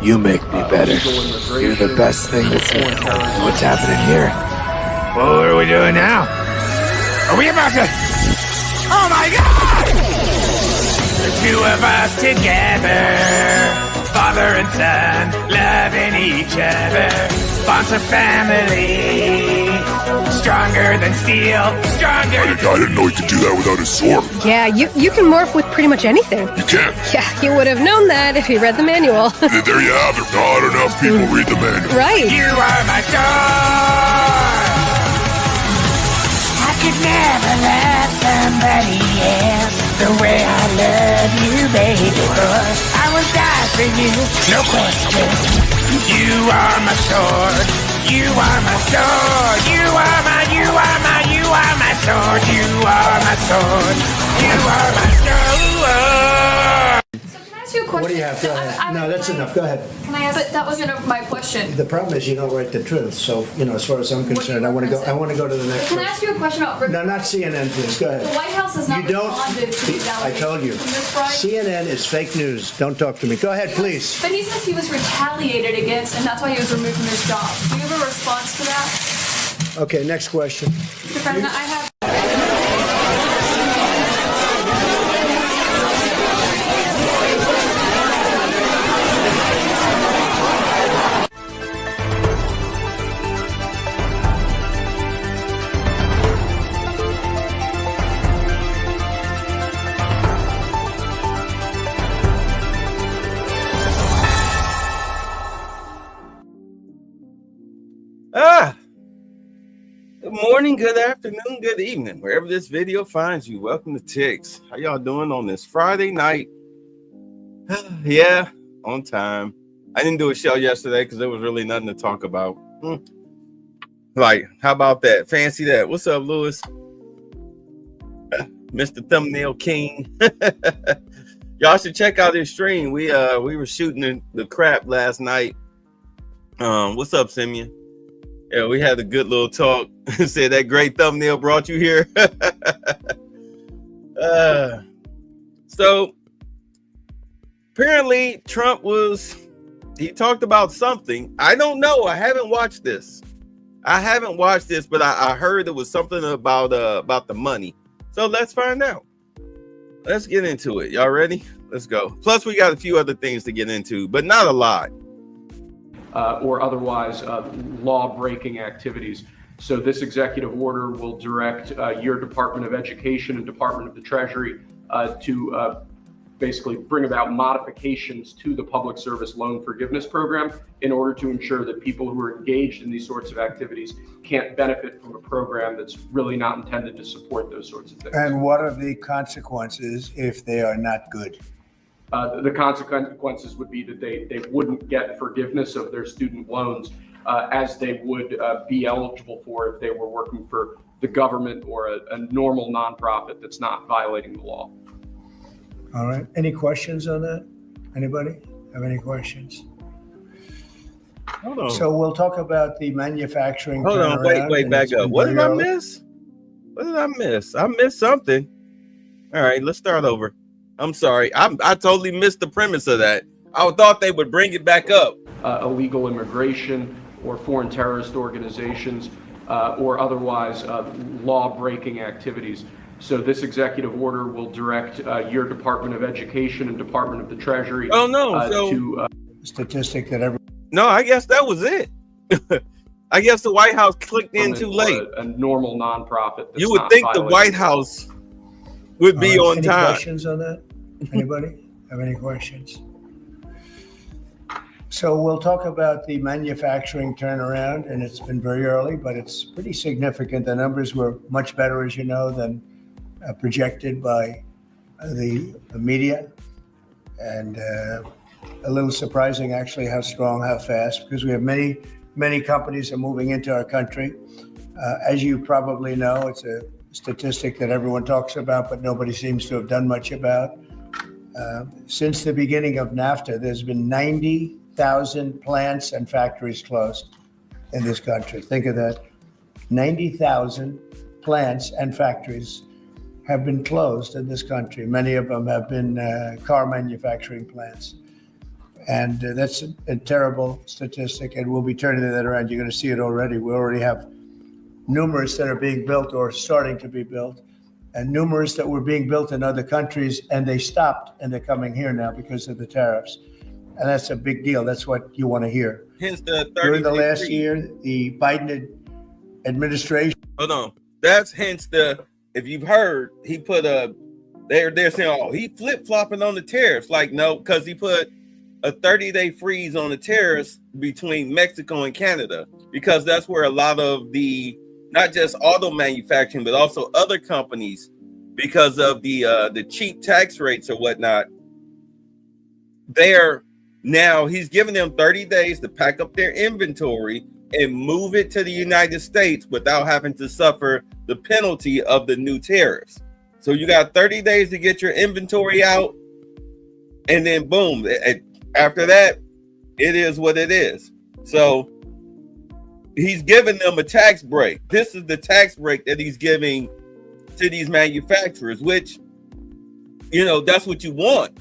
You make me better. You're the best thing that's what's happening here. What are we doing now? Are we about to... Oh my God! The two of us together, father and son, loving each other. Bonds of family, stronger than steel, stronger. I didn't know he could do that without his sword. Yeah, you can morph with pretty much anything. You can. Yeah, you would have known that if you read the manual. There you have it. Not enough people read the manual. Right. You are my sword. I could never love somebody else the way I love you, baby boy. I will die for you, no question. You are my sword. You are my sword. You are my sword. You are my sword. You are my sword. So can I ask you a question? What do you have? Go ahead. No, that's enough. Go ahead. Can I ask? But that wasn't my question. The problem is you don't write the truth. So, as far as I'm concerned, I want to go to the next Can I one. ask you a question about? No, not CNN, please. Go ahead. The White House has not You don't. responded to these I told you. allegations. This Friday. CNN is fake news. Don't talk to me. Go ahead, please. But he says he was retaliated against, and that's why he was removed from his job. Do you have a response to that? Okay, next question. Mr. President, I have. Good morning, good afternoon, good evening, wherever this video finds you. Welcome to Ticks. How y'all doing on this Friday night? Yeah, on time. I didn't do a show yesterday because there was really nothing to talk about. Like, how about that? Fancy that. What's up, Lewis? Mr. Thumbnail King. Y'all should check out his stream. We were shooting the crap last night. What's up, Simeon? Yeah, we had a good little talk. Said that great thumbnail brought you here. So apparently Trump he talked about something. I don't know. I haven't watched this, but I heard it was something about the money. So let's find out. Let's get into it. Y'all ready? Let's go. Plus, we got a few other things to get into, but not a lot. Or otherwise law-breaking activities. So this executive order will direct your Department of Education and Department of the Treasury to basically bring about modifications to the Public Service Loan Forgiveness Program in order to ensure that people who are engaged in these sorts of activities can't benefit from a program that's really not intended to support those sorts of things. And what are the consequences if they are not good? The consequences would be that they wouldn't get forgiveness of their student loans as they would be eligible for if they were working for the government or a normal nonprofit that's not violating the law. All right. Any questions on that? Anybody have any questions? Hold on. So we'll talk about the manufacturing. Hold on. Wait, back up. What did I miss? I missed something. All right, let's start over. I'm sorry. I totally missed the premise of that. I thought they would bring it back up. Illegal immigration or foreign terrorist organizations or otherwise law-breaking activities. So this executive order will direct your Department of Education and Department of the Treasury to statistic that every. No, I guess that was it. I guess the White House clicked in too late. A normal nonprofit. You would think the White House would be on time. Any questions on that? Anybody have any questions? So we'll talk about the manufacturing turnaround, and it's been very early, but it's pretty significant. The numbers were much better, as you know, than projected by the media, and a little surprising actually how strong, how fast, because we have many companies are moving into our country. As you probably know, it's a statistic that everyone talks about, but nobody seems to have done much about. Since the beginning of NAFTA, there's been 90,000 plants and factories closed in this country. Think of that. 90,000 plants and factories have been closed in this country. Many of them have been car manufacturing plants. And that's a terrible statistic, and we'll be turning that around. You're going to see it already. We already have numerous that are being built or starting to be built, and numerous that were being built in other countries, and they stopped, and they're coming here now because of the tariffs. And that's a big deal. That's what you want to hear. Hence the 30 During the last free. year, the Biden administration. Hold on. That's hence the, if you've heard, he put they're saying, oh, he flip-flopping on the tariffs. Like, no, because he put a 30-day freeze on the tariffs between Mexico and Canada, because that's where a lot of the, not just auto manufacturing, but also other companies, because of the cheap tax rates or whatnot, he's giving them 30 days to pack up their inventory and move it to the United States without having to suffer the penalty of the new tariffs. So you got 30 days to get your inventory out, and then boom, after that, it is what it is. So he's giving them a tax break. This is the tax break that he's giving to these manufacturers, which, that's what you want.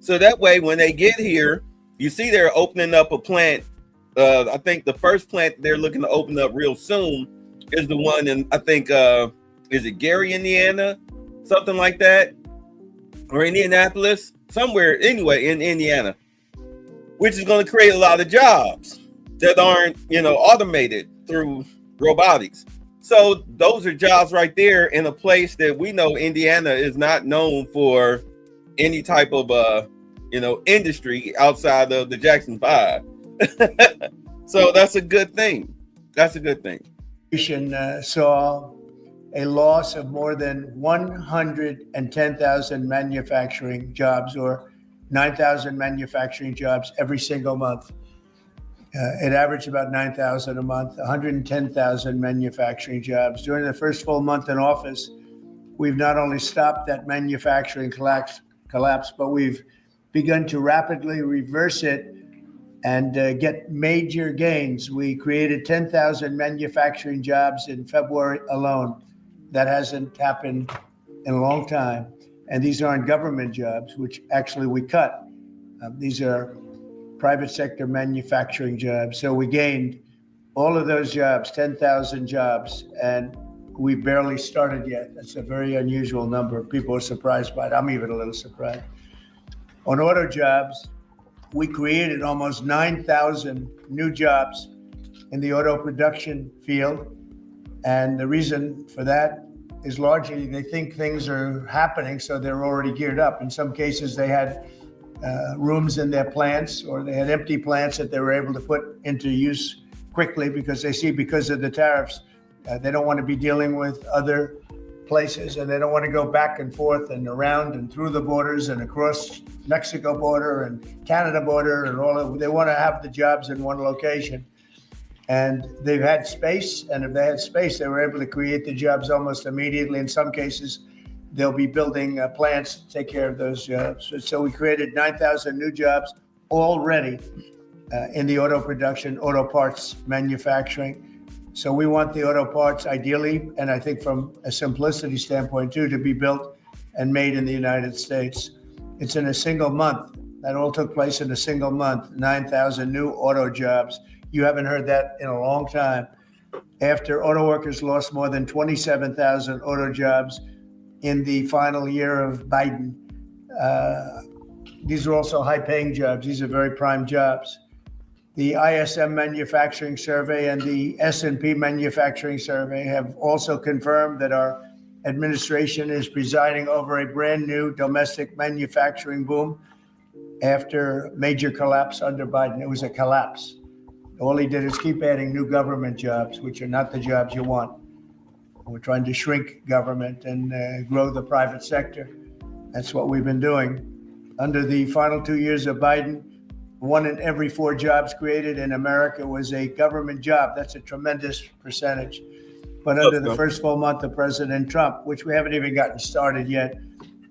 So that way, when they get here, you see they're opening up a plant. I think the first plant they're looking to open up real soon is the one in, I think, is it Gary, Indiana? Something like that. Or Indianapolis? Somewhere, anyway, in Indiana. Which is going to create a lot of jobs that aren't, automated through robotics. So those are jobs right there in a place that we know Indiana is not known for any type of, industry outside of the Jackson 5. So that's a good thing. That's a good thing. Saw a loss of more than 110,000 manufacturing jobs, or 9,000 manufacturing jobs every single month. It averaged about 9,000 a month, 110,000 manufacturing jobs. During the first full month in office, we've not only stopped that manufacturing collapse, but we've begun to rapidly reverse it and get major gains. We created 10,000 manufacturing jobs in February alone. That hasn't happened in a long time. And these aren't government jobs, which actually we cut. These are private sector manufacturing jobs. So we gained all of those jobs, 10,000 jobs, and we barely started yet. That's a very unusual number. People are surprised by it. I'm even a little surprised. On auto jobs, we created almost 9,000 new jobs in the auto production field. And the reason for that is largely they think things are happening, so they're already geared up. In some cases, they had rooms in their plants, or they had empty plants that they were able to put into use quickly because they see, because of the tariffs, they don't want to be dealing with other places, and they don't want to go back and forth and around and through the borders and across Mexico border and Canada border and all of. They want to have the jobs in one location. And they've had space, and if they had space, they were able to create the jobs almost immediately. In some cases, they'll be building plants to take care of those jobs. So we created 9,000 new jobs already in the auto production, auto parts manufacturing. So we want the auto parts ideally, and I think from a simplicity standpoint too, to be built and made in the United States. It's in a single month. That all took place in a single month, 9,000 new auto jobs. You haven't heard that in a long time. After auto workers lost more than 27,000 auto jobs in the final year of Biden. These are also high-paying jobs. These are very prime jobs. The ISM Manufacturing Survey and the S&P Manufacturing Survey have also confirmed that our administration is presiding over a brand new domestic manufacturing boom after major collapse under Biden. It was a collapse. All he did is keep adding new government jobs, which are not the jobs you want. We're trying to shrink government and grow the private sector. That's what we've been doing. Under the final 2 years of Biden, 1 in every 4 jobs created in America was a government job. That's a tremendous percentage. But under the first full month of President Trump, which we haven't even gotten started yet,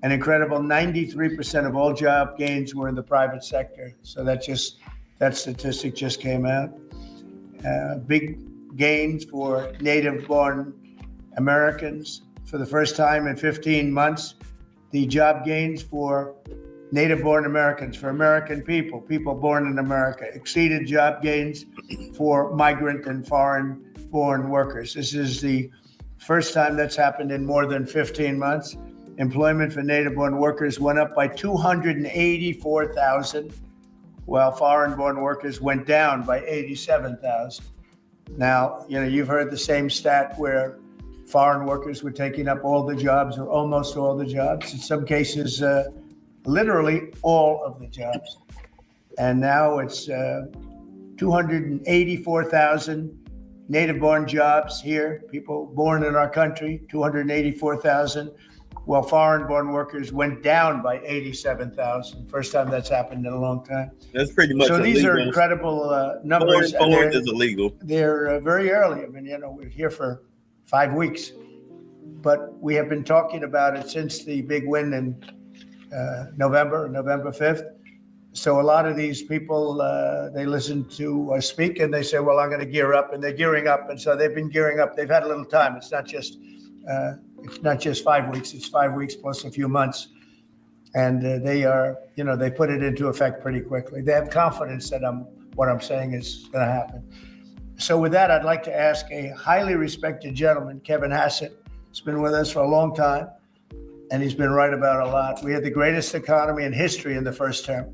an incredible 93% of all job gains were in the private sector. So that statistic just came out. Big gains for native-born Americans. For the first time in 15 months, the job gains for native-born Americans, for American people, people born in America, exceeded job gains for migrant and foreign-born workers. This is the first time that's happened in more than 15 months. Employment for native-born workers went up by 284,000, while foreign-born workers went down by 87,000. Now, you've heard the same stat where foreign workers were taking up all the jobs or almost all the jobs. In some cases, literally all of the jobs. And now it's 284,000 native-born jobs here, people born in our country, 284,000, while foreign-born workers went down by 87,000. First time that's happened in a long time. That's pretty much so. illegal. These are incredible numbers. Foreign is illegal. They're very early. I mean, we're here for 5 weeks, but we have been talking about it since the big win in November 5th. So a lot of these people, they listen to us speak and they say, well, I'm going to gear up, and they're gearing up. And so they've been gearing up. They've had a little time. It's not just 5 weeks. It's 5 weeks plus a few months. And they put it into effect pretty quickly. They have confidence that what I'm saying is going to happen. So with that, I'd like to ask a highly respected gentleman, Kevin Hassett. He's been with us for a long time, and he's been right about a lot. We had the greatest economy in history in the first term,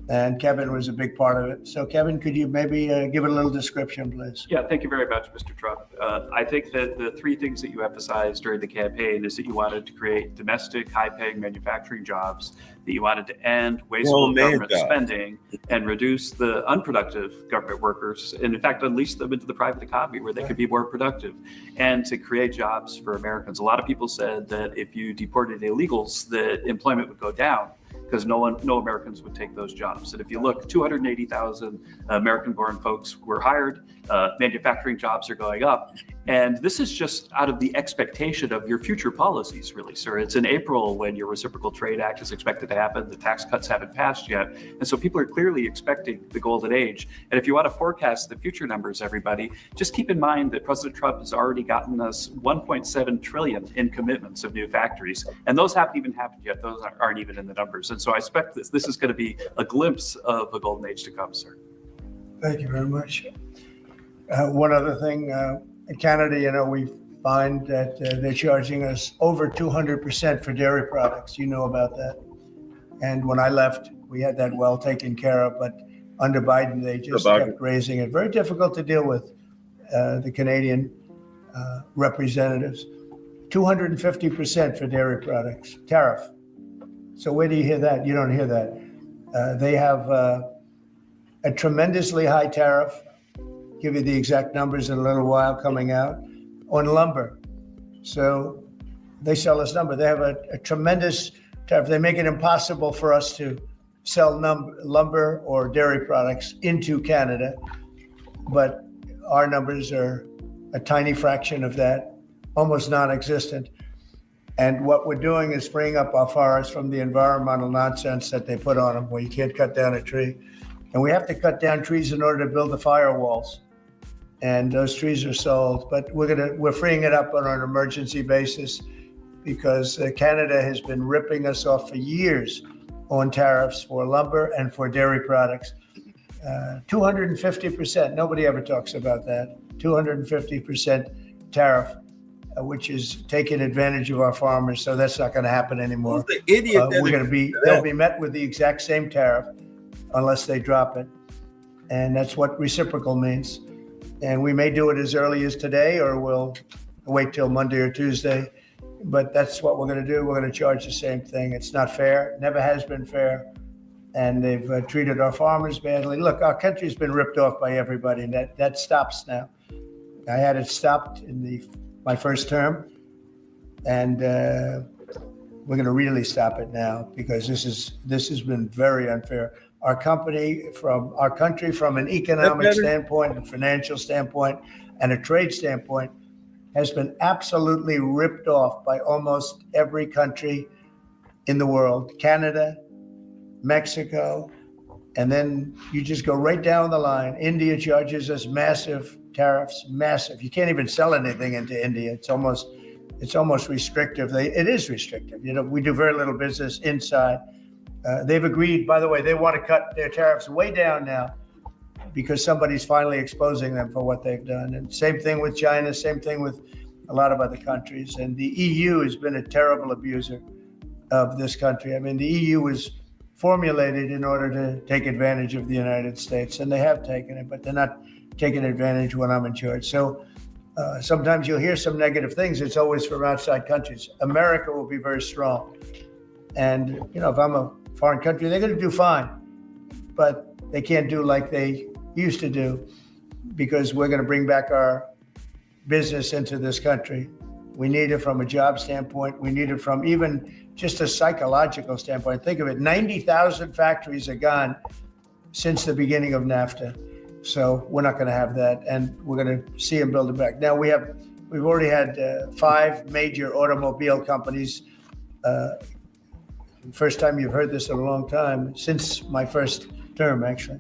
and Kevin was a big part of it. So Kevin, could you maybe give it a little description, please? Yeah, thank you very much, Mr. Trump. I think that the three things that you emphasized during the campaign is that you wanted to create domestic, high-paying manufacturing jobs, that you wanted to end wasteful government spending and reduce the unproductive government workers, and in fact, unleash them into the private economy where they could be more productive, and to create jobs for Americans. A lot of people said that if you deported illegals, that employment would go down, because no Americans would take those jobs. And if you look, 280,000 American-born folks were hired, manufacturing jobs are going up. And this is just out of the expectation of your future policies, really, sir. It's in April when your Reciprocal Trade Act is expected to happen. The tax cuts haven't passed yet. And so people are clearly expecting the golden age. And if you want to forecast the future numbers, everybody, just keep in mind that President Trump has already gotten us 1.7 trillion in commitments of new factories. And those haven't even happened yet. Those aren't even in the numbers. And so I expect this is going to be a glimpse of a golden age to come, sir. Thank you very much. One other thing, in Canada, we find that they're charging us over 200% for dairy products. You know about that. And when I left, we had that well taken care of. But under Biden, they just kept raising it. Very difficult to deal with the Canadian representatives. 250% for dairy products, tariff. So where do you hear that? You don't hear that. They have a tremendously high tariff. Give you the exact numbers in a little while coming out on lumber. So they sell us lumber. They have a tremendous tariff. They make it impossible for us to sell lumber or dairy products into Canada, but our numbers are a tiny fraction of that, almost non-existent. And what we're doing is freeing up our forests from the environmental nonsense that they put on them, where you can't cut down a tree. And we have to cut down trees in order to build the firewalls. And those trees are sold, but we're freeing it up on an emergency basis, because Canada has been ripping us off for years on tariffs for lumber and for dairy products. 250%, nobody ever talks about that. 250% tariff, which is taking advantage of our farmers. So that's not going to happen anymore. Who's the idiot they'll be met with the exact same tariff unless they drop it. And that's what reciprocal means. And we may do it as early as today, or we'll wait till Monday or Tuesday. But that's what we're going to do. We're going to charge the same thing. It's not fair. Never has been fair. And they've treated our farmers badly. Look, our country's been ripped off by everybody, and that stops now. I had it stopped in my first term, and we're going to really stop it now, because this has been very unfair. Our country, from an economic standpoint, a financial standpoint, and a trade standpoint, has been absolutely ripped off by almost every country in the world. Canada, Mexico, and then you just go right down the line. India charges us massive tariffs, massive. You can't even sell anything into India. It's almost restrictive. It is restrictive. We do very little business inside. They've agreed, by the way, they want to cut their tariffs way down now because somebody's finally exposing them for what they've done. And same thing with China, same thing with a lot of other countries. And the EU has been a terrible abuser of this country. I mean, the EU was formulated in order to take advantage of the United States, and they have taken it, but they're not taking advantage when I'm in charge. So sometimes you'll hear some negative things. It's always from outside countries. America will be very strong. And, you know, if I'm a foreign country, they're going to do fine, but they can't do like they used to do because we're going to bring back our business into this country. We need it from a job standpoint. We need it from even just a psychological standpoint. Think of it, 90,000 factories are gone since the beginning of NAFTA. So we're not going to have that, and we're going to see them build it back. Now we've already had 5 major automobile companies. First time you've heard this in a long time, since my first term actually,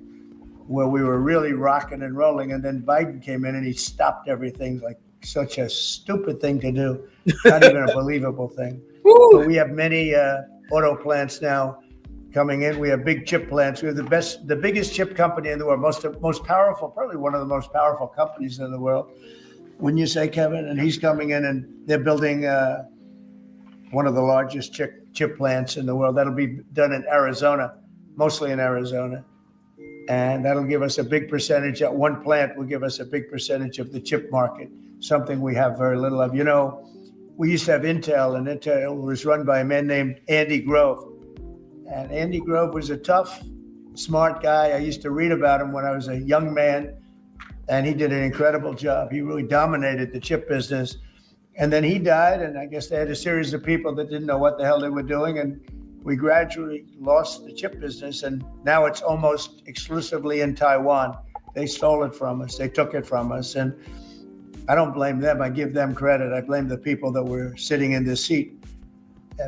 where we were really rocking and rolling, and then Biden came in and he stopped everything. Like such a stupid thing to do, not even a believable thing. But we have many auto plants now coming in. We have big chip plants. We have the biggest chip company in the world, most powerful, probably one of the most powerful companies in the world. Wouldn't you say, Kevin? And he's coming in and they're building one of the largest chip plants in the world. That'll be done in Arizona, mostly in Arizona. And that'll give us a big percentage. That one plant will give us a big percentage of the chip market, something we have very little of. You know, we used to have Intel, and Intel was run by a man named Andy Grove. And Andy Grove was a tough, smart guy. I used to read about him when I was a young man, and he did an incredible job. He really dominated the chip business. And then he died, and I guess they had a series of people that didn't know what the hell they were doing, and we gradually lost the chip business, and now it's almost exclusively in Taiwan. They stole it from us. They took it from us, and I don't blame them. I give them credit. I blame the people that were sitting in this seat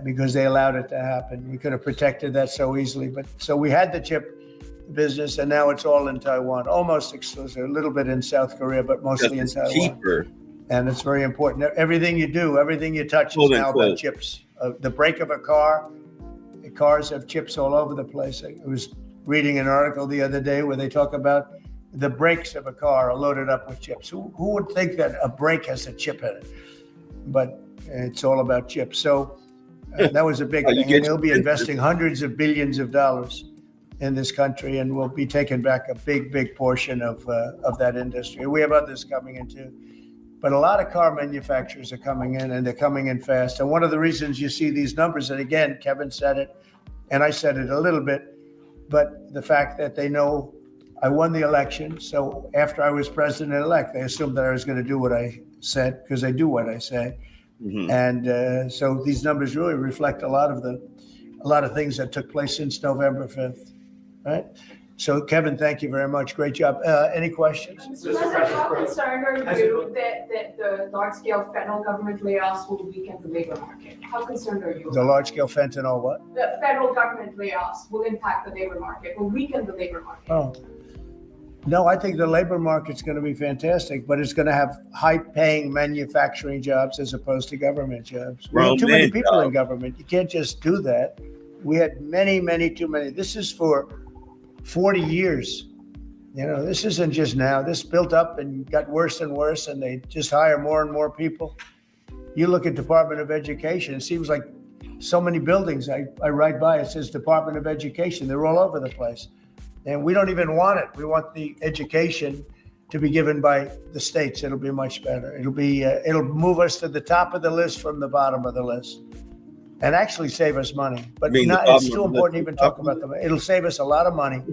because they allowed it to happen. We could have protected that so easily, but so we had the chip business, and now it's all in Taiwan, almost exclusive, a little bit in South Korea, but mostly in Taiwan. Cheaper. And it's very important. Everything you do, everything you touch is now about chips. The brake of a car, the cars have chips all over the place. I was reading an article the other day where they talk about the brakes of a car are loaded up with chips. Who would think that a brake has a chip in it? But it's all about chips. So that was a big thing. And they'll be investing hundreds of billions of dollars in this country, and we'll be taking back a big portion of that industry. We have others coming in too. But a lot of car manufacturers are coming in, and they're coming in fast. And one of the reasons you see these numbers, and again, Kevin said it, and I said it a little bit, but the fact that they know I won the election. So after I was president-elect, they assumed that I was going to do what I said, because I do what I say. Mm-hmm. And so these numbers really reflect a lot of things that took place since November 5th, right? So, Kevin, thank you very much. Great job. Any questions? Mr. President, how concerned are you that the large-scale federal government layoffs will weaken the labor market? How concerned are you? The large-scale fentanyl what? The federal government layoffs will impact the labor market, will weaken the labor market. Oh. No, I think the labor market's going to be fantastic, but it's going to have high-paying manufacturing jobs as opposed to government jobs. We have too many people in government. You can't just do that. We had many, too many. This is for 40 years. You know, this isn't just now. This built up and got worse and worse, and they just hire more and more people. You look at Department of Education, it seems like so many buildings I ride by, it says Department of Education. They're all over the place. And we don't even want it. We want the education to be given by the states. It'll be much better. It'll move us to the top of the list from the bottom of the list, and actually save us money. But it's too important to even talk about them. It'll save us a lot of money,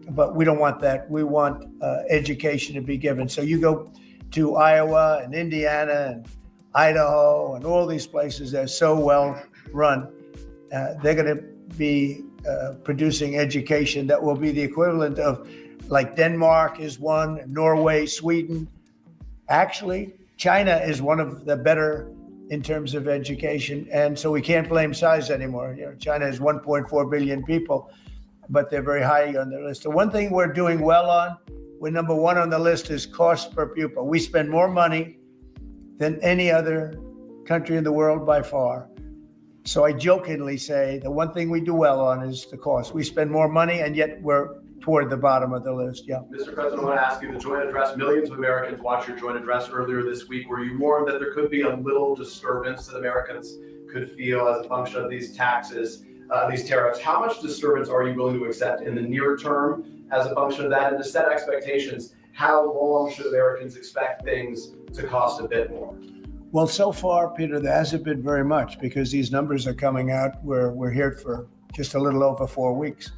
but we don't want that. We want education to be given. So you go to Iowa and Indiana and Idaho and all these places that are so well run. They're going to be producing education that will be the equivalent of, like Denmark is one, Norway, Sweden. Actually, China is one of the better in terms of education. And so we can't blame size anymore. You know, China has 1.4 billion people, but they're very high on the list. The one thing we're doing well on, we're number one on the list, is cost per pupil. We spend more money than any other country in the world by far So I jokingly say the one thing we do well on is the cost. We spend more money, and yet we're toward the bottom of the list. Yeah. Mr. President, I want to ask you the joint address. Millions of Americans watched your joint address earlier this week, where you warned that there could be a little disturbance that Americans could feel as a function of these taxes, these tariffs. How much disturbance are you willing to accept in the near term as a function of that? And to set expectations, how long should Americans expect things to cost a bit more? Well, so far, Peter, there hasn't been very much because these numbers are coming out. We're here for just a little over 4 weeks.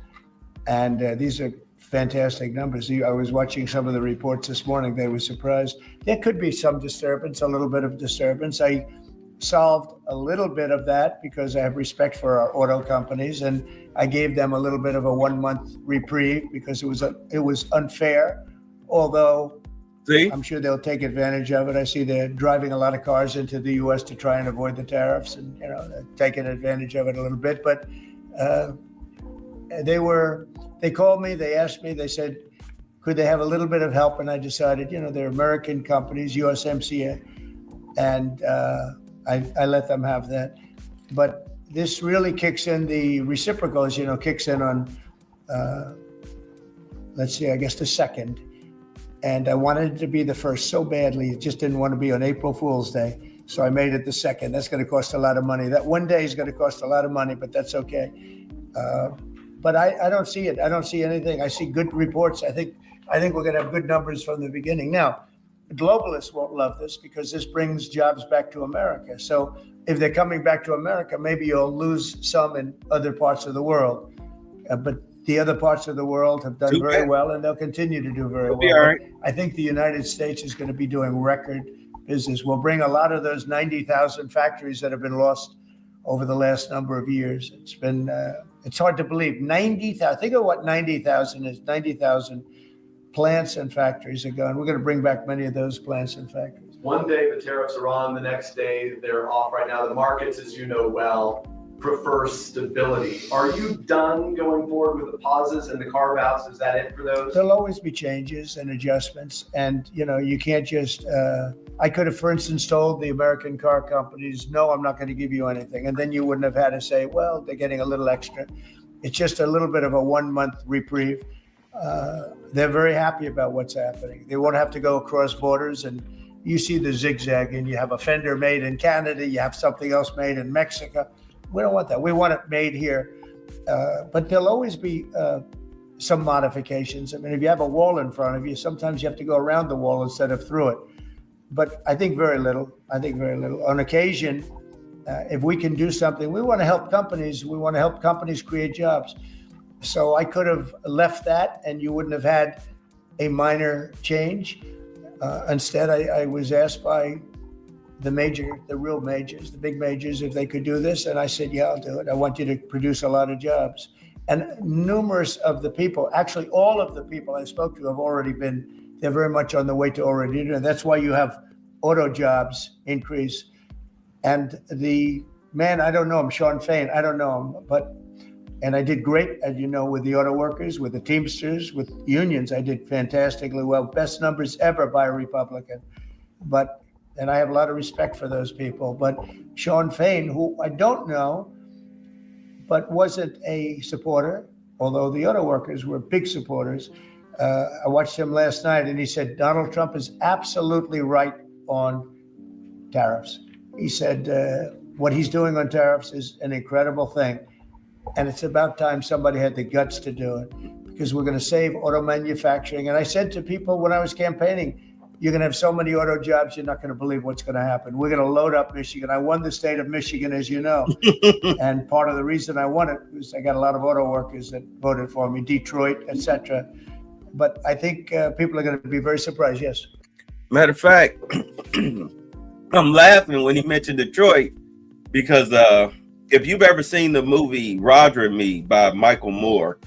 And these are fantastic numbers. I was watching some of the reports this morning. They were surprised. There could be some disturbance, a little bit of disturbance. I solved a little bit of that because I have respect for our auto companies. And I gave them a little bit of a 1-month reprieve because it was unfair. Although I'm sure they'll take advantage of it. I see they're driving a lot of cars into the U.S. to try and avoid the tariffs, and they're taking advantage of it a little bit. But they called me, they asked me, they said, could they have a little bit of help? And I decided, they're American companies, USMCA, and I let them have that. But this really kicks in the reciprocals, kicks in on, let's see, I guess the 2nd. And I wanted it to be the 1st so badly. Just didn't want to be on April Fool's Day. So I made it the 2nd. That's going to cost a lot of money. That one day is going to cost a lot of money, but that's okay. But I don't see it. I don't see anything. I see good reports. I think we're going to have good numbers from the beginning. Now, globalists won't love this because this brings jobs back to America. So if they're coming back to America, maybe you'll lose some in other parts of the world. But the other parts of the world have done very well, and they'll continue to do very well. All right. I think the United States is going to be doing record business. We'll bring a lot of those 90,000 factories that have been lost over the last number of years. It's been, it's hard to believe. 90,000, think of what 90,000 is. 90,000 plants and factories are gone. We're going to bring back many of those plants and factories. One day the tariffs are on, the next day they're off. Right now, the markets, as you know well, prefer stability. Are you done going forward with the pauses and the carve-outs? Is that it for those? There'll always be changes and adjustments. And, you can't just, I could have, for instance, told the American car companies, no, I'm not going to give you anything. And then you wouldn't have had to say, well, they're getting a little extra. It's just a little bit of a 1-month reprieve. They're very happy about what's happening. They won't have to go across borders. And you see the zigzag, and you have a fender made in Canada, you have something else made in Mexico. We don't want that. We want it made here. But there'll always be some modifications. I mean, if you have a wall in front of you, sometimes you have to go around the wall instead of through it. But I think very little. On occasion, if we can do something, we want to help companies. We want to help companies create jobs. So I could have left that, and you wouldn't have had a minor change. Instead, I was asked by the real majors, the big majors, if they could do this. And I said, yeah, I'll do it. I want you to produce a lot of jobs. And numerous of the people, actually all of the people I spoke to they're very much on the way to already doing it. That's why you have auto jobs increase. And the man, I don't know him, Sean Fain, I don't know him, and I did great, as you know, with the auto workers, with the Teamsters, with unions. I did fantastically well, best numbers ever by a Republican. And I have a lot of respect for those people. But Sean Fain, who I don't know, but wasn't a supporter, although the auto workers were big supporters. I watched him last night, and he said, Donald Trump is absolutely right on tariffs. He said, what he's doing on tariffs is an incredible thing. And it's about time somebody had the guts to do it, because we're going to save auto manufacturing. And I said to people when I was campaigning, you're going to have so many auto jobs, you're not going to believe what's going to happen. We're going to load up Michigan. I won the state of Michigan, as you know. And part of the reason I won it was I got a lot of auto workers that voted for me, Detroit, etc. But I think people are going to be very surprised, yes. Matter of fact, I'm laughing when he mentioned Detroit, because if you've ever seen the movie Roger and Me by Michael Moore,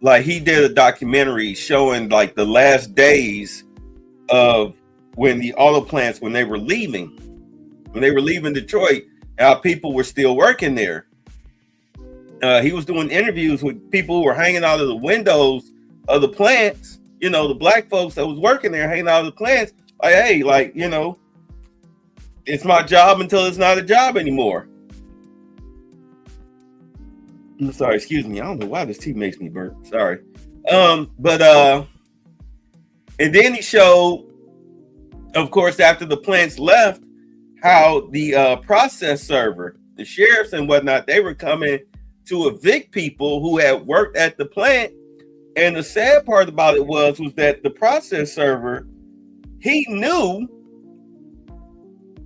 like he did a documentary showing like the last days of when the auto plants, when they were leaving Detroit, how people were still working there. He was doing interviews with people who were hanging out of the windows of the plants, the black folks that was working there, hanging out of the plants, like, hey, it's my job until it's not a job anymore. I'm sorry, excuse me. I don't know why this tea makes me burp. Sorry. And then he showed, of course, after the plants left, how the process server, the sheriffs and whatnot, they were coming to evict people who had worked at the plant. And the sad part about it was that the process server, he knew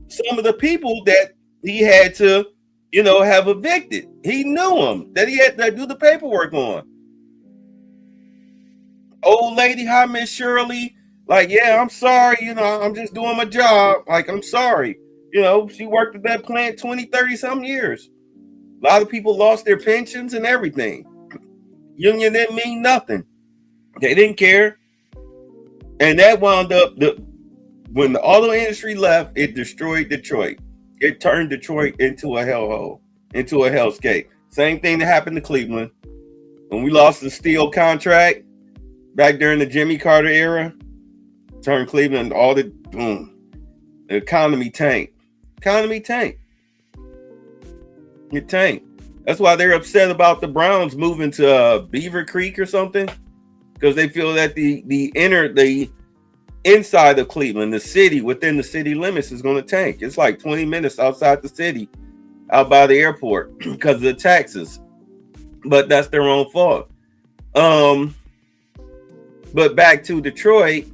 some of the people that he had to, have evicted. He knew them that he had to do the paperwork on. Old lady, hi, Miss Shirley. Like, yeah, I'm sorry. I'm just doing my job. Like, I'm sorry. She worked at that plant 20, 30 some years. A lot of people lost their pensions and everything. Union didn't mean nothing. They didn't care. And that wound up, when the auto industry left, it destroyed Detroit. It turned Detroit into a hellhole, into a hellscape. Same thing that happened to Cleveland. When we lost the steel contract back during the Jimmy Carter era, turned Cleveland, boom. The economy tanked. It tanked. That's why they're upset about the Browns moving to Beaver Creek or something, because they feel that the inside of Cleveland, the city within the city limits, is going to tank. It's like 20 minutes outside the city, out by the airport, because of the taxes. But that's their own fault. But back to Detroit,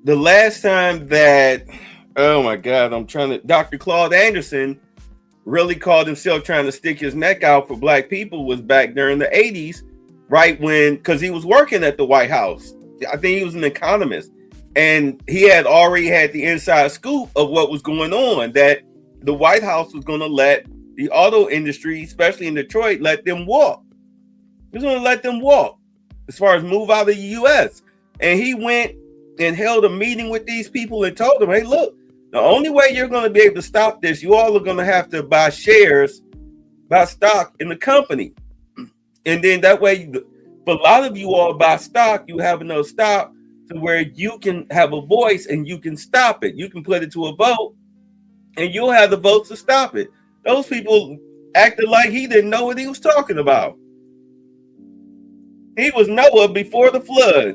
the last time that, oh my God, Dr. Claude Anderson really called himself trying to stick his neck out for black people was back during the 80s, right when, because he was working at the White House. I think he was an economist, and he had already had the inside scoop of what was going on, that the White House was going to let the auto industry, especially in Detroit, let them walk. He was going to let them walk as far as move out of the U.S. And he went and held a meeting with these people and told them, hey, look, the only way you're going to be able to stop this, you all are going to have to buy stock in the company. And then that way, for a lot of you all buy stock, you have enough stock to where you can have a voice and you can stop it. You can put it to a vote and you'll have the votes to stop it. Those people acted like he didn't know what he was talking about. He was Noah before the flood,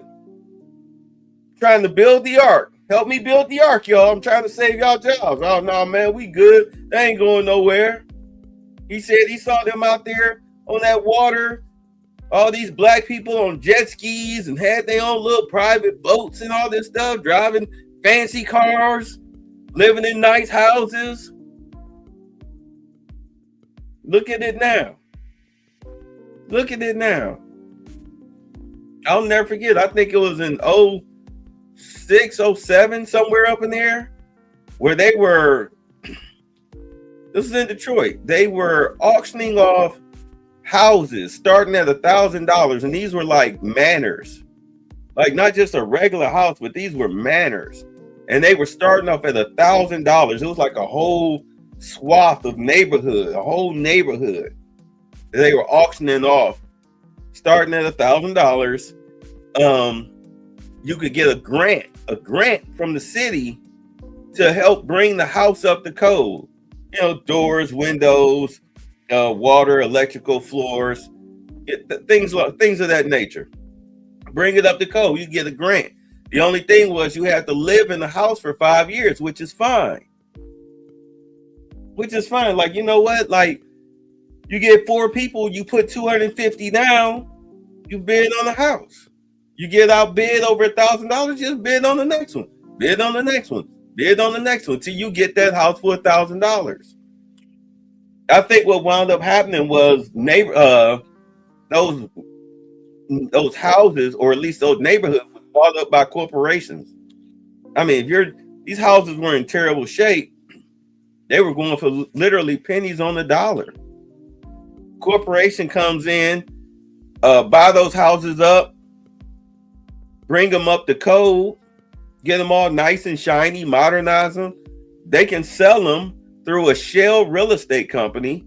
trying to build the ark. Help me build the ark, y'all. I'm trying to save y'all jobs. Oh, no, man, we good. They ain't going nowhere. He said he saw them out there on that water, all these black people on jet skis and had their own little private boats and all this stuff, driving fancy cars, living in nice houses. Look at it now. Look at it now. I'll never forget. I think it was in 06, 07, somewhere up in there, where they were, this is in Detroit, they were auctioning off houses starting at $1,000, and these were like manors, like not just a regular house, but these were manors, and they were starting off at $1,000. It was like a whole swath of neighborhood, a whole neighborhood that they were auctioning off, starting at $1,000. You could get a grant from the city to help bring the house up to code. Doors, windows, water, electrical, floors, things of that nature. Bring it up to code. You get a grant. The only thing was you had to live in the house for 5 years, which is fine. Like, you know what? Like, you get 4 people, you put $250 down, you bid on the house. You get outbid over $1,000, just bid on the next one. Bid on the next one. Bid on the next one till you get that house for $1,000. I think what wound up happening was those houses, or at least those neighborhoods, were bought up by corporations. I mean, these houses were in terrible shape, they were going for literally pennies on the dollar. Corporation comes in, buy those houses up, bring them up to code, get them all nice and shiny, modernize them. They can sell them through a shell real estate company.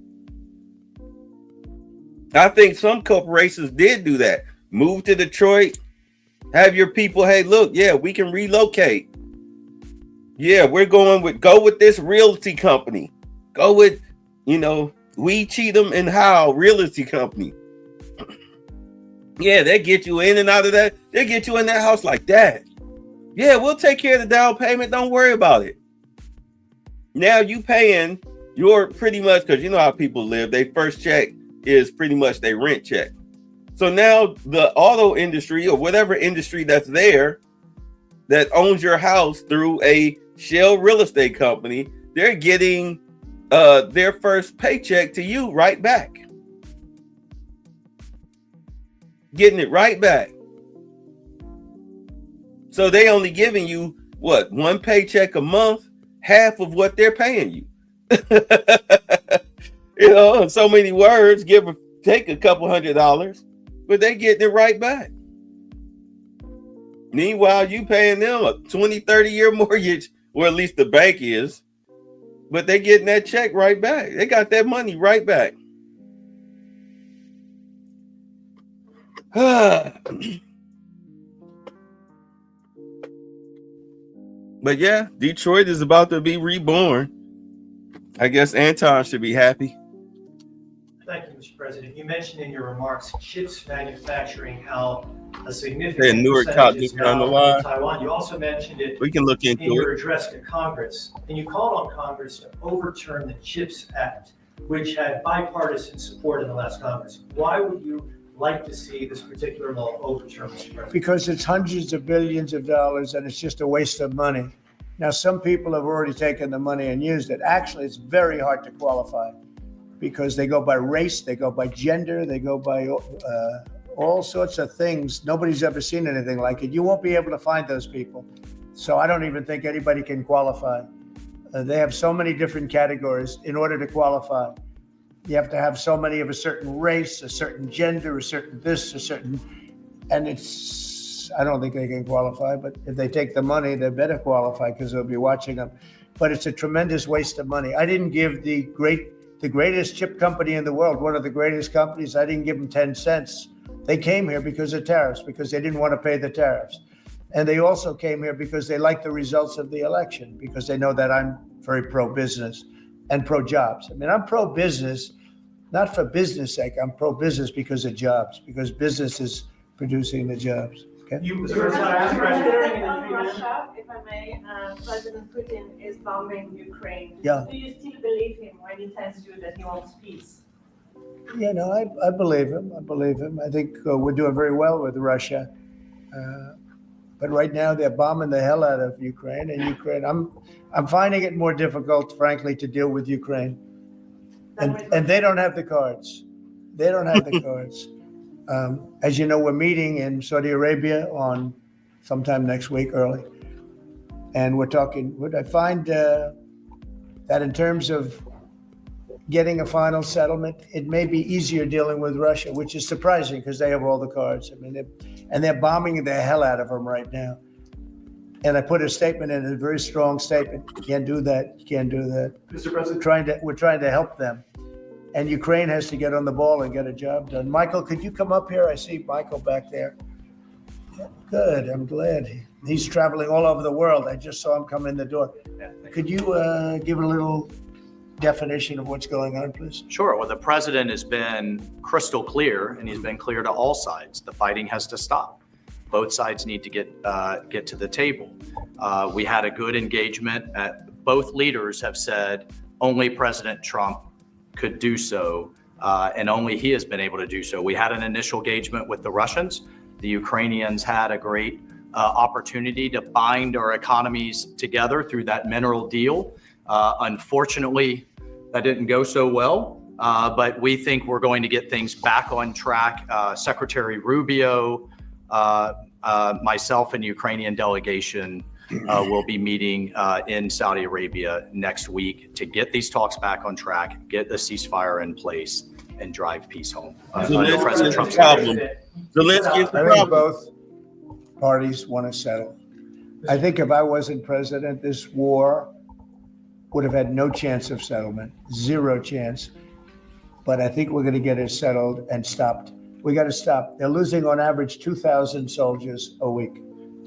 I think some corporations did do that. Move to Detroit, have your people, hey, look, yeah, we can relocate. Yeah, we're go with this realty company. Go with, We Cheatham and Howe Realty Company. Yeah, they get you in and out of that. They get you in that house like that. Yeah, we'll take care of the down payment. Don't worry about it. Now you paying your pretty much, because you know how people live. Their first check is pretty much their rent check. So now the auto industry or whatever industry that's there that owns your house through a shell real estate company, they're getting their first paycheck to you right back. Getting it right back. So they only giving you what, one paycheck a month, half of what they're paying you. You know, in so many words, take a couple $100, but they getting it right back. Meanwhile, you paying them a 20, 30-year mortgage, or at least the bank is, but they getting that check right back. They got that money right back. But yeah, Detroit is about to be reborn. I guess Anton should be happy. Thank you, Mr. President. You mentioned in your remarks chips manufacturing, how a significant percentage is now in Taiwan. You also mentioned it we can look into in your address to Congress, and you called on Congress to overturn the CHIPS Act, which had bipartisan support in the last Congress. Why would you like to see this particular law overturned, Mr. President? Because it's hundreds of billions of dollars and it's just a waste of money. Now, some people have already taken the money and used it. Actually, it's very hard to qualify because they go by race, they go by gender, they go by all sorts of things. Nobody's ever seen anything like it. You won't be able to find those people. So I don't even think anybody can qualify. They have so many different categories in order to qualify. You have to have so many of a certain race, a certain gender, a certain this, a certain, and I don't think they can qualify, but if they take the money, they better qualify because they'll be watching them. But it's a tremendous waste of money. I didn't give the greatest chip company in the world, one of the greatest companies, I didn't give them 10 cents. They came here because of tariffs, because they didn't want to pay the tariffs. And they also came here because they like the results of the election, because they know that I'm very pro-business and pro-jobs. I mean, I'm pro-business, not for business sake. I'm pro-business because of jobs, because business is producing the jobs. Okay? On Russia, if I may, President Putin is bombing Ukraine. Yeah. Do you still believe him when he tells you that he wants peace? Yeah, no, I believe him. I think we're doing very well with Russia. But right now they're bombing the hell out of Ukraine, and Ukraine, I'm finding it more difficult, frankly, to deal with Ukraine. And they don't have the cards. They don't have the cards. As you know, we're meeting in Saudi Arabia on sometime next week, early. And we're talking, I find that in terms of getting a final settlement, it may be easier dealing with Russia, which is surprising because they have all the cards. I mean, they're bombing the hell out of them right now. And I put a statement in, a very strong statement. You can't do that. You can't do that. Mr. President, we're trying to help them. And Ukraine has to get on the ball and get a job done. Michael, could you come up here? I see Michael back there. Yeah, good, I'm glad. He's traveling all over the world. I just saw him come in the door. Could you give a little definition of what's going on, please? Sure. Well, the president has been crystal clear, and he's been clear to all sides. The fighting has to stop. Both sides need to get to the table. We had a good engagement. Both leaders have said only President Trump could do so, and only he has been able to do so. We had an initial engagement with the Russians. The Ukrainians had a great opportunity to bind our economies together through that mineral deal. Unfortunately, that didn't go so well, but we think we're going to get things back on track. Secretary Rubio, myself, and the Ukrainian delegation will be meeting in Saudi Arabia next week to get these talks back on track, get the ceasefire in place, and drive peace home. Under President Trump's problem. I think both parties want to settle. I think if I wasn't president, this war would have had no chance of settlement, zero chance. But I think we're going to get it settled and stopped. We got to stop. They're losing on average 2,000 soldiers a week.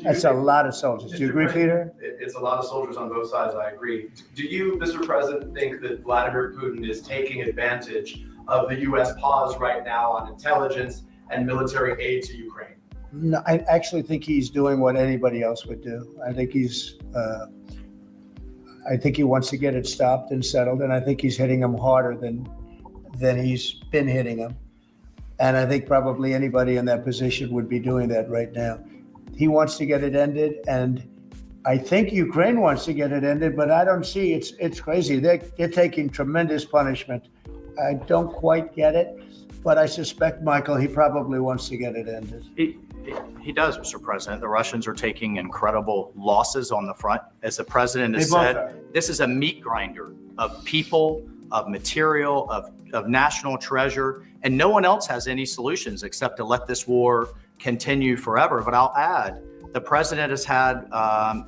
That's a lot of soldiers. Do you agree, Peter? It's a lot of soldiers on both sides. I agree. Do you, Mr. President, think that Vladimir Putin is taking advantage of the U.S. pause right now on intelligence and military aid to Ukraine? No, I actually think he's doing what anybody else would do. I think he wants to get it stopped and settled, and I think he's hitting them harder than he's been hitting them. And I think probably anybody in that position would be doing that right now. He wants to get it ended, and I think Ukraine wants to get it ended, but I don't see it's crazy. They're taking tremendous punishment. I don't quite get it, but I suspect, Michael, he probably wants to get it ended. He does, Mr. President. The Russians are taking incredible losses on the front. As the president has said, this is a meat grinder of people, of material, of national treasure, and no one else has any solutions except to let this war continue forever. But I'll add, the president has had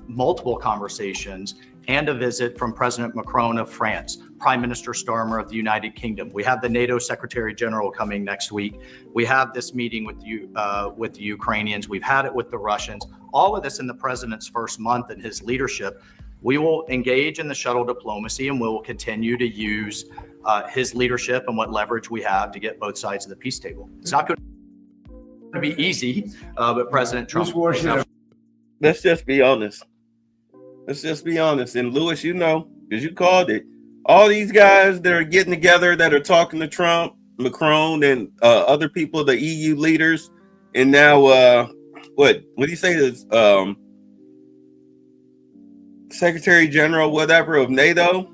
multiple conversations and a visit from President Macron of France, Prime Minister Starmer of the United Kingdom. We have the NATO Secretary General coming next week. We have this meeting with the Ukrainians. We've had it with the Russians. All of this in the president's first month in his leadership. We will engage in the shuttle diplomacy, and we will continue to use his leadership and what leverage we have to get both sides of the peace table. It's not going to be easy, but President Trump. Let's just be honest. Let's just be honest. And Lewis, you know, because you called it. All these guys that are getting together, that are talking to Trump, Macron, and other people, the EU leaders, and now what do you say is Secretary General, whatever, of NATO?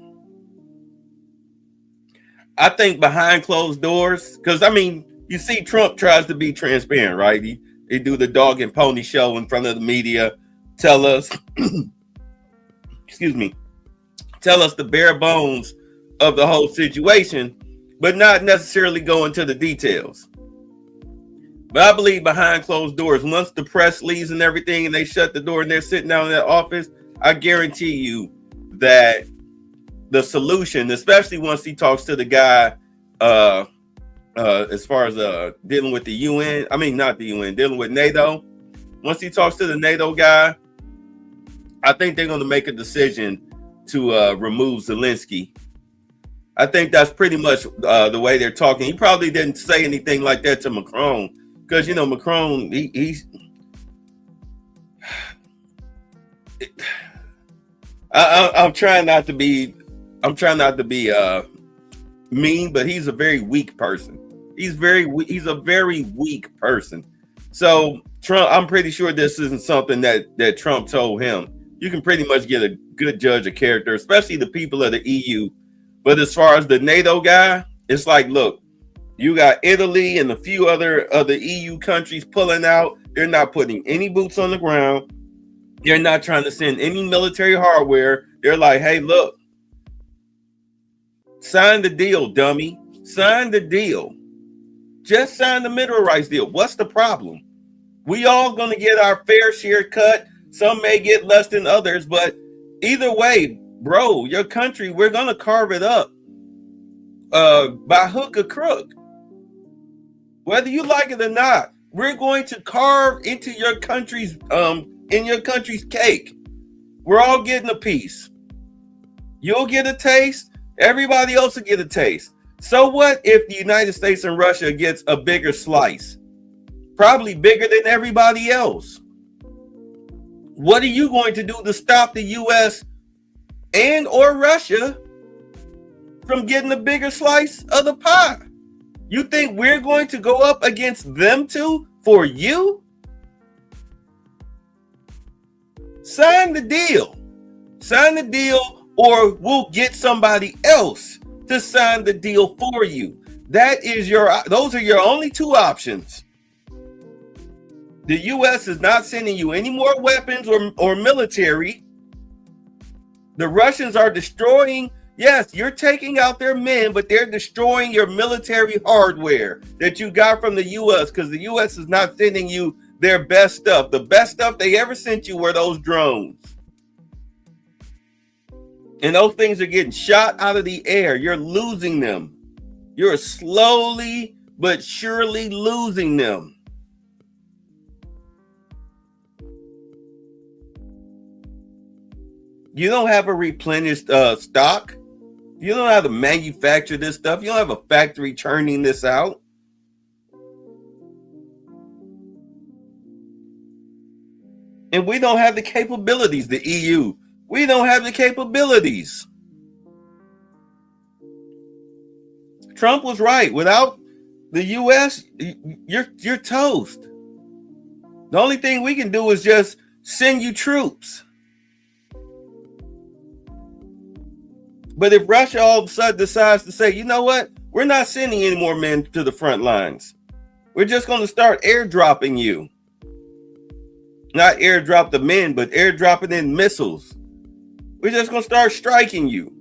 I think behind closed doors, because I mean, you see, Trump tries to be transparent, right? They do the dog and pony show in front of the media, tell us, excuse me, tell us the bare bones of the whole situation, but not necessarily go into the details. But I believe behind closed doors, once the press leaves and everything, and they shut the door and they're sitting down in that office, I guarantee you that the solution, especially once he talks to the guy, as far as dealing with the UN, I mean, not the UN, dealing with NATO. Once he talks to the NATO guy, I think they're going to make a decision to remove Zelensky. I think that's pretty much the way they're talking. He probably didn't say anything like that to Macron, because, you know, Macron, he's I'm trying not to be mean, but he's a very weak person. He's a very weak person. So Trump, I'm pretty sure this isn't something that Trump told him. You can pretty much get a good judge of character, especially the people of the EU. But as far as the NATO guy, it's like, look, you got Italy and a few other EU countries pulling out. They're not putting any boots on the ground. They're not trying to send any military hardware. They're like, hey, look, sign the deal, dummy. Sign the deal. Just sign the mineral rights deal. What's the problem? We all going to get our fair share cut. Some may get less than others, but either way, bro, your country, we're going to carve it up by hook or crook. Whether you like it or not, we're going to carve into your country's cake. We're all getting a piece. You'll get a taste. Everybody else will get a taste. So what if the United States and Russia gets a bigger slice? Probably bigger than everybody else. What are you going to do to stop the U.S. and or Russia from getting a bigger slice of the pie? You think we're going to go up against them two for you? Sign the deal. Sign the deal, or we'll get somebody else to sign the deal for you. Those are your only two options. The U.S. is not sending you any more weapons or military. The Russians are destroying. Yes, you're taking out their men, but they're destroying your military hardware that you got from the U.S. because the U.S. is not sending you their best stuff. The best stuff they ever sent you were those drones. And those things are getting shot out of the air. You're losing them. You're slowly but surely losing them. You don't have a replenished stock. You don't have to manufacture this stuff. You don't have a factory churning this out. And we don't have the capabilities, the EU. We don't have the capabilities. Trump was right. Without the US, you're toast. The only thing we can do is just send you troops. But if Russia all of a sudden decides to say, you know what, we're not sending any more men to the front lines. We're just going to start airdropping you. Not airdrop the men, but airdropping in missiles. We're just going to start striking you.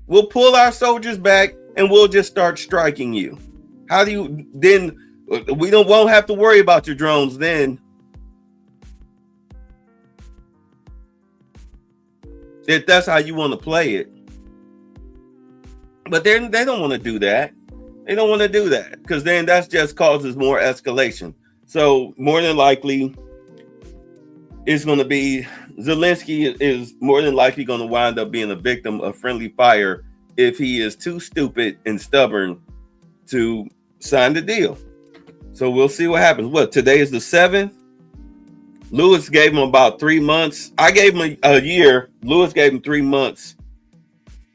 We'll pull our soldiers back and we'll just start striking you. How do you then? We won't have to worry about your drones then. If that's how you want to play it. But they don't want to do that. They don't want to do that because then that just causes more escalation. So more than likely, it's going to be Zelensky is more than likely going to wind up being a victim of friendly fire if he is too stupid and stubborn to sign the deal. So we'll see what happens. What, today is the 7th? Lewis gave him about 3 months. I gave him a year. Lewis gave him 3 months.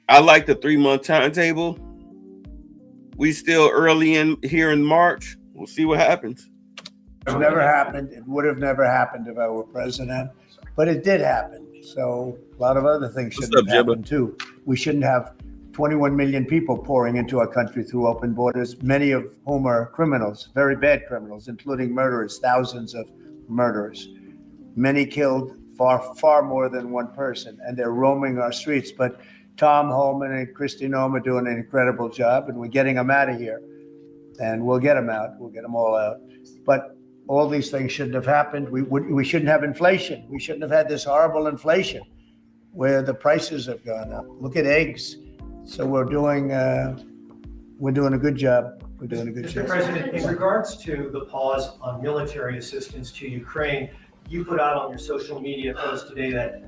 I like the 3-month timetable. We still early in here in March. We'll see what happens. It never happened. It would have never happened if I were president, but it did happen. So a lot of other things shouldn't have happened too. We shouldn't have 21 million people pouring into our country through open borders, many of whom are criminals, very bad criminals, including murderers, thousands of murderers. Many killed, far more than one person, and they're roaming our streets. But Tom Holman and Kristi Noem are doing an incredible job, and we're getting them out of here. And we'll get them out. We'll get them all out. But all these things shouldn't have happened. We shouldn't have inflation. We shouldn't have had this horrible inflation where the prices have gone up. Look at eggs. So we're doing a good job. We're doing a good job. Mr. President, in regards to the pause on military assistance to Ukraine, you put out on your social media post today that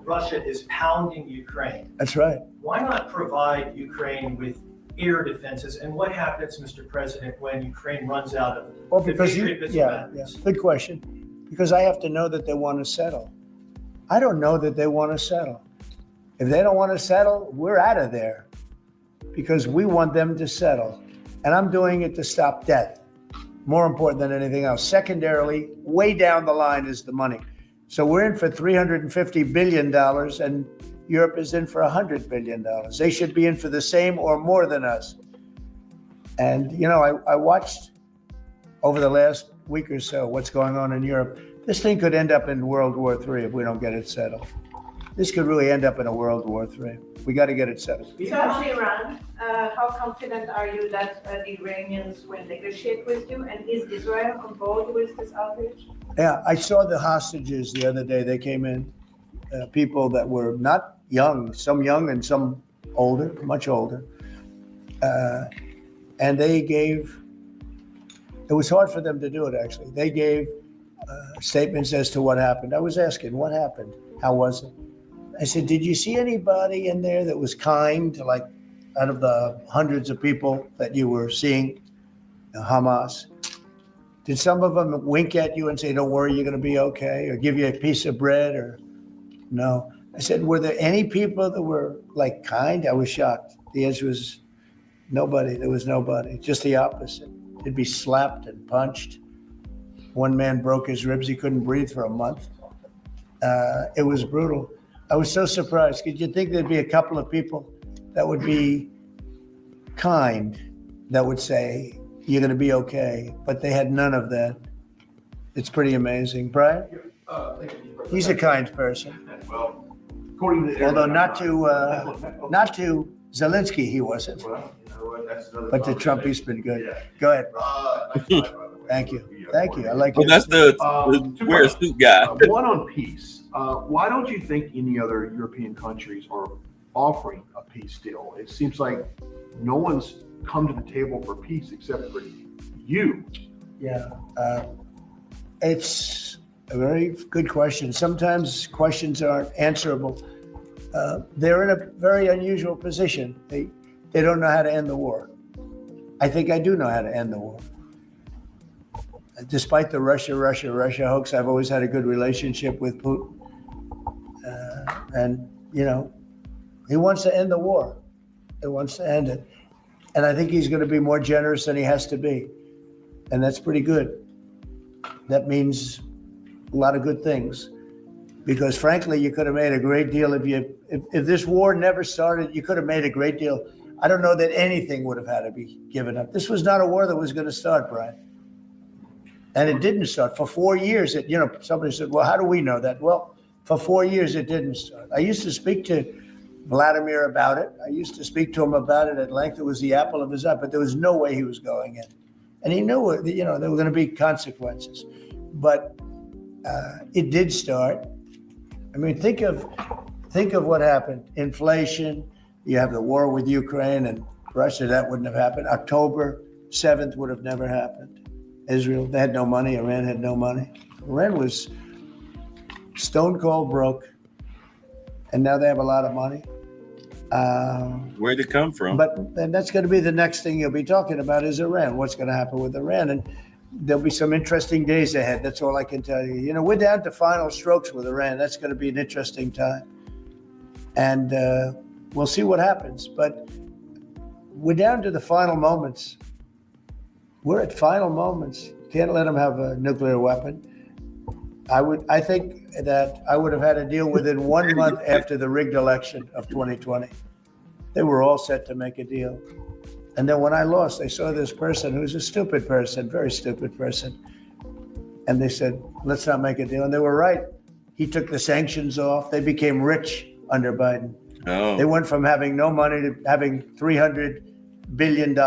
Russia is pounding Ukraine. That's right. Why not provide Ukraine with air defenses? And what happens, Mr. President, when Ukraine runs out of Well, because good question. Because I have to know that they want to settle. I don't know that they want to settle. If they don't want to settle, we're out of there because we want them to settle. And I'm doing it to stop death. More important than anything else. Secondarily, way down the line is the money. So we're in for $350 billion and Europe is in for $100 billion. They should be in for the same or more than us. And, you know, I watched over the last week or so what's going on in Europe. This thing could end up in World War III if we don't get it settled. This could really end up in a World War III. We got to get it settled. So on Iran, how confident are you that the Iranians will negotiate with you? And is Israel on board with this outrage? Yeah, I saw the hostages the other day. They came in, people that were not young, some young and some older, much older. And they gave, it was hard for them to do it actually. They gave statements as to what happened. I was asking, what happened? How was it? I said, did you see anybody in there that was kind, like out of the hundreds of people that you were seeing, Hamas? Did some of them wink at you and say, don't worry, you're going to be okay, or give you a piece of bread, or no? I said, were there any people that were like kind? I was shocked. The answer was nobody. There was nobody, just the opposite. They'd be slapped and punched. One man broke his ribs. He couldn't breathe for a month. It was brutal. I was so surprised. Could you think there'd be a couple of people that would be kind, that would say, you're going to be okay, but they had none of that. It's pretty amazing. Brian? He's a kind person. Well, according to although not to Zelensky, he wasn't. But to Trump, he's been good. Go ahead. Thank you. Thank you. I like well, that's the wear a suit guy. One on peace. Why don't you think any other European countries are offering a peace deal? It seems like no one's come to the table for peace except for you. Yeah. It's A very good question. Sometimes questions aren't answerable. They're in a very unusual position. They don't know how to end the war. I think I do know how to end the war. Despite the Russia hoax, I've always had a good relationship with Putin. And, you know, he wants to end the war. He wants to end it. And I think he's going to be more generous than he has to be. And that's pretty good. That means a lot of good things. Because frankly, you could have made a great deal if this war never started, you could have made a great deal. I don't know that anything would have had to be given up. This was not a war that was going to start, Brian. And it didn't start. For 4 years, somebody said, well, how do we know that? Well, for 4 years, it didn't start. I used to speak to Vladimir about it. I used to speak to him about it at length. It was the apple of his eye, but there was no way he was going in. And he knew, there were going to be consequences. But it did start. I mean, think of what happened. Inflation, you have the war with Ukraine and Russia, that wouldn't have happened. October 7th would have never happened. Israel, they had no money. Iran had no money. Iran was stone cold broke. And now they have a lot of money. Where'd it come from? And that's going to be the next thing you'll be talking about is Iran. What's going to happen with Iran? And there'll be some interesting days ahead. That's all I can tell you. You know, we're down to final strokes with Iran. That's going to be an interesting time. And we'll see what happens. But we're down to the final moments. We're at final moments. You can't let them have a nuclear weapon. I think that I would have had a deal within 1 month after the rigged election of 2020. They were all set to make a deal. And then when I lost, they saw this person who's a stupid person, very stupid person. And they said, let's not make a deal. And they were right. He took the sanctions off. They became rich under Biden. Oh. They went from having no money to having $300 billion.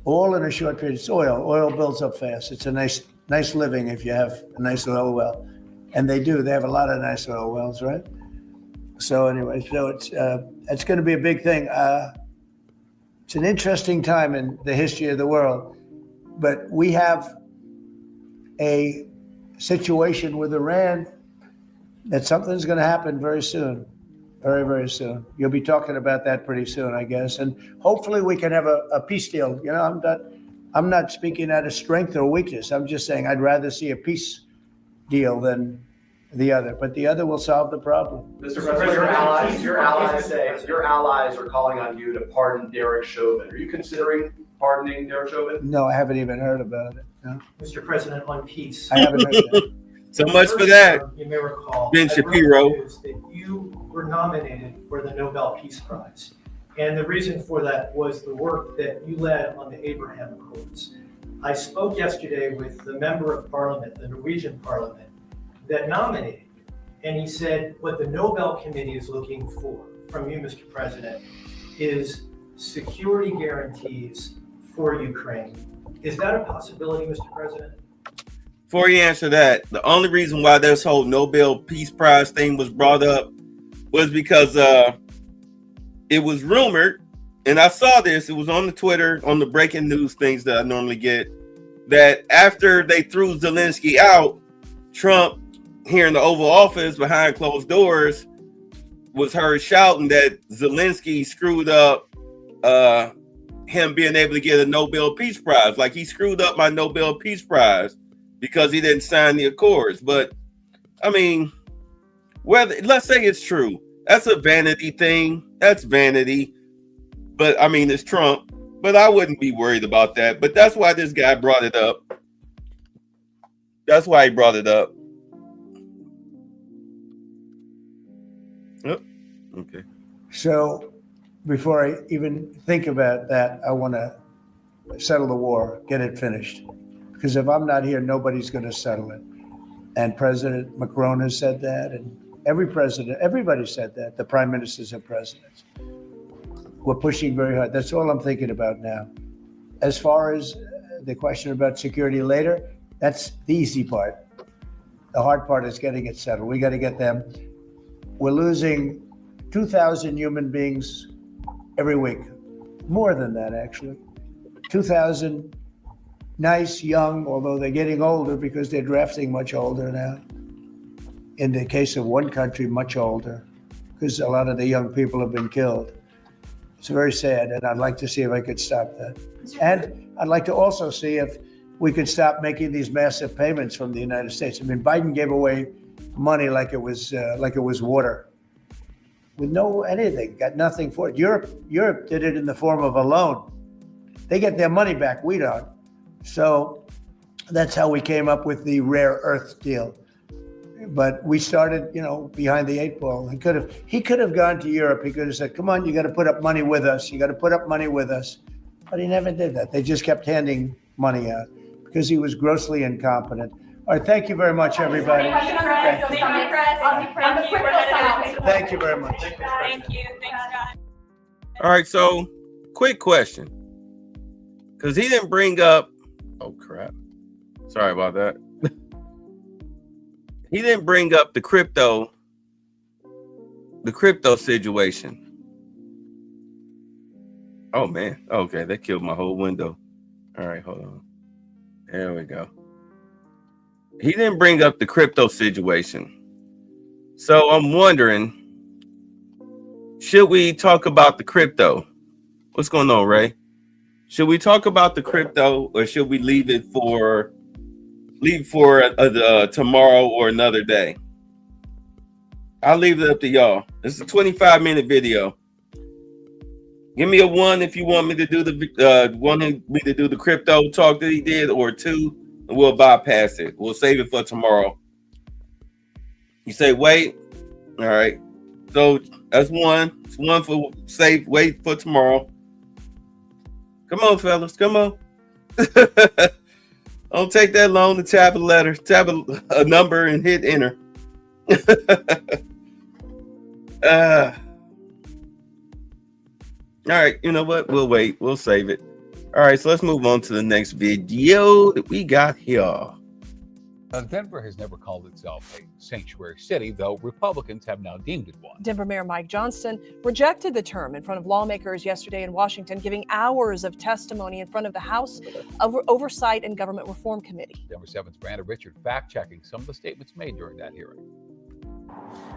All in a short period. It's oil. Oil builds up fast. It's a nice living if you have a nice oil well. And they do. They have a lot of nice oil wells, right? So anyway, it's going to be a big thing. It's an interesting time in the history of the world, but we have a situation with Iran that something's going to happen very soon, very, very soon. You'll be talking about that pretty soon, I guess, and hopefully we can have a peace deal. You know, I'm not speaking out of strength or weakness. I'm just saying I'd rather see a peace deal than the other, but the other will solve the problem. Mr. President, your allies are calling on you to pardon Derek Chauvin. Are you considering pardoning Derek Chauvin? No, I haven't even heard about it. No. Mr. President, on peace. I haven't heard that. So much for that. You may recall Ben Shapiro. that you were nominated for the Nobel Peace Prize. And the reason for that was the work that you led on the Abraham Accords. I spoke yesterday with the member of parliament, the Norwegian parliament, that nominated you. And he said what the Nobel Committee is looking for from you, Mr. President, is security guarantees for Ukraine. Is that a possibility, Mr. President? Before you answer that, the only reason why this whole Nobel Peace Prize thing was brought up was because it was rumored, and I saw this, it was on the Twitter, on the breaking news things that I normally get, that after they threw Zelensky out, Trump here in the Oval Office behind closed doors was heard shouting that Zelensky screwed up him being able to get a Nobel Peace Prize. Like, he screwed up my Nobel Peace Prize because he didn't sign the accords. But I mean, let's say it's true. That's a vanity thing. That's vanity. But I mean, it's Trump. But I wouldn't be worried about that. But that's why this guy brought it up. That's why he brought it up. Oh, okay. So before I even think about that, I want to settle the war, get it finished. Because if I'm not here, nobody's going to settle it. And President Macron has said that, and everybody said that. The prime ministers and presidents. We're pushing very hard. That's all I'm thinking about now. As far as the question about security later, that's the easy part. The hard part is getting it settled. We got to get them. We're losing 2,000 human beings every week. More than that, actually. 2,000 nice, young, although they're getting older because they're drafting much older now. In the case of one country, much older, because a lot of the young people have been killed. It's very sad, and I'd like to see if I could stop that. And I'd like to also see if we could stop making these massive payments from the United States. I mean, Biden gave away money like it was water, with no anything, got nothing for it. Europe did it in the form of a loan. They get their money back, we don't. So that's how we came up with the rare earth deal. But we started, behind the 8 ball. He could have gone to Europe. He could have said, "Come on, you got to put up money with us. You got to put up money with us." But he never did that. They just kept handing money out because he was grossly incompetent. All right, thank you very much, everybody. Thank Thank you very much. Thank you. Thanks, guys. All right, so quick question. Because he didn't bring up, oh crap. Sorry about that. He didn't bring up the crypto situation. Oh man. Okay, that killed my whole window. All right, hold on. There we go. He didn't bring up the crypto situation. So I'm wondering, should we talk about the crypto? What's going on, Ray? Should we talk about the crypto, or should we leave it for tomorrow or another day? I'll leave it up to y'all. This is a 25-minute video. Give me a 1 if you want me to do the crypto talk that he did, or 2, and we'll bypass it. We'll save it for tomorrow. You say wait. All right. So that's 1. It's 1 for wait for tomorrow. Come on, fellas. Come on. Don't take that long to tap a number and hit enter. All right, you know what? We'll wait. We'll save it. All right, so let's move on to the next video that we got here. Denver has never called itself a sanctuary city, though Republicans have now deemed it one. Denver Mayor Mike Johnston rejected the term in front of lawmakers yesterday in Washington, giving hours of testimony in front of the House Oversight and Government Reform Committee. Denver 7's Brandon Richard fact-checking some of the statements made during that hearing.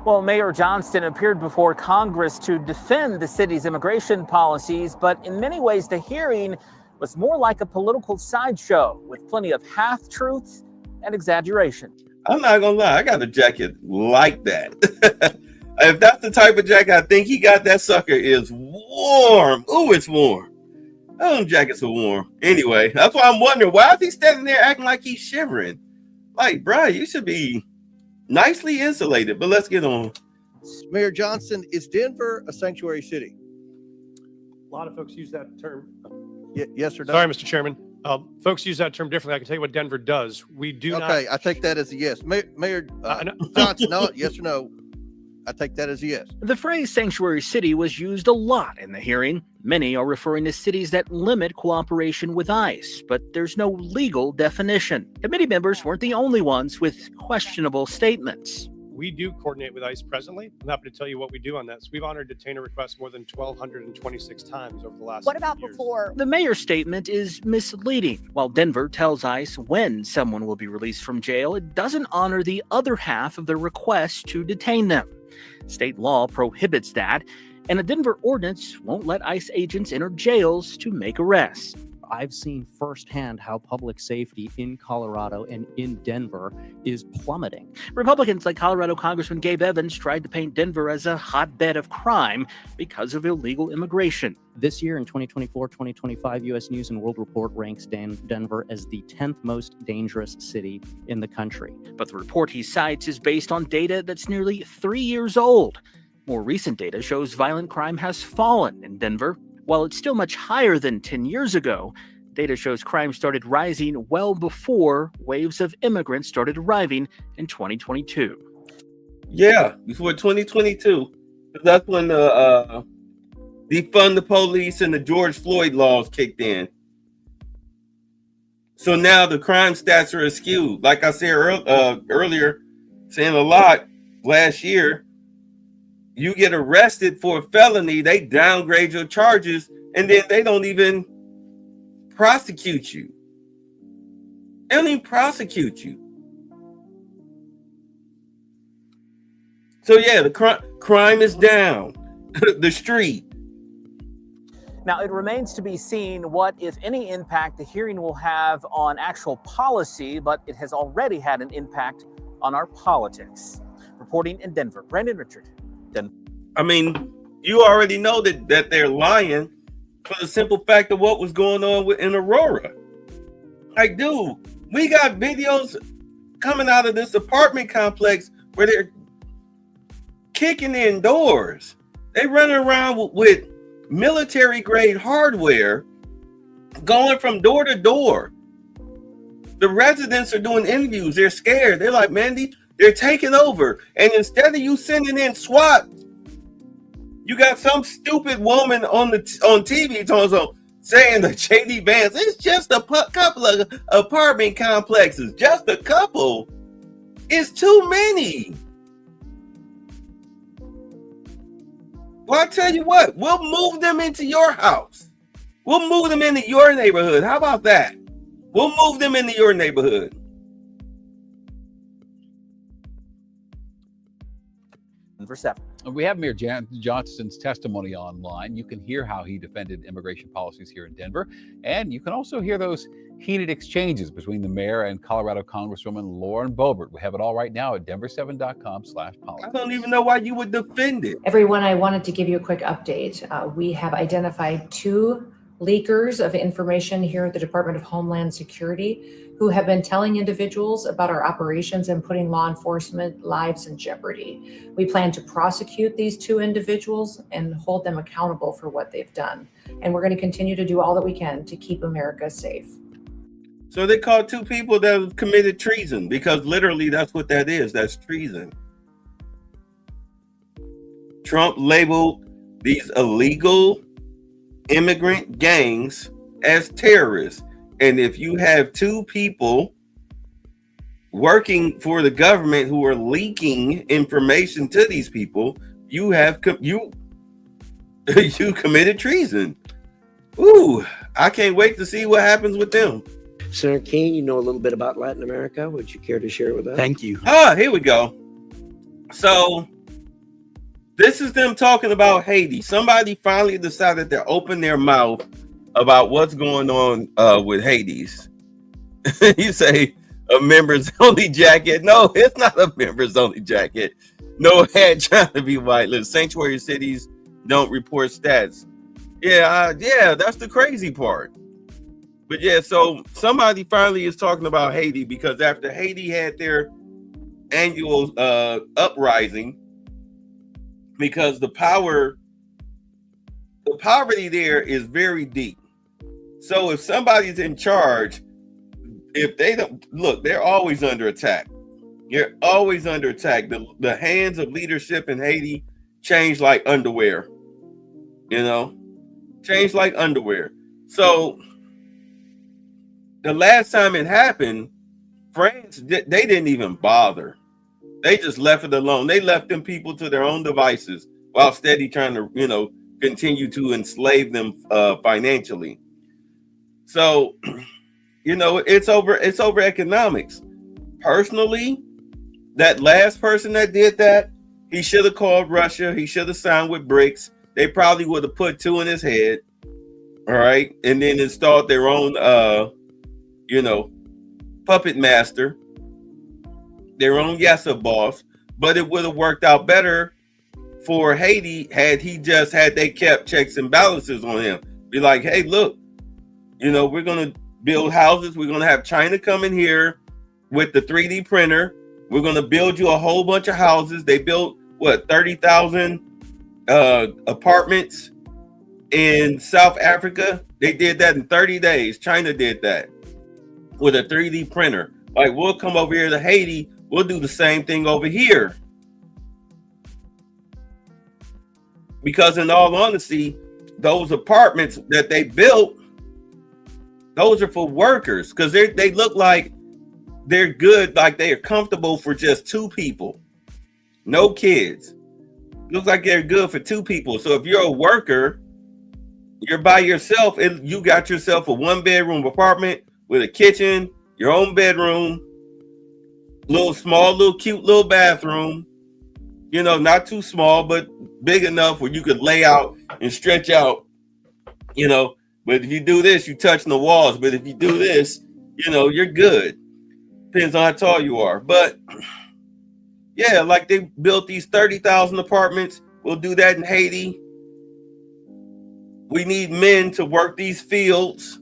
Well, Mayor Johnston appeared before Congress to defend the city's immigration policies, but in many ways the hearing was more like a political sideshow with plenty of half-truths and exaggeration. I'm not gonna lie, I got a jacket like that. If that's the type of jacket I think he got, that sucker is warm. Ooh, it's warm. Those jackets are warm. Anyway, that's why I'm wondering, why is he standing there acting like he's shivering? Like, bro, you should be nicely insulated. But let's get on. Mayor Johnston, is Denver a sanctuary city? A lot of folks use that term. Yes or no? Sorry, Mr. Chairman. Folks use that term differently. I can tell you what Denver does. We do not. Okay, I take that as a yes. Mayor Johnson, no, yes or no? I take that as a yes. The phrase sanctuary city was used a lot in the hearing. Many are referring to cities that limit cooperation with ICE, but there's no legal definition. Committee members weren't the only ones with questionable statements. We do coordinate with ICE presently. I'm happy to tell you what we do on that. So we've honored detainer requests more than 1,226 times over the last years. Before? The mayor's statement is misleading. While Denver tells ICE when someone will be released from jail, it doesn't honor the other half of the request to detain them. State law prohibits that, and a Denver ordinance won't let ICE agents enter jails to make arrests. I've seen firsthand how public safety in Colorado and in Denver is plummeting. Republicans like Colorado Congressman Gabe Evans tried to paint Denver as a hotbed of crime because of illegal immigration. This year in 2024-2025, U.S. News & World Report ranks Denver as the 10th most dangerous city in the country. But the report he cites is based on data that's nearly 3 years old. More recent data shows violent crime has fallen in Denver. While it's still much higher than 10 years ago, data shows crime started rising well before waves of immigrants started arriving in 2022. Yeah, before 2022. That's when the defund the police and the George Floyd laws kicked in. So now the crime stats are askew. Like I said earlier, saying a lot last year, you get arrested for a felony, they downgrade your charges, and then they don't even prosecute you. They don't even prosecute you. So yeah, the crime is down. The street. Now, it remains to be seen what, if any, impact the hearing will have on actual policy, but it has already had an impact on our politics. Reporting in Denver, Brandon Richard. I mean, you already know that they're lying for the simple fact of what was going on in Aurora. Like, dude, we got videos coming out of this apartment complex where they're kicking in doors. They running around with military grade hardware, going from door to door. The residents are doing interviews. They're scared. They're like, Mandy, they're taking over. And instead of you sending in SWAT, you got some stupid woman on TV saying that JD Vance, it's just a couple of apartment complexes. Just a couple. It's too many. Well, I tell you what, we'll move them into your house. We'll move them into your neighborhood. How about that? We'll move them into your neighborhood. Number 7. We have Mayor Johnston's testimony online. You can hear how he defended immigration policies here in Denver. And you can also hear those heated exchanges between the mayor and Colorado Congresswoman Lauren Boebert. We have it all right now at denver7.com/politics. I don't even know why you would defend it. Everyone, I wanted to give you a quick update. We have identified 2 leakers of information here at the Department of Homeland Security who have been telling individuals about our operations and putting law enforcement lives in jeopardy. We plan to prosecute these 2 individuals and hold them accountable for what they've done. And we're going to continue to do all that we can to keep America safe. So they called 2 people that have committed treason, because literally that's what that is. That's treason. Trump labeled these illegal immigrant gangs as terrorists. And if you have 2 people working for the government who are leaking information to these people, you have you committed treason. Ooh, I can't wait to see what happens with them. Senator King, you know a little bit about Latin America. Would you care to share with us? Thank you. Here we go. So this is them talking about Haiti. Somebody finally decided to open their mouth about what's going on with Hades. You say a members only jacket. No, it's not a members only jacket. No hat trying to be white. Sanctuary cities don't report stats. Yeah, that's the crazy part. But yeah, so somebody finally is talking about Haiti, because after Haiti had their annual uprising, because the poverty there is very deep. So if somebody's in charge, if they don't look, they're always under attack. You're always under attack. The hands of leadership in Haiti change like underwear, change like underwear. So the last time it happened, France, they didn't even bother. They just left it alone. They left them people to their own devices while steady trying to, continue to enslave them financially. So, it's over economics. Personally, that last person that did that, he should have called Russia. He should have signed with BRICS. They probably would have put 2 in his head. All right. And then installed their own, puppet master, their own Yasa boss. But it would have worked out better for Haiti had they kept checks and balances on him. Be like, hey, look, we're going to build houses. We're going to have China come in here with the 3D printer. We're going to build you a whole bunch of houses. They built 30,000 apartments in South Africa. They did that in 30 days. China did that with a 3D printer. Like, we'll come over here to Haiti. We'll do the same thing over here. Because in all honesty, those apartments that they built, those are for workers, because they look like they're good, like they are comfortable for just 2 people, no kids. Looks like they're good for 2 people. So if you're a worker, you're by yourself, and you got yourself a 1-bedroom apartment with a kitchen, your own bedroom, little cute little bathroom, you know, not too small, but big enough where you could lay out and stretch out, you know. But if you do this, you touching the walls. But if you do this, you know, you're good. Depends on how tall you are. But yeah, like they built these 30,000 apartments. We'll do that in Haiti. We need men to work these fields.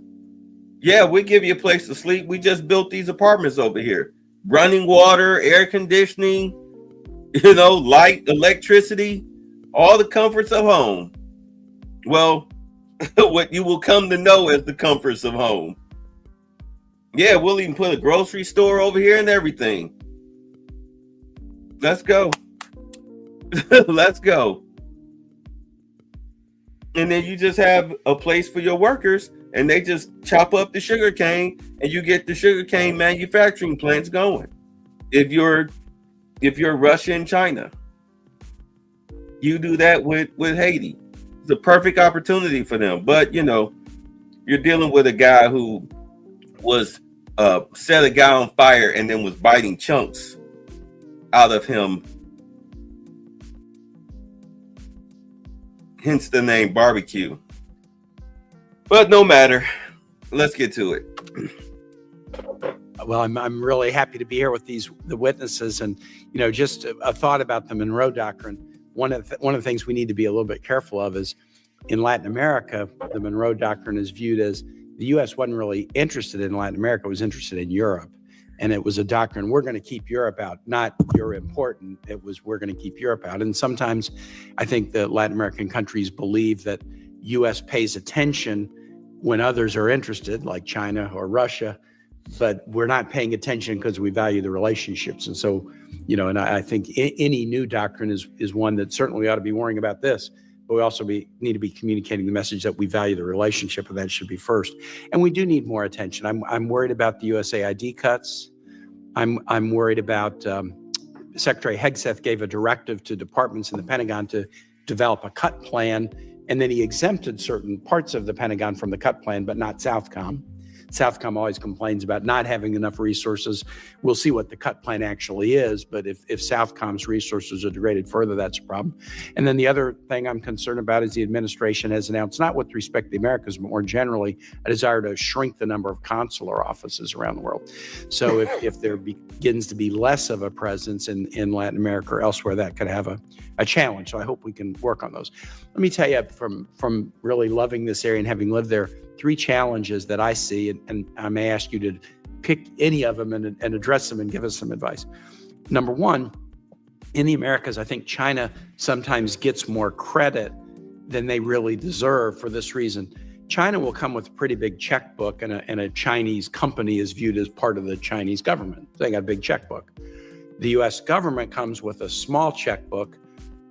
Yeah, we give you a place to sleep. We just built these apartments over here. Running water, air conditioning, you know, light, electricity, all the comforts of home. Well, what you will come to know as the comforts of home. Yeah, we'll even put a grocery store over here and everything. Let's go. Let's go. And then you just have a place for your workers, and they just chop up the sugar cane, and you get the sugar cane manufacturing plants going. If you're Russia and China, you do that with Haiti. It's a perfect opportunity for them. But you know, you're dealing with a guy who was set a guy on fire and then was biting chunks out of him. Hence the name barbecue. But no matter. Let's get to it. Well, I'm really happy to be here with the witnesses, and you know, just a thought about the Monroe Doctrine. One of the things we need to be a little bit careful of is in Latin America, the Monroe Doctrine is viewed as the U.S. wasn't really interested in Latin America; it was interested in Europe, and it was a doctrine: we're going to keep Europe out, not you're important. It was we're going to keep Europe out. And sometimes, I think the Latin American countries believe that U.S. pays attention when others are interested, like China or Russia, but we're not paying attention because we value the relationships. And so, you know, and I think any new doctrine is one that certainly we ought to be worrying about this, but we also need to be communicating the message that we value the relationship, and that should be first. And we do need more attention. I'm worried about the USAID cuts. I'm worried about Secretary Hegseth gave a directive to departments in the Pentagon to develop a cut plan, and then he exempted certain parts of the Pentagon from the cut plan, but not Southcom. Southcom always complains about not having enough resources. We'll see what the cut plan actually is, but if Southcom's resources are degraded further, that's a problem. And then the other thing I'm concerned about is the administration has announced, not with respect to the Americas, but more generally, a desire to shrink the number of consular offices around the world. So if there begins to be less of a presence in Latin America or elsewhere, that could have a challenge. So I hope we can work on those. Let me tell you, from really loving this area and having lived there, 3 challenges that I see, and I may ask you to pick any of them and address them and give us some advice. Number one, in the Americas, I think China sometimes gets more credit than they really deserve for this reason. China will come with a pretty big checkbook, and a Chinese company is viewed as part of the Chinese government. They got a big checkbook. The U.S. government comes with a small checkbook,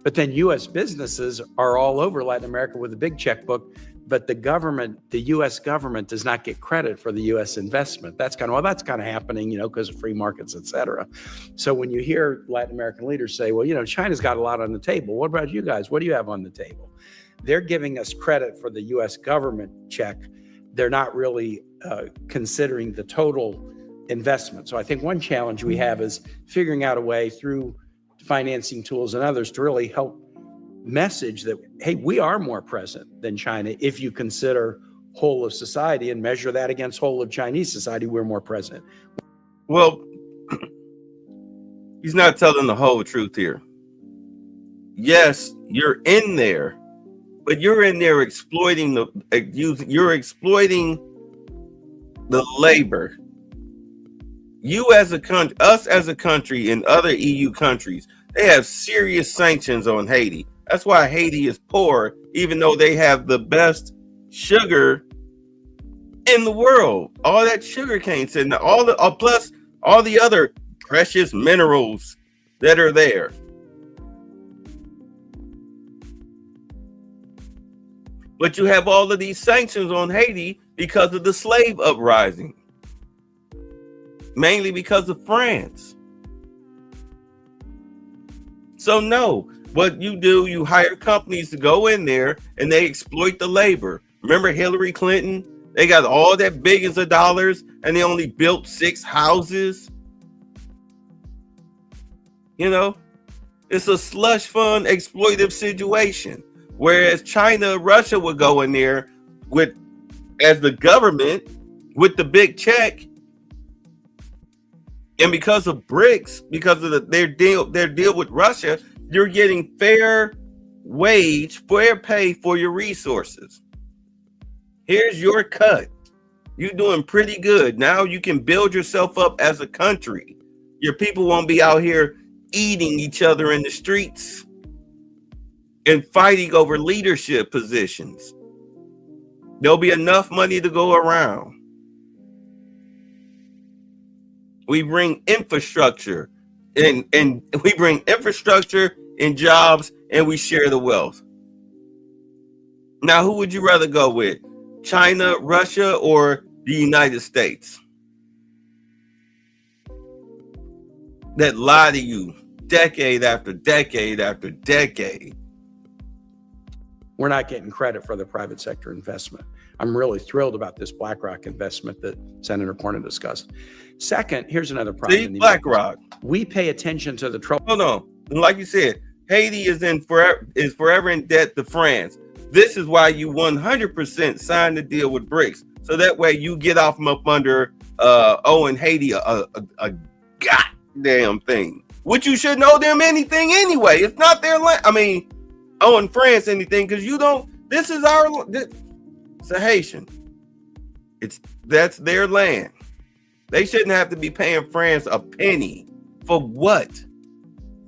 but then U.S. businesses are all over Latin America with a big checkbook. But the U.S. government does not get credit for the U.S. investment. That's kind of happening, you know, because of free markets, et cetera. So when you hear Latin American leaders say, well, you know, China's got a lot on the table. What about you guys? What do you have on the table? They're giving us credit for the U.S. government check. They're not really considering the total investment. So I think one challenge we have is figuring out a way through financing tools and others to really help message that, hey, we are more present than China. If you consider whole of society and measure that against whole of Chinese society, we're more present. Well, he's not telling the whole truth here. Yes, you're in there, but you're in there exploiting the labor. You as a country, us as a country, and other EU countries, they have serious sanctions on Haiti. That's why Haiti is poor, even though they have the best sugar in the world. All that sugar cane sitting there, plus all the other precious minerals that are there. But you have all of these sanctions on Haiti because of the slave uprising, mainly because of France. So no. What you do, you hire companies to go in there and they exploit the labor. Remember Hillary Clinton? They got all that billions of dollars and they only built 6 houses. You know, it's a slush fund exploitive situation. Whereas China, Russia would go in there with, as the government, with the big check. And because of BRICS, because of their deal with Russia, you're getting fair wage, fair pay for your resources. Here's your cut. You're doing pretty good. Now you can build yourself up as a country. Your people won't be out here eating each other in the streets and fighting over leadership positions. There'll be enough money to go around. We bring infrastructure and we bring infrastructure and jobs, and we share the wealth. Now, who would you rather go with? China, Russia, or the United States? That lie to you decade after decade after decade. We're not getting credit for the private sector investment. I'm really thrilled about this BlackRock investment that Senator Cornyn discussed. Second, here's another problem. See, BlackRock. We pay attention to the trouble. Hold on. Like you said, Haiti is forever in debt to France. This is why you 100% signed the deal with BRICS. So that way you get off from up under owing Haiti a goddamn thing. Which you shouldn't owe them anything anyway. It's not their land. I mean, owing France anything, because you don't. This is it's a Haitian. That's their land. They shouldn't have to be paying France a penny. For what?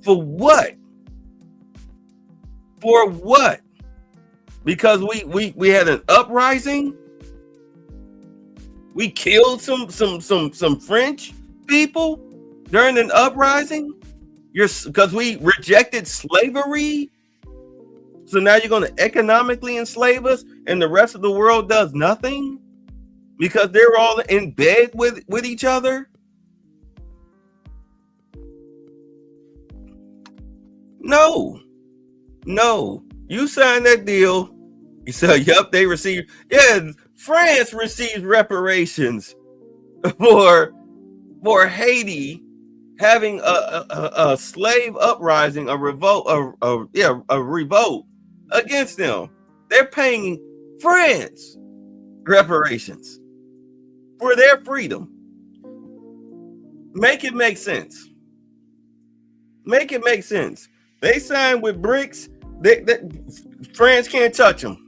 For what? For what? Because we had an uprising. We killed some French people during an uprising. Because we rejected slavery. So now you're going to economically enslave us, and the rest of the world does nothing because they're all in bed with each other. No. You signed that deal. You said, "Yep, they received." Yeah, France received reparations for Haiti having a slave uprising, a revolt, a revolt against them. They're paying France reparations for their freedom. Make it make sense. Make it make sense. They signed with BRICS. France can't touch them.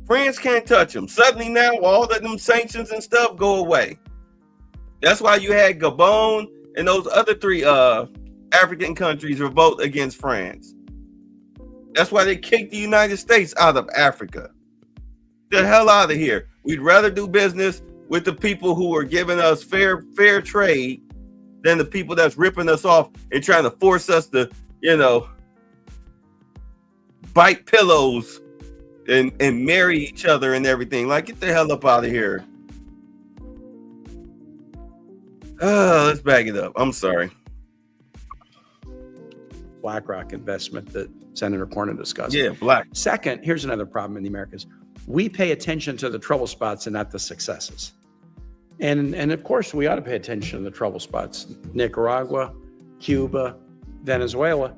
France can't touch them. Suddenly now all of them sanctions and stuff go away. That's why you had Gabon and those other 3 African countries revolt against France. That's why they kicked the United States out of Africa. The hell out of here. We'd rather do business with the people who are giving us fair trade than the people that's ripping us off and trying to force us to, bite pillows and marry each other and everything. Like, get the hell up out of here. Let's back it up. I'm sorry. BlackRock investment that Senator Cornyn discussed. Yeah, black. Second, here's another problem in the Americas. We pay attention to the trouble spots and not the successes. And of course, we ought to pay attention to the trouble spots. Nicaragua, Cuba, Venezuela.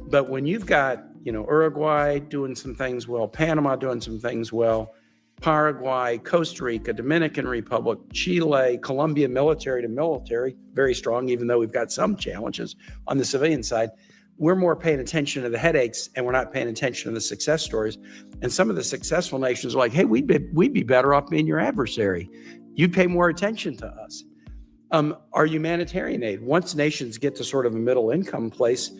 But when you've got, Uruguay doing some things well, Panama doing some things well, Paraguay, Costa Rica, Dominican Republic, Chile, Colombia, military to military, very strong, even though we've got some challenges on the civilian side. We're more paying attention to the headaches and we're not paying attention to the success stories. And some of the successful nations are like, hey, we'd be better off being your adversary. You'd pay more attention to us. Our humanitarian aid, once nations get to sort of a middle income place,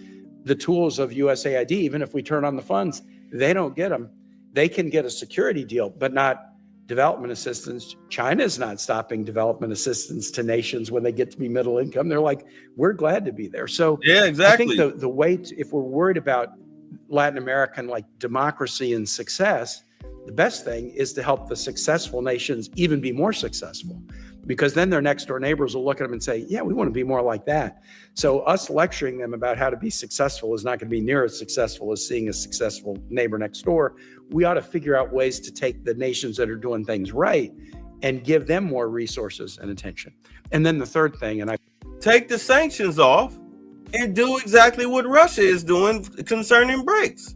the tools of USAID, even if we turn on the funds, they don't get them. They can get a security deal, but not development assistance. China's not stopping development assistance to nations when they get to be middle income. They're like, we're glad to be there. So yeah, exactly. I think the way if we're worried about Latin American like democracy and success, the best thing is to help the successful nations even be more successful. because then their next door neighbors will look at them and say, yeah, we want to be more like that. So us lecturing them about how to be successful is not going to be near as successful as seeing a successful neighbor next door. We ought to figure out ways to take the nations that are doing things right and give them more resources and attention. And then the third thing, and I take the sanctions off and do exactly what Russia is doing concerning BRICS.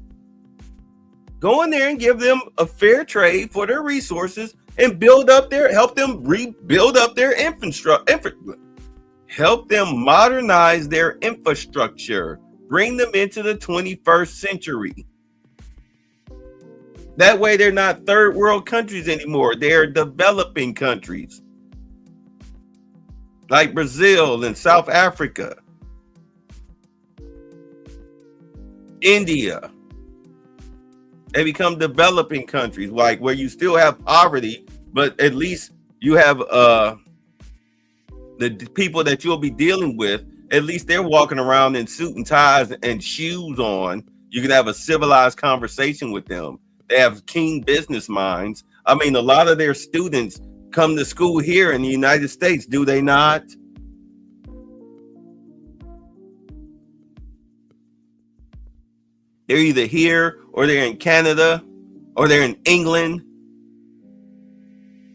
Go in there and give them a fair trade for their resources and help them rebuild up their infrastructure, help them modernize their infrastructure, bring them into the 21st century. That way they're not third world countries anymore. They're developing countries like Brazil and South Africa, India. They become developing countries, like where you still have poverty, but at least you have the people that you'll be dealing with, at least they're walking around in suit and ties and shoes on. You can have a civilized conversation with them. They have keen business minds. I mean, a lot of their students come to school here in the United States, do they not? They're either here or they're in Canada or they're in England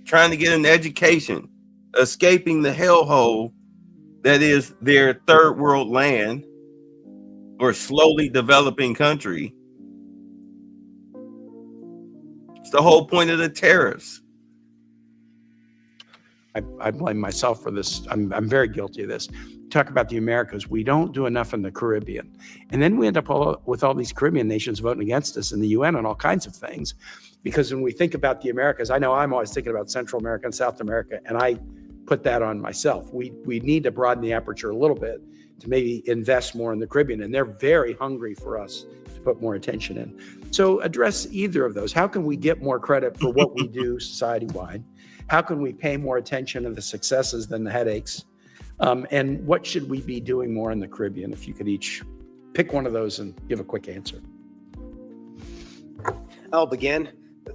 trying to get an education, escaping the hellhole that is their third world land or slowly developing country. It's the whole point of the tariffs. I blame myself for this. I'm very guilty of this. Talk about the Americas. We don't do enough in the Caribbean. And then we end up with all these Caribbean nations voting against us in the UN on all kinds of things. Because when we think about the Americas, I know I'm always thinking about Central America and South America, and I put that on myself. We need to broaden the aperture a little bit to maybe invest more in the Caribbean. And they're very hungry for us to put more attention in. So address either of those. How can we get more credit for what we do society-wide? How can we pay more attention to the successes than the headaches? And what should we be doing more in the Caribbean? If you could each pick one of those and give a quick answer. I'll begin.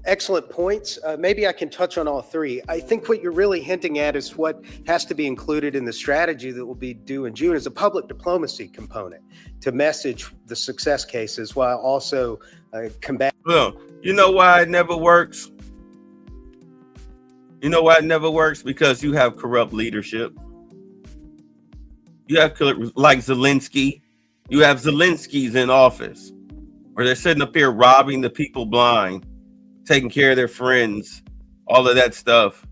Excellent points. Maybe I can touch on all three. I think what you're really hinting at is what has to be included in the strategy that will be due in June is a public diplomacy component to message the success cases while also combat. Well, you know why it never works? You know why it never works? Because you have corrupt leadership. You have like Zelensky. You have Zelenskys in office where they're sitting up here robbing the people blind, taking care of their friends, all of that stuff.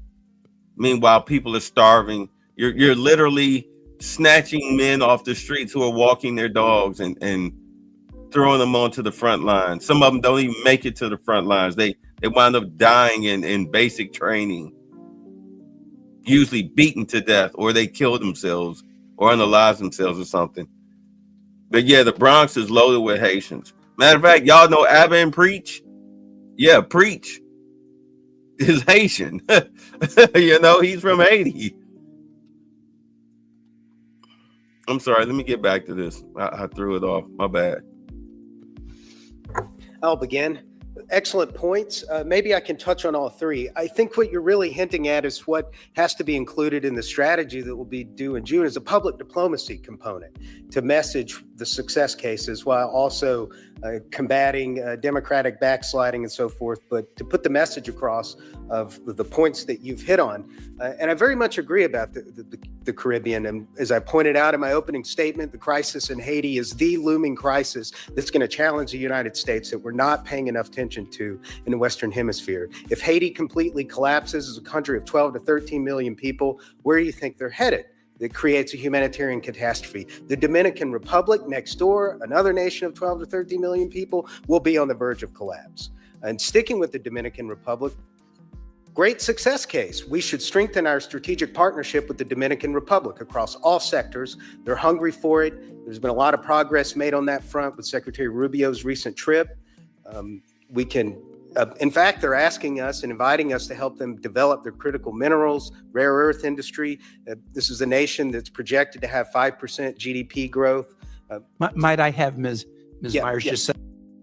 Meanwhile, people are starving. You're literally snatching men off the streets who are walking their dogs and throwing them onto the front lines. Some of them don't even make it to the front lines. They wind up dying in basic training, usually beaten to death, or they kill themselves or unalive themselves or something. But yeah, the Bronx is loaded with Haitians. Matter of fact, y'all know Abba and Preach? Yeah, Preach is Haitian. You know, he's from Haiti. I'm sorry, let me get back to this. I threw it off, my bad. I'll begin. Excellent points. Maybe I can touch on all three. I think what you're really hinting at is what has to be included in the strategy that will be due in June is a public diplomacy component to message the success cases while also combating democratic backsliding and so forth, but to put the message across of the points that you've hit on. And I very much agree about the Caribbean. And as I pointed out in my opening statement, the crisis in Haiti is the looming crisis that's going to challenge the United States that we're not paying enough attention to in the Western Hemisphere. If Haiti completely collapses as a country of 12 to 13 million people, where do you think they're headed? That creates a humanitarian catastrophe. The Dominican Republic next door, another nation of 12 to 13 million people, will be on the verge of collapse. And sticking with the Dominican Republic, great success case. We should strengthen our strategic partnership with the Dominican Republic across all sectors. They're hungry for it. There's been a lot of progress made on that front with Secretary Rubio's recent trip. We can in fact, they're asking us and inviting us to help them develop their critical minerals, rare earth industry. This is a nation that's projected to have 5% GDP growth. Might I have Ms. Myers just say?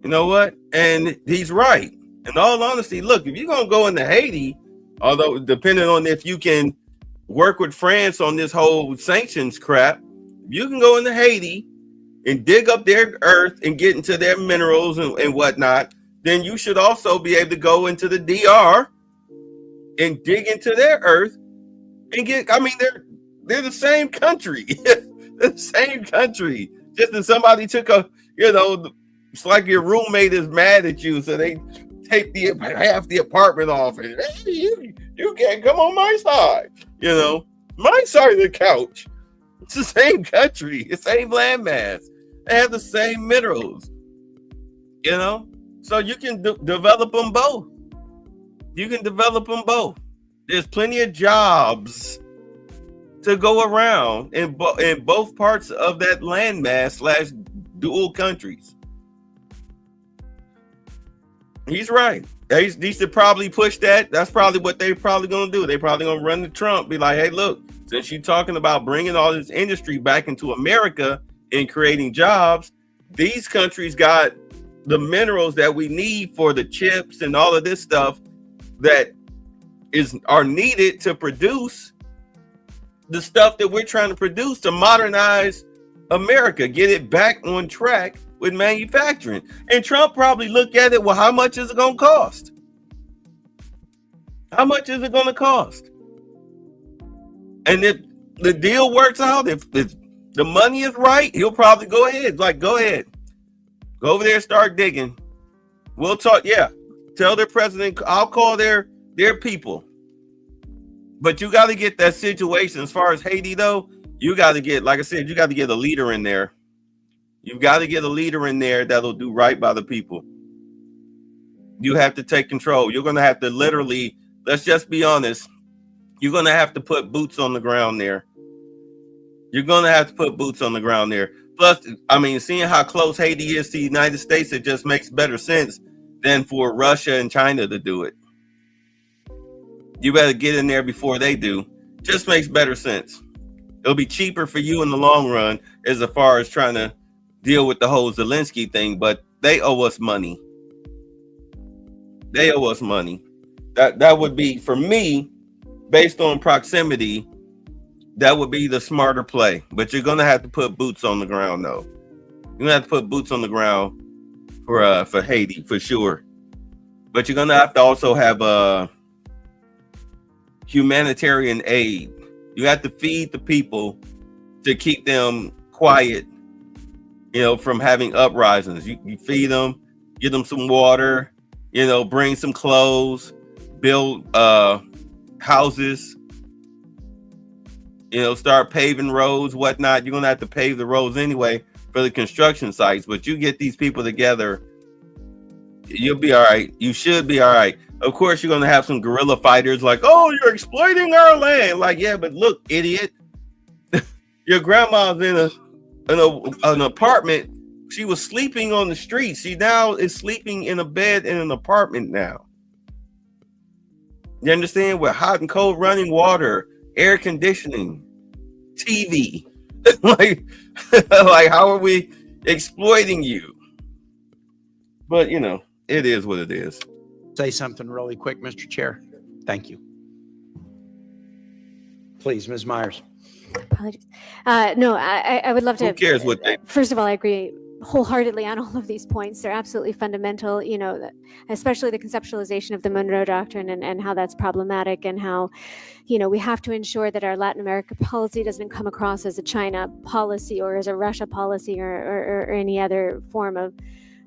You know what? And he's right. In all honesty, look, if you're going to go into Haiti, although depending on if you can work with France on this whole sanctions crap, you can go into Haiti and dig up their earth and get into their minerals and whatnot, then you should also be able to go into the DR and dig into their earth and get, I mean, they're the same country. They're the same country. Just that somebody took it's like your roommate is mad at you, so they take half the apartment off and hey, you can't come on my side. My side of the couch. It's the same country, the same landmass. They have the same minerals. So you can develop them both. You can develop them both. There's plenty of jobs to go around in both parts of that landmass / dual countries. He's right. They should probably push that. That's probably what they're probably going to do. They're probably going to run to Trump, be like, hey, look, since you're talking about bringing all this industry back into America and creating jobs, these countries got the minerals that we need for the chips and all of this stuff that are needed to produce the stuff that we're trying to produce to modernize America, get it back on track with manufacturing. And Trump probably looked at it, well, how much is it going to cost? How much is it going to cost? And if the deal works out, if the money is right, he'll probably go ahead. Like, go ahead. Go over there and start digging. We'll talk. Yeah. Tell their president, I'll call their people. But you got to get that situation. As far as Haiti, though, you got to get, like I said, you got to get a leader in there. You've got to get a leader in there that'll do right by the people. You have to take control. You're going to have to literally, let's just be honest, you're going to have to put boots on the ground there. You're going to have to put boots on the ground there. Plus, I mean, seeing how close Haiti is to the United States, it just makes better sense than for Russia and China to do it. You better get in there before they do. Just makes better sense. It'll be cheaper for you in the long run as far as trying to deal with the whole Zelensky thing, but they owe us money. They owe us money. That would be, for me, based on proximity, that would be the smarter play. But you're going to have to put boots on the ground, though. You're going to have to put boots on the ground for Haiti, for sure. But you're going to have to also have humanitarian aid. You have to feed the people to keep them quiet, from having uprisings. You feed them, give them some water, bring some clothes, build houses, start paving roads, whatnot. You're going to have to pave the roads anyway for the construction sites, but you get these people together, you'll be all right. You should be all right. Of course, you're going to have some guerrilla fighters like, oh, you're exploiting our land. Like, yeah, but look, idiot, your grandma's in an apartment. She was sleeping on the street. She now is sleeping in a bed in an apartment now. You understand? With hot and cold running water, air conditioning, TV. like how are we exploiting you? But it is what it is. Say something really quick, Mr. Chair. Thank you. Please, Ms. Myers. Apologies. No, I would love to. Who cares what they? First of all, I agree wholeheartedly on all of these points. They're absolutely fundamental, especially the conceptualization of the Monroe Doctrine and how that's problematic, and how, we have to ensure that our Latin America policy doesn't come across as a China policy or as a Russia policy or any other form of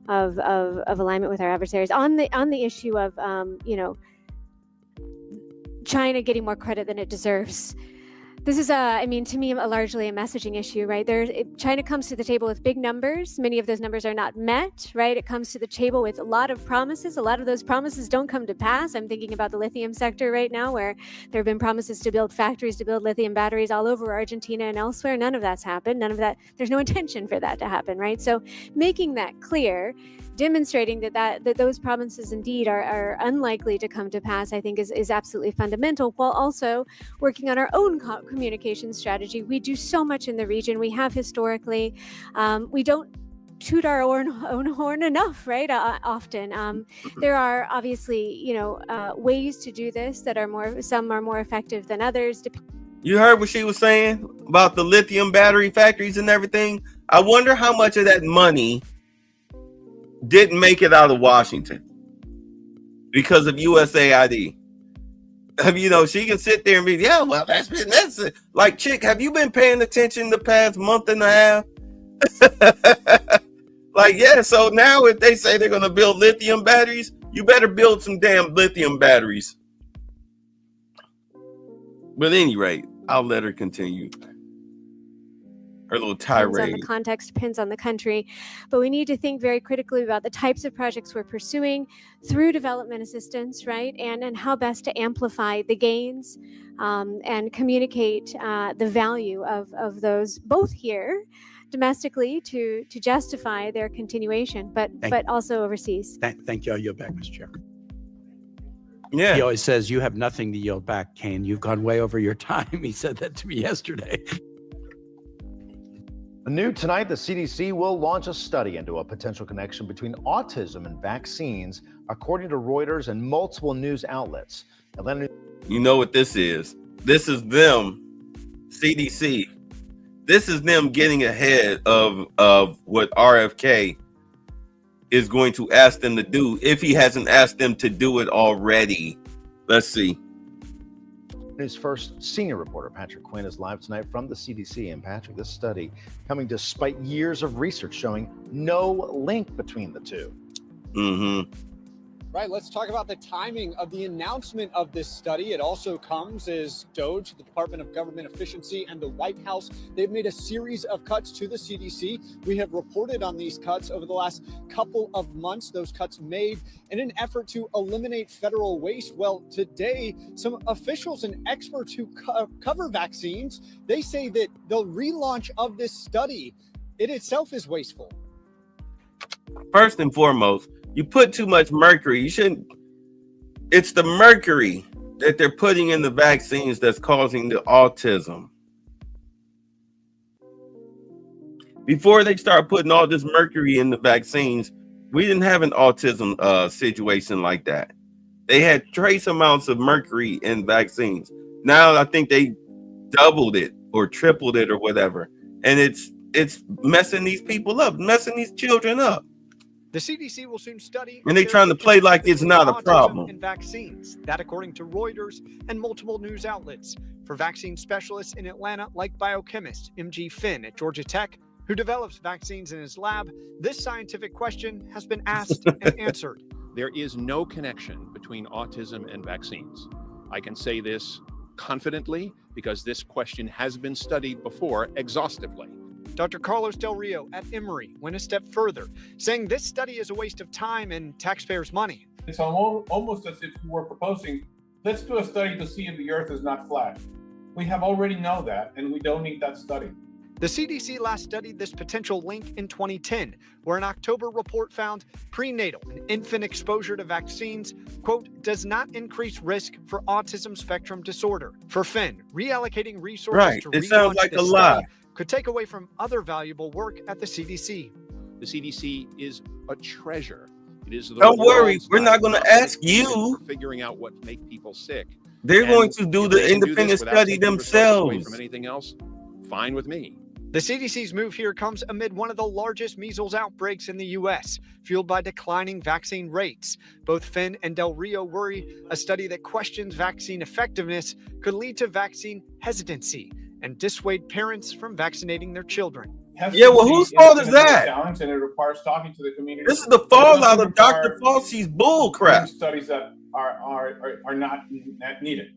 alignment with our adversaries. On the issue of, China getting more credit than it deserves. This is to me, largely a messaging issue, right? China comes to the table with big numbers. Many of those numbers are not met, right? It comes to the table with a lot of promises. A lot of those promises don't come to pass. I'm thinking about the lithium sector right now, where there have been promises to build factories to build lithium batteries all over Argentina and elsewhere. None of that's happened. None of that. There's no intention for that to happen, right? So making that clear, demonstrating that those promises indeed are unlikely to come to pass, I think is absolutely fundamental, while also working on our own communication strategy. We do so much in the region. We have historically. We don't toot our own horn enough, right? Often. There are obviously, ways to do this that are some are more effective than others. You heard what she was saying about the lithium battery factories and everything? I wonder how much of that money didn't make it out of Washington because of USAID. You know, she can sit there and be, yeah, well, that's it. Like, chick, have you been paying attention the past month and a half? Like, yeah, so now if they say they're going to build lithium batteries, you better build some damn lithium batteries. But at any rate, I'll let her continue her little Depends on tirade. the context, depends on the country. But we need to think very critically about the types of projects we're pursuing through development assistance, right? And how best to amplify the gains and communicate the value of those, both here domestically to justify their continuation, but also overseas. Thank you. I'll yield back, Mr. Chair. Yeah. He always says, you have nothing to yield back, Kane. You've gone way over your time. He said that to me yesterday. New tonight, the CDC will launch a study into a potential connection between autism and vaccines, according to Reuters and multiple news outlets. Atlanta. You know what this is? This is them, CDC. This is them getting ahead of what RFK is going to ask them to do, if he hasn't asked them to do it already. Let's see. News First senior reporter Patrick Quinn is live tonight from the CDC. And Patrick, this study coming despite years of research showing no link between the two. Mm-hmm. Right, let's talk about the timing of the announcement of this study. It also comes as DOGE, the Department of Government Efficiency, and the White House, they've made a series of cuts to the CDC. We have reported on these cuts over the last couple of months, those cuts made in an effort to eliminate federal waste. Well, today, some officials and experts who cover vaccines, they say that the relaunch of this study, it itself is wasteful. First and foremost, you put too much mercury. You shouldn't. It's the mercury that they're putting in the vaccines that's causing the autism. Before they start putting all this mercury in the vaccines, we didn't have an autism situation like that. They had trace amounts of mercury in vaccines. Now I think they doubled it or tripled it or whatever. And it's messing these people up, messing these children up. The CDC will soon study. And they're trying to play like it's not a problem. And vaccines, that according to Reuters and multiple news outlets. For vaccine specialists in Atlanta, like biochemist MG Finn at Georgia Tech, who develops vaccines in his lab, this scientific question has been asked and answered. There is no connection between autism and vaccines. I can say this confidently because this question has been studied before exhaustively. Dr. Carlos Del Rio at Emory went a step further, saying this study is a waste of time and taxpayers' money. It's almost as if we were proposing, let's do a study to see if the earth is not flat. We have already know that, and we don't need that study. The CDC last studied this potential link in 2010, where an October report found prenatal and infant exposure to vaccines, quote, does not increase risk for autism spectrum disorder. For Finn, reallocating resources to it sounds like a lie. Could take away from other valuable work at the CDC. The CDC is a treasure. It is. Don't worry, we're not going to ask you. Figuring out what makes people sick. They're going to do the independent study themselves. From anything else, fine with me. The CDC's move here comes amid one of the largest measles outbreaks in the U.S., fueled by declining vaccine rates. Both Finn and Del Rio worry a study that questions vaccine effectiveness could lead to vaccine hesitancy and dissuade parents from vaccinating their children. Yeah, well, whose fault is that? Challenge, and it requires talking to the community. This is the fallout of Dr. Fauci's bull crap. Studies that are not needed.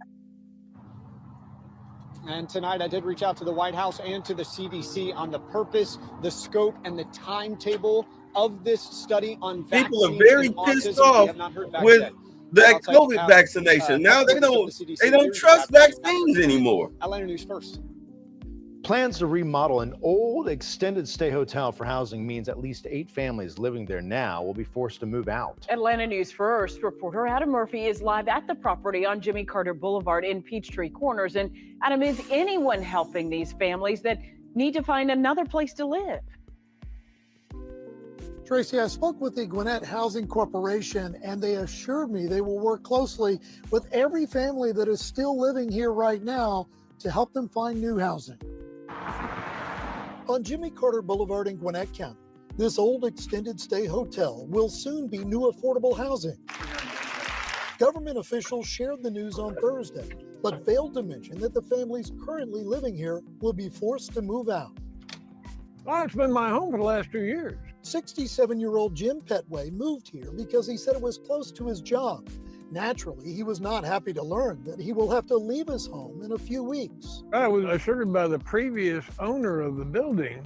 And tonight I did reach out to the White House and to the CDC on the purpose, the scope, and the timetable of this study on vaccines. People are very pissed off with the COVID vaccination. Now they don't trust vaccines anymore. Atlanta News First. Plans to remodel an old extended stay hotel for housing means at least 8 families living there now will be forced to move out. Atlanta News First reporter Adam Murphy is live at the property on Jimmy Carter Boulevard in Peachtree Corners. And Adam, is anyone helping these families that need to find another place to live? Tracy, I spoke with the Gwinnett Housing Corporation, and they assured me they will work closely with every family that is still living here right now to help them find new housing. On Jimmy Carter Boulevard in Gwinnett County, this old extended stay hotel will soon be new affordable housing. Government officials shared the news on Thursday, but failed to mention that the families currently living here will be forced to move out. Well, it's been my home for the last 2 years. 67-year-old Jim Petway moved here because he said it was close to his job. Naturally, he was not happy to learn that he will have to leave his home in a few weeks. I was assured by the previous owner of the building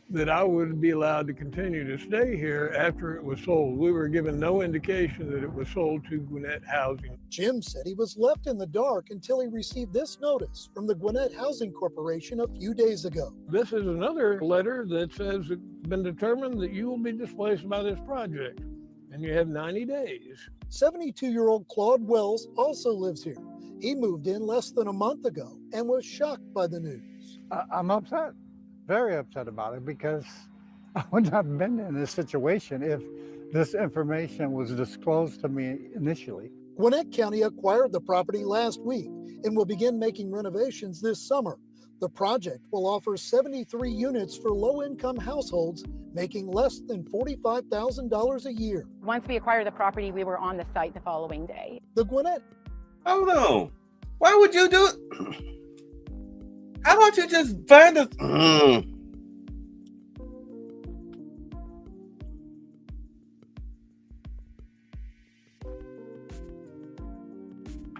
that I would be allowed to continue to stay here after it was sold. We were given no indication that it was sold to Gwinnett Housing. Jim said he was left in the dark until he received this notice from the Gwinnett Housing Corporation a few days ago. This is another letter that says it's been determined that you will be displaced by this project, and you have 90 days. 72-year-old Claude Wells also lives here. He moved in less than a month ago and was shocked by the news. I'm upset, very upset about it, because I would not have been in this situation if this information was disclosed to me initially. Gwinnett County acquired the property last week and will begin making renovations this summer. The project will offer 73 units for low-income households making less than $45,000 a year. Once we acquired the property, we were on the site the following day. The Gwinnett. Hold on. Why would you do it? How about you just find a...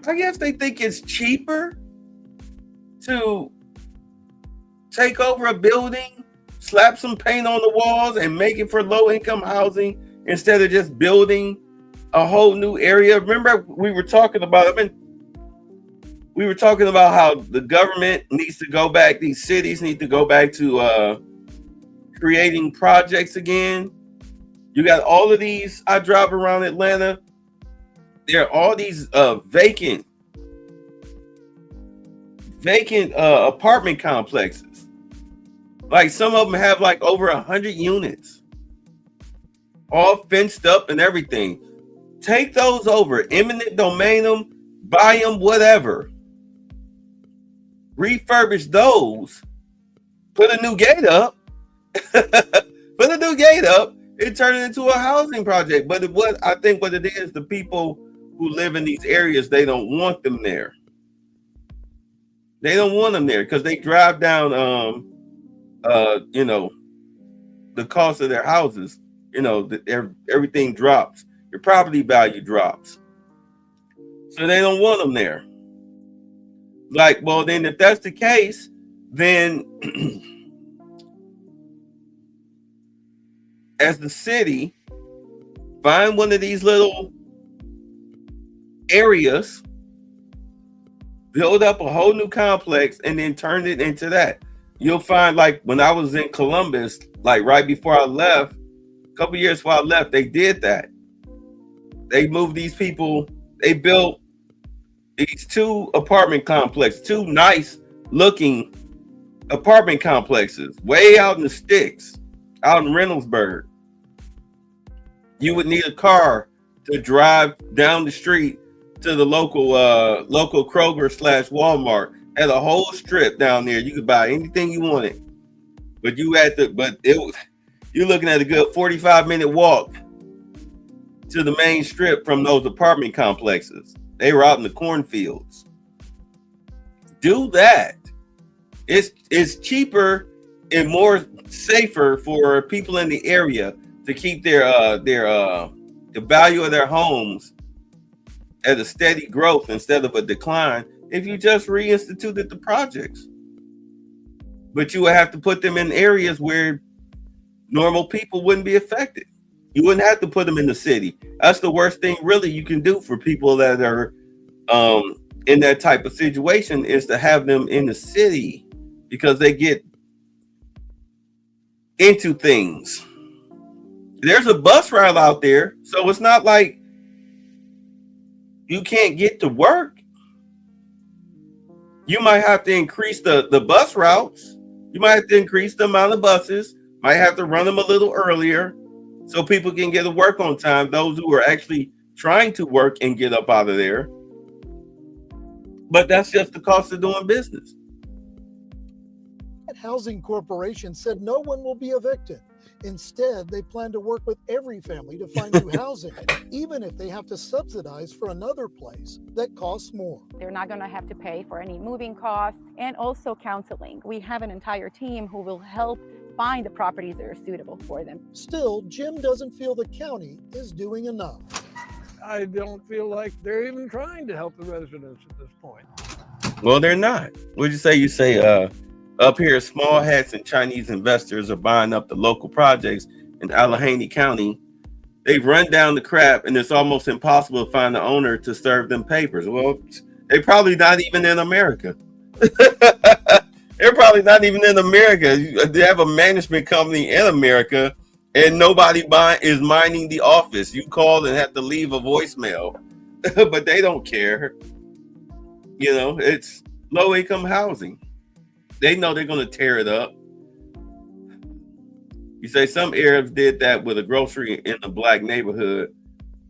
I guess they think it's cheaper to take over a building, slap some paint on the walls, and make it for low-income housing instead of just building a whole new area. Remember, we were talking about how the government needs to go back, these cities need to go back to creating projects again. You got all of these, I drive around Atlanta, there are all these vacant apartment complexes. Like some of them have like over 100 units, all fenced up and everything. Take those over, eminent domain them, buy them, whatever. Refurbish those, put a new gate up, and turn it into a housing project. But what I think what it is, the people who live in these areas, they don't want them there. They don't want them there because they drive down, the cost of their houses. Everything drops. Your property value drops. So they don't want them there. Like, well, then if that's the case, then as the city, find one of these little areas, build up a whole new complex, and then turn it into that. You'll find, like when I was in Columbus, like right before I left, a couple years before I left, they did that. They moved these people, they built these two apartment complexes, two nice looking apartment complexes way out in the sticks, out in Reynoldsburg. You would need a car to drive down the street to the local Kroger / Walmart. Had a whole strip down there. You could buy anything you wanted, but you're looking at a good 45-minute walk to the main strip from those apartment complexes. They were out in the cornfields. Do that. It's cheaper and more safer for people in the area to keep the value of their homes at a steady growth instead of a decline if you just reinstituted the projects. But you would have to put them in areas where normal people wouldn't be affected. You wouldn't have to put them in the city. That's the worst thing really you can do for people that are in that type of situation, is to have them in the city because they get into things. There's a bus route out there, so it's not like you can't get to work. You might have to increase the bus routes. You might have to increase the amount of buses. Might have to run them a little earlier so people can get to work on time, those who are actually trying to work and get up out of there. But that's just the cost of doing business. Housing Corporation said no one will be evicted. Instead, they plan to work with every family to find new housing, even if they have to subsidize for another place that costs more. They're not going to have to pay for any moving costs and also counseling. We have an entire team who will help find the properties that are suitable for them. Still, Jim doesn't feel the county is doing enough. I don't feel like they're even trying to help the residents at this point. Well, they're not. What'd you say? You say up here, small hats and Chinese investors are buying up the local projects in Allegheny County. They've run down the crap, and it's almost impossible to find the owner to serve them papers. Well, they're probably not even in America. They're probably not even in America. They have a management company in America, and nobody is minding the office. You call and have to leave a voicemail, but they don't care. You know, it's low-income housing. They know they're going to tear it up. You say some Arabs did that with a grocery in a black neighborhood.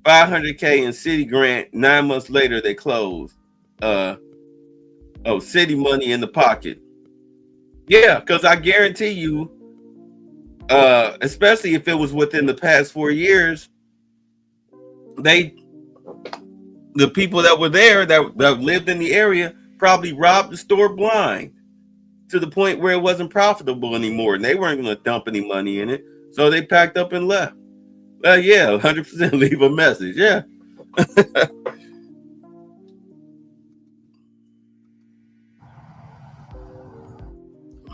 $500K in city grant. 9 months later, they closed. City money in the pocket. Yeah, because I guarantee you, especially if it was within the past 4 years, the people that were there that lived in the area probably robbed the store blind to the point where it wasn't profitable anymore, and they weren't going to dump any money in it, so they packed up and left. Well, yeah, 100% leave a message. Yeah.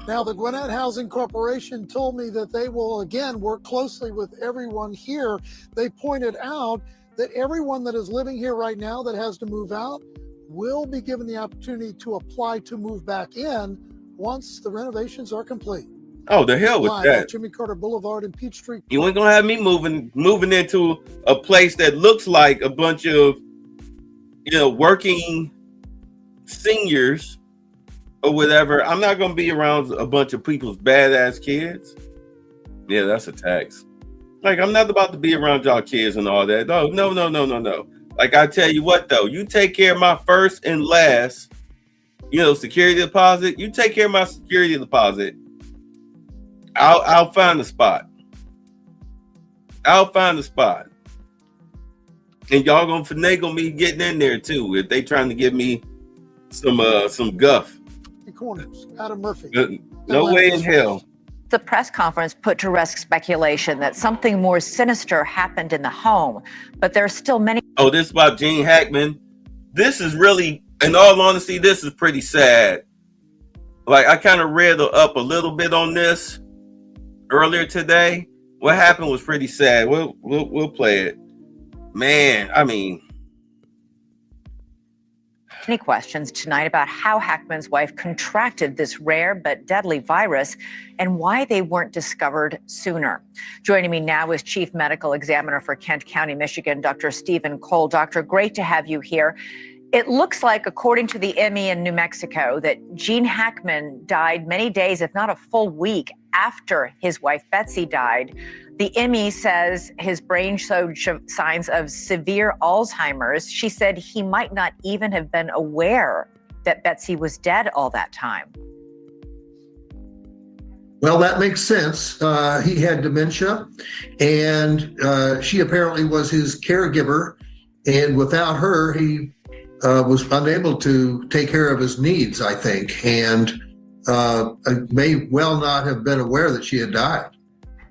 Now, the Gwinnett Housing Corporation told me that they will again work closely with everyone here. They pointed out that everyone that is living here right now that has to move out will be given the opportunity to apply to move back in once the renovations are complete. Oh, the hell with Live that. at Jimmy Carter Boulevard and Peachtree. You ain't gonna have me moving into a place that looks like a bunch of, working seniors or whatever. I'm not gonna be around a bunch of people's badass kids. Yeah, that's a tax. Like, I'm not about to be around y'all kids and all that. No. Like, I tell you what, though, you take care of my first and last, security deposit. You take care of my security deposit. I'll find the spot. And y'all gonna finagle me getting in there too if they trying to give me some guff. Corners, Adam Murphy. No way in hell. The press conference put to rest speculation that something more sinister happened in the home, but there are still many. Oh, this is about Gene Hackman. This is really, in all honesty, this is pretty sad. Like, I kind of read up a little bit on this earlier today. What happened was pretty sad. We'll play it. Man, I mean, Many questions tonight about how Hackman's wife contracted this rare but deadly virus and why they weren't discovered sooner. Joining me now is Chief Medical Examiner for Kent County, Michigan, Dr. Stephen Cole. Doctor, great to have you here. It looks like, according to the ME in New Mexico, that Gene Hackman died many days, if not a full week, after his wife Betsy died. The ME says his brain showed signs of severe Alzheimer's. She said he might not even have been aware that Betsy was dead all that time. Well, that makes sense. He had dementia, and she apparently was his caregiver. And without her, he was unable to take care of his needs, I think, and may well not have been aware that she had died.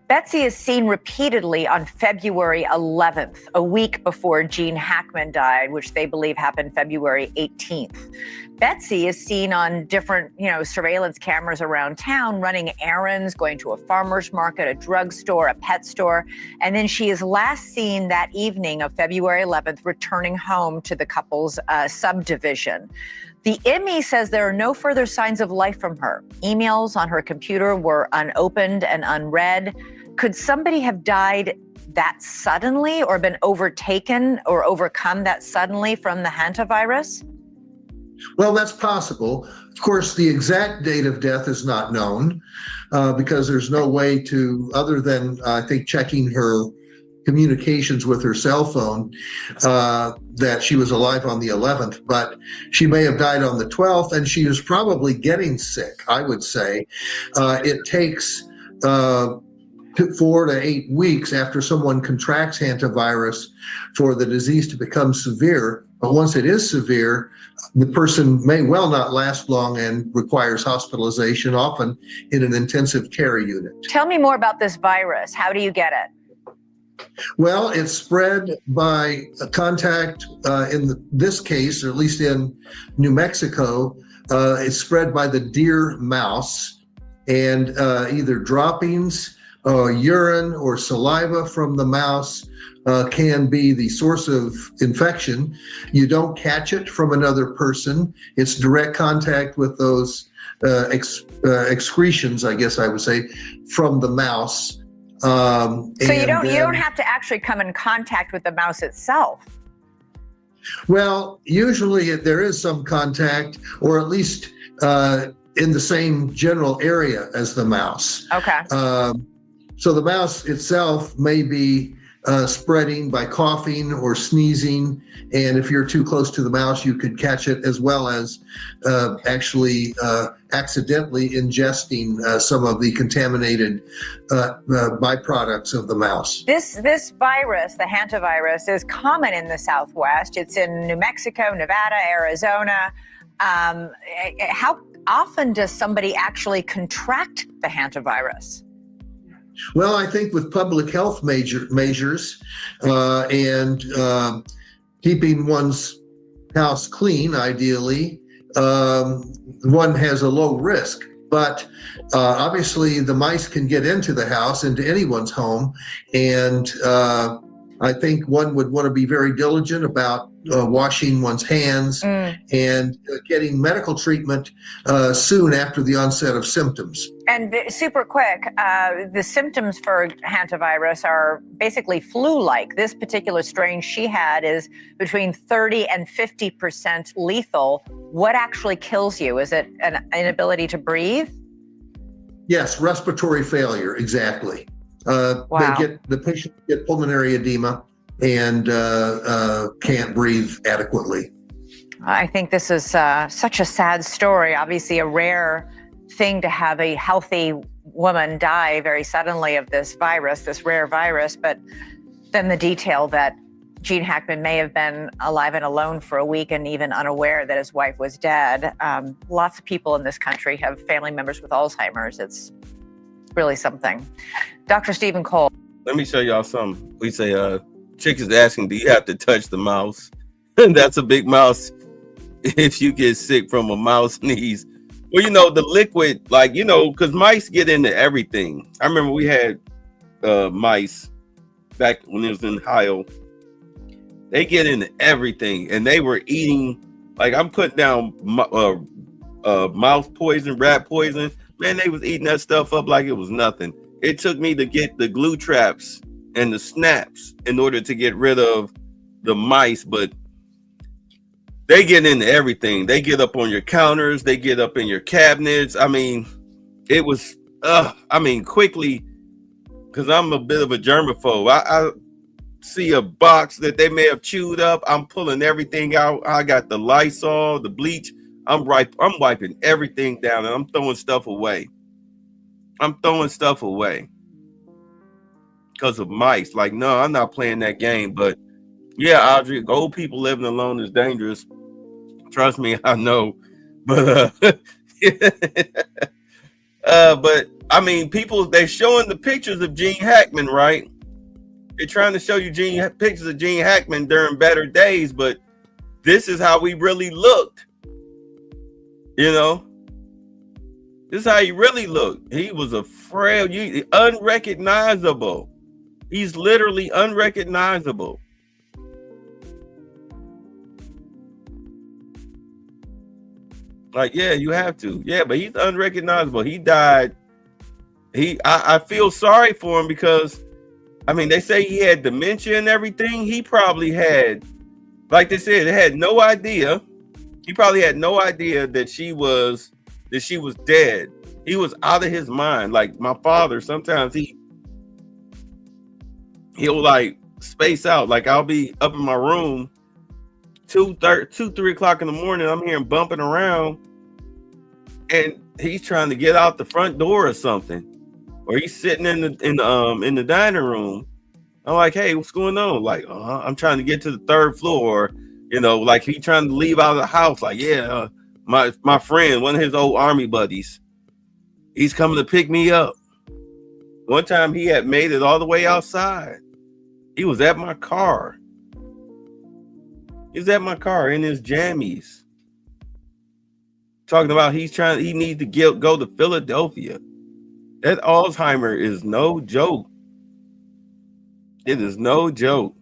Betsy is seen repeatedly on February 11th, a week before Gene Hackman died, which they believe happened February 18th. Betsy is seen on different, surveillance cameras around town, running errands, going to a farmer's market, a drugstore, a pet store. And then she is last seen that evening of February 11th, returning home to the couple's subdivision. The ME says there are no further signs of life from her. Emails on her computer were unopened and unread. Could somebody have died that suddenly or been overtaken or overcome that suddenly from the hantavirus? Well, that's possible. Of course, the exact date of death is not known because there's no way to, other than I think checking her communications with her cell phone that she was alive on the 11th, but she may have died on the 12th, and she was probably getting sick, I would say. It takes 4 to 8 weeks after someone contracts hantavirus for the disease to become severe. But once it is severe, the person may well not last long and requires hospitalization, often in an intensive care unit. Tell me more about this virus. How do you get it? Well, it's spread by contact in this case, or at least in New Mexico. It's spread by the deer mouse, and either droppings, urine, or saliva from the mouse can be the source of infection. You don't catch it from another person. It's direct contact with those excretions, I guess I would say, from the mouse. So you don't have to actually come in contact with the mouse itself. Well, usually there is some contact, or at least in the same general area as the mouse. Okay. So the mouse itself may be spreading by coughing or sneezing, and if you're too close to the mouse, you could catch it, as well as actually accidentally ingesting some of the contaminated byproducts of the mouse. This virus, the hantavirus, is common in the Southwest. It's in New Mexico, Nevada, Arizona. How often does somebody actually contract the hantavirus? Well, I think with public health measures and keeping one's house clean, ideally, one has a low risk. But obviously, the mice can get into the house, into anyone's home, and I think one would want to be very diligent about washing one's hands and getting medical treatment soon after the onset of symptoms. And super quick, the symptoms for hantavirus are basically flu-like. This particular strain she had is between 30 and 50% lethal. What actually kills you? Is it an inability to breathe? Yes, respiratory failure, exactly. Wow. The patient get pulmonary edema and can't breathe adequately. I think this is such a sad story. Obviously, a rare thing to have a healthy woman die very suddenly of this virus, this rare virus. But then the detail that Gene Hackman may have been alive and alone for a week and even unaware that his wife was dead. Lots of people in this country have family members with Alzheimer's. It's really something. Dr. Stephen Cole. Let me show y'all something. We say, chick is asking, do you have to touch the mouse? And that's a big mouse. If you get sick from a mouse sneeze, well, you know, the liquid, like, you know, because mice get into everything. I remember we had mice back when it was in Ohio. They get into everything, and they were eating, like, I'm putting down mouse poison, rat poison. Man, they was eating that stuff up like it was nothing. It took me to get the glue traps and the snaps in order to get rid of the mice, but they get into everything. They get up on your counters. They get up in your cabinets. I mean, it was, quickly, because I'm a bit of a germaphobe. I see a box that they may have chewed up. I'm pulling everything out. I got the Lysol, the bleach. I'm wiping everything down, and I'm throwing stuff away. Because of mice. Like, no, I'm not playing that game. But yeah, Audrey, old people living alone is dangerous. Trust me, I know. But but I mean, people, they're showing the pictures of Gene Hackman, right? They're trying to show you pictures of Gene Hackman during better days, but this is how we really looked. You know, this is how he really looked. He was a frail, unrecognizable. He's literally unrecognizable. Like, yeah, you have to. Yeah, but he's unrecognizable. He died. I feel sorry for him because, I mean, they say he had dementia and everything. He probably had, like they said, they had no idea. He probably had no idea that she was dead. He was out of his mind. Like my father, sometimes he'll like space out. Like I'll be up in my room 3 o'clock in the morning. I'm hearing bumping around, and he's trying to get out the front door or something, or he's sitting in the dining room. I'm like, hey, what's going on? Like, I'm trying to get to the 3rd floor. You know, like he trying to leave out of the house. Like, yeah, my friend, one of his old army buddies, he's coming to pick me up. One time he had made it all the way outside. He was at my car. He was at my car in his jammies, talking about he needs to go to Philadelphia. That Alzheimer is no joke. It is no joke.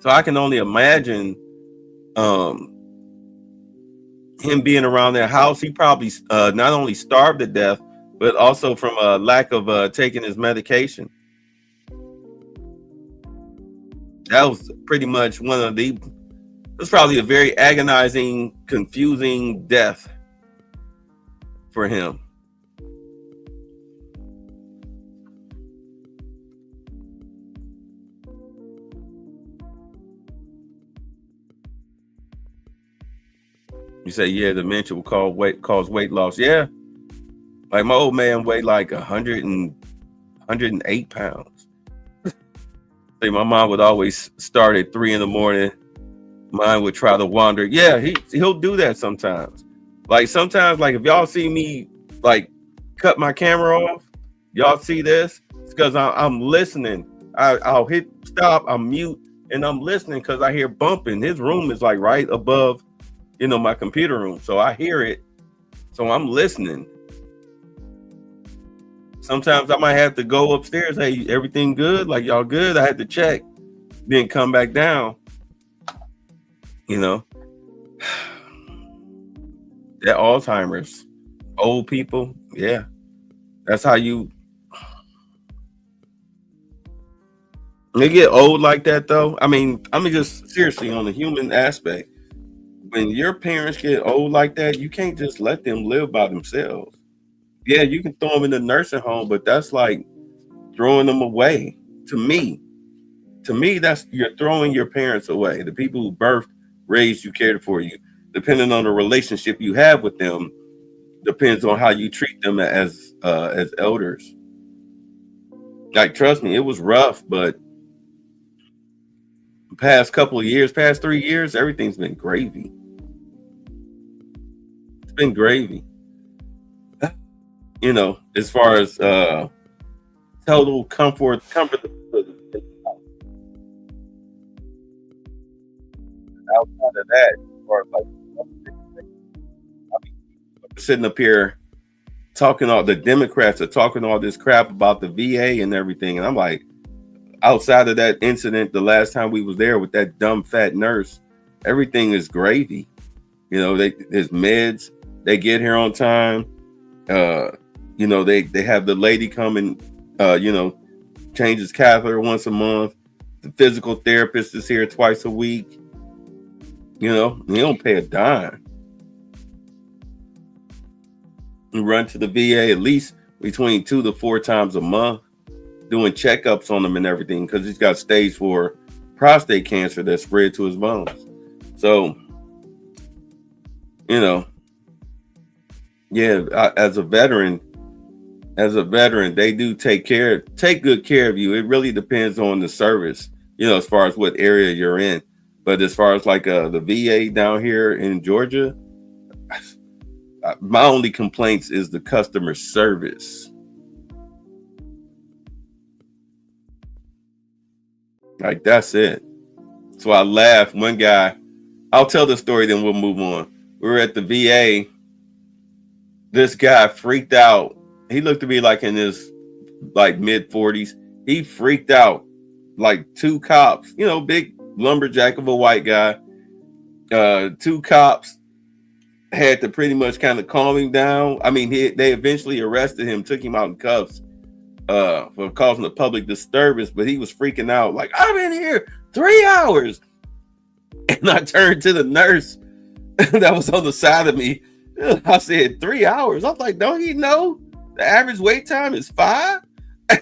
So I can only imagine him being around their house. He probably not only starved to death, but also from a lack of taking his medication. That was pretty much it was probably a very agonizing, confusing death for him. You say, yeah, dementia will cause weight loss. Yeah. Like my old man weighed like 108 pounds. My mom would always start at 3 in the morning. Mine would try to wander. Yeah, he'll do that sometimes. Like sometimes, like if y'all see me like cut my camera off, y'all see this, it's because I'm listening. I'll hit stop, I'm mute, and I'm listening because I hear bumping. His room is like right above, my computer room. So I hear it. So I'm listening. Sometimes I might have to go upstairs. Hey, everything good? Like y'all good? I had to check, then come back down. That Alzheimer's, old people. Yeah. That's how they get old like that though. I mean just seriously on the human aspect. When your parents get old like that, you can't just let them live by themselves. Yeah, you can throw them in the nursing home, but that's like throwing them away. To me, that's you're throwing your parents away. The people who birthed, raised you, cared for you. Depending on the relationship you have with them, depends on how you treat them as elders. Like, trust me, it was rough, but the past 3 years, everything's been gravy. It's been gravy. As far as total comfort. Outside of that, as far as like sitting up here talking, all the Democrats are talking all this crap about the VA and everything, and I'm like, outside of that incident the last time we was there with that dumb fat nurse, everything is gravy. There's meds, they get here on time. They have the lady come and change his catheter once a month. The physical therapist is here twice a week. They don't pay a dime. You run to the VA at least between 2 to 4 times a month, doing checkups on him and everything, because he's got stage 4 prostate cancer that spread to his bones. So, as a veteran, they do take good care of you. It really depends on the service, as far as what area you're in. But as far as like the VA down here in Georgia, my only complaints is the customer service. Like, that's it. So I laughed. One guy, I'll tell the story, then we'll move on. We were at the VA. This guy freaked out. He looked to be like in his mid 40s. He freaked out. Like 2 cops, big lumberjack of a white guy. 2 cops had to pretty much kind of calm him down. I mean, they eventually arrested him, took him out in cuffs for causing a public disturbance, but he was freaking out. Like, I've been here 3 hours. And I turned to the nurse that was on the side of me. I said, 3 hours? I was like, don't you know the average wait time is 5?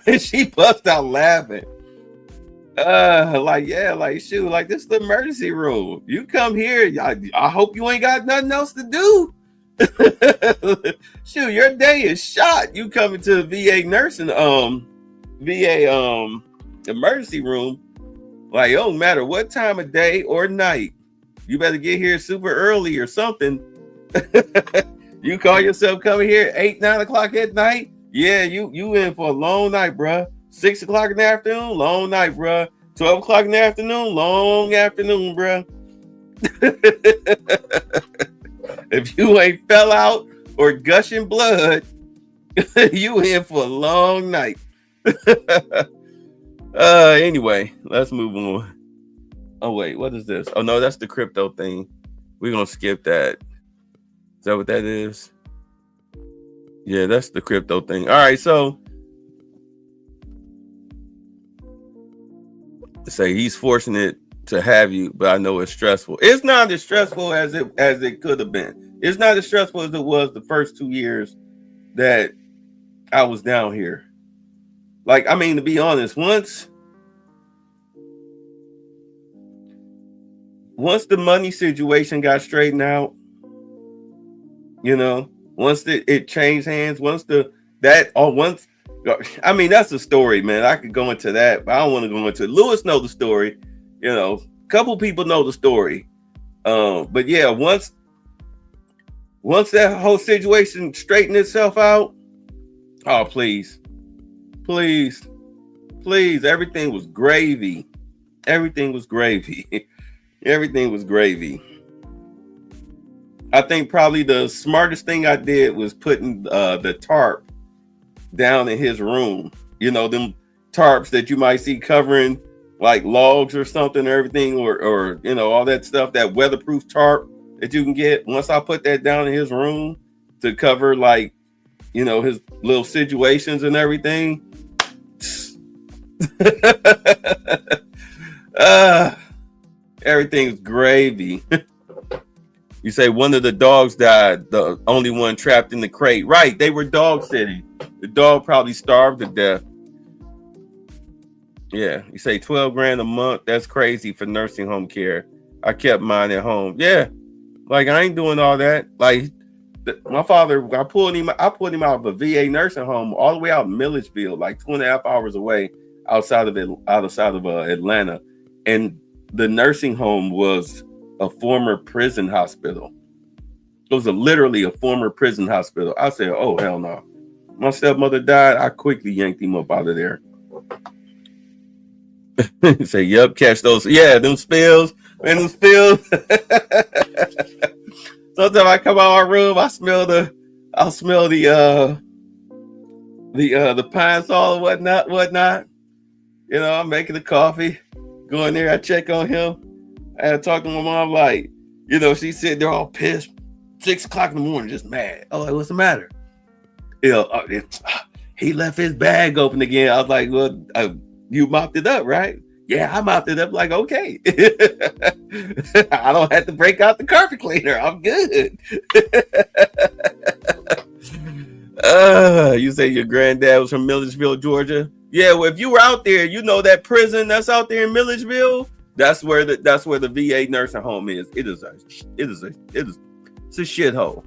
And she bust out laughing. Like shoot, like this is the emergency room. You come here, I hope you ain't got nothing else to do. Shoot, your day is shot. You coming to the VA emergency room, like it don't matter what time of day or night. You better get here super early or something. You call yourself coming here 8, 9 o'clock at night. Yeah, you in for a long night, bruh. 6 o'clock in the afternoon, long night, bruh. 12 o'clock in the afternoon, long afternoon, bruh. If you ain't fell out or gushing blood, you in for a long night. Anyway, let's move on. Oh wait, what is this? Oh no, that's the crypto thing. We're gonna skip that. Is that what that is? Yeah, that's the crypto thing. All right, so say he's fortunate to have you, but I know it's stressful. It's not as stressful as it could have been. It's not as stressful as it was the first 2 years that I was down here. Like, I mean, to be honest, once the money situation got straightened out, you know, once it changed hands, I mean, that's a story, man. I could go into that, but I don't want to go into it. Lewis know the story, you know, a couple people know the story. But yeah, once that whole situation straightened itself out, oh, please, everything was gravy. Everything was gravy. Everything was gravy. I think probably the smartest thing I did was putting the tarp down in his room. You know, them tarps that you might see covering like logs or something or everything, or you know, all that stuff, that weatherproof tarp that you can get. Once I put that down in his room to cover, like, you know, his little situations and everything. Everything's gravy. You say one of the dogs died, the only one trapped in the crate. Right, they were dog sitting. The dog probably starved to death. Yeah, you say 12 grand a month. That's crazy for nursing home care. I kept mine at home. Yeah, like I ain't doing all that. Like my father, I pulled him out of a VA nursing home all the way out in Milledgeville, like 2.5 hours away outside of Atlanta. And the nursing home was a former prison hospital. It was literally a former prison hospital. I said, oh, hell no. My stepmother died. I quickly yanked him up out of there. Say, yep, catch those. Yeah, them spills. Man, them spills. Sometimes I come out of our room, I'll smell the pine sol and whatnot. You know, I'm making the coffee. Go in there, I check on him. I had to talk to my mom, like, you know, she's sitting there all pissed, 6 o'clock in the morning, just mad. I was like, what's the matter? You know, he left his bag open again. I was like, well, you mopped it up, right? Yeah, I mopped it up. Like, okay. I don't have to break out the carpet cleaner. I'm good. You say your granddad was from Milledgeville, Georgia? Yeah, well, if you were out there, you know that prison that's out there in Milledgeville, that's where the VA nursing home is. It's a shithole.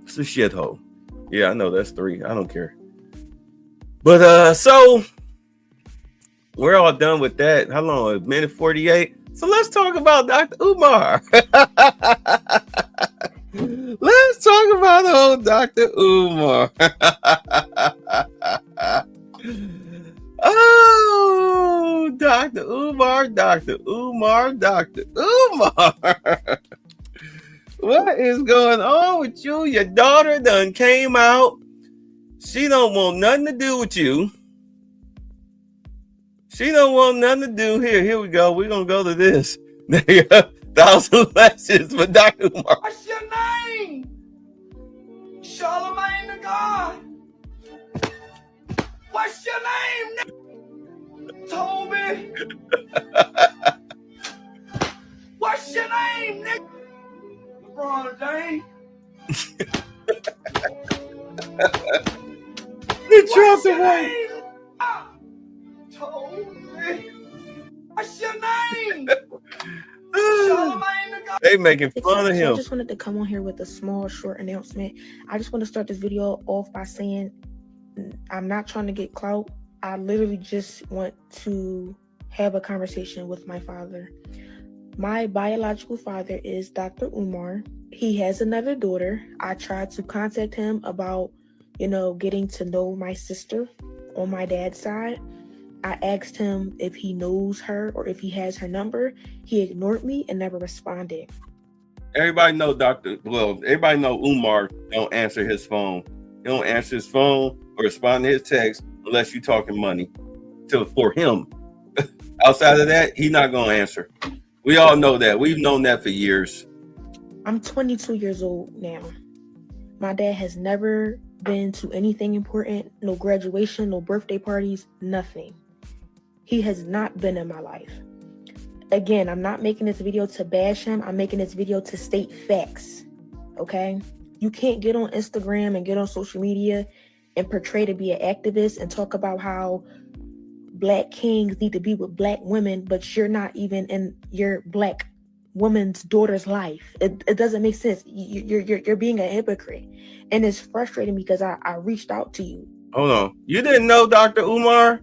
It's a shithole. Yeah, I know that's 3. I don't care. But so we're all done with that. How long? A minute 48. So let's talk about Dr. Umar. Let's talk about old Dr. Umar. Oh, Dr. Umar. What is going on with you? Your daughter done came out. She don't want nothing to do with you. She don't want nothing to do. Here we go. We're going to go to this. There you go. 1,000 lashes for Dr. Umar. What's your name? Charlemagne the God. What's your name? Toby. What's your name, nigga? LeBron James. The Trump away. Toby. What's your name? Charlamagne the God. They making fun of So I him. just wanted to come on here with a small, short announcement. I just want to start this video off by saying I'm not trying to get clout. I literally just want to have a conversation with my father. My biological father is Dr. Umar. He has another daughter. I tried to contact him about, getting to know my sister on my dad's side. I asked him if he knows her or if he has her number. He ignored me and never responded. Everybody know everybody know Umar don't answer his phone. He don't answer his phone or respond to his text unless you talking money for him. Outside of that, he's not gonna answer. We all know that. We've known that for years. I'm 22 years old now. My dad has never been to anything important, no graduation, no birthday parties, nothing. He has not been in my life. Again, I'm not making this video to bash him. I'm making this video to state facts, okay? You can't get on Instagram and get on social media and portray to be an activist and talk about how Black kings need to be with Black women, but you're not even in your Black woman's daughter's life. It doesn't make sense. You're being a hypocrite. And it's frustrating because I reached out to you. Hold on. You didn't know Dr. Umar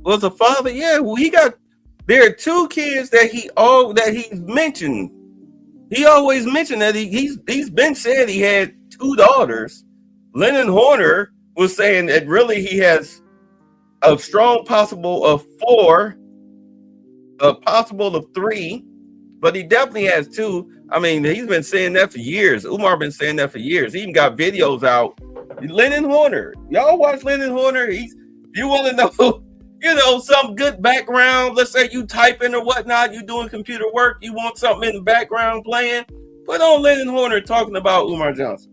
was a father? Yeah, well, there are two kids that he's mentioned. He always mentioned that he's been said he had two daughters. Lennon Horner was saying that really he has a strong possible of 4, a possible of 3, but he definitely has 2. I mean, he's been saying that for years. Umar been saying that for years. He even got videos out. Lennon Horner, y'all watch Lennon Horner. You want to know, some good background. Let's say you typing or whatnot, you doing computer work. You want something in the background playing. Put on Lennon Horner talking about Umar Johnson.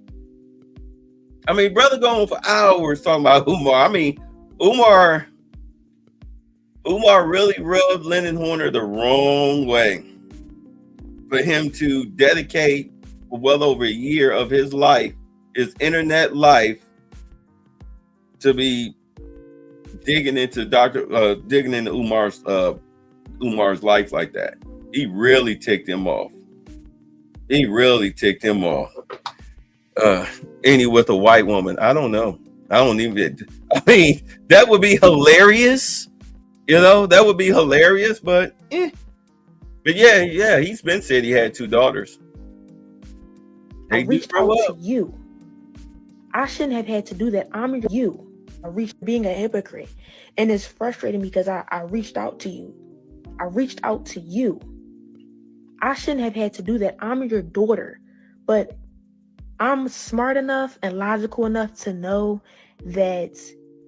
I mean, brother going for hours talking about Umar. I mean, Umar really rubbed Lennon Horner the wrong way for him to dedicate well over a year of his life, his internet life, to be digging into Umar's life like that. He really ticked him off. Any with a white woman, I don't know. I mean, that would be hilarious. That would be hilarious, but yeah, he's been said he had 2 daughters. I reached out to you. I shouldn't have had to do that. I'm you. I reached being a hypocrite. And it's frustrating because I reached out to you. I shouldn't have had to do that. I'm your daughter. But I'm smart enough and logical enough to know that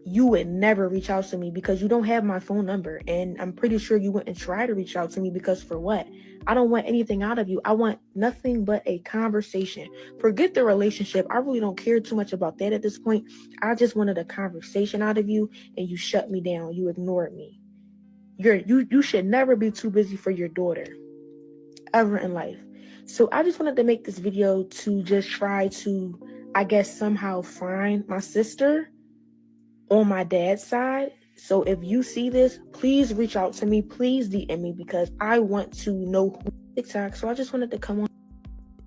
you would never reach out to me because you don't have my phone number. And I'm pretty sure you wouldn't try to reach out to me because for what? I don't want anything out of you. I want nothing but a conversation. Forget the relationship. I really don't care too much about that at this point. I just wanted a conversation out of you and you shut me down. You ignored me. You should never be too busy for your daughter ever in life. So I just wanted to make this video to just try to, I guess, somehow find my sister on my dad's side. So if you see this, please reach out to me. Please DM me because I want to know who TikTok. So I just wanted to come on.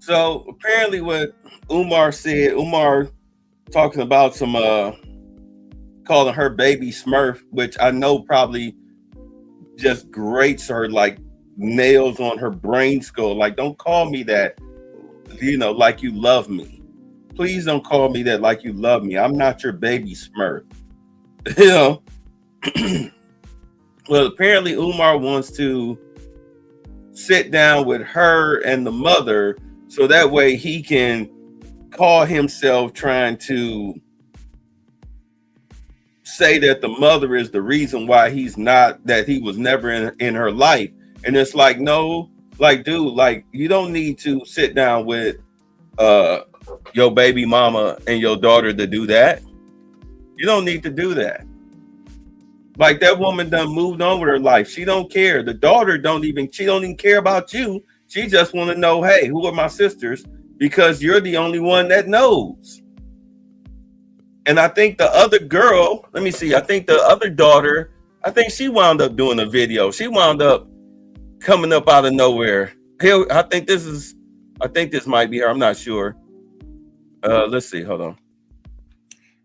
So apparently what Umar said, Umar talking about some calling her baby Smurf, which I know probably just grates her like nails on her brain skull. Like, don't call me that, like you love me. Please don't call me that like you love me. I'm not your baby Smurf. Well, apparently Umar wants to sit down with her and the mother so that way he can call himself trying to say that the mother is the reason why he was never in her life. And it's like, no, like, dude, like, you don't need to sit down with your baby mama and your daughter to do that. You don't need to do that. Like, that woman done moved on with her life. She don't care. The daughter she don't even care about you. She just want to know, hey, who are my sisters? Because you're the only one that knows. And I think the other girl, I think the other daughter, I think she wound up doing a video. She wound up coming up out of nowhere. Here, I think this might be her. I'm not sure. Let's see. Hold on.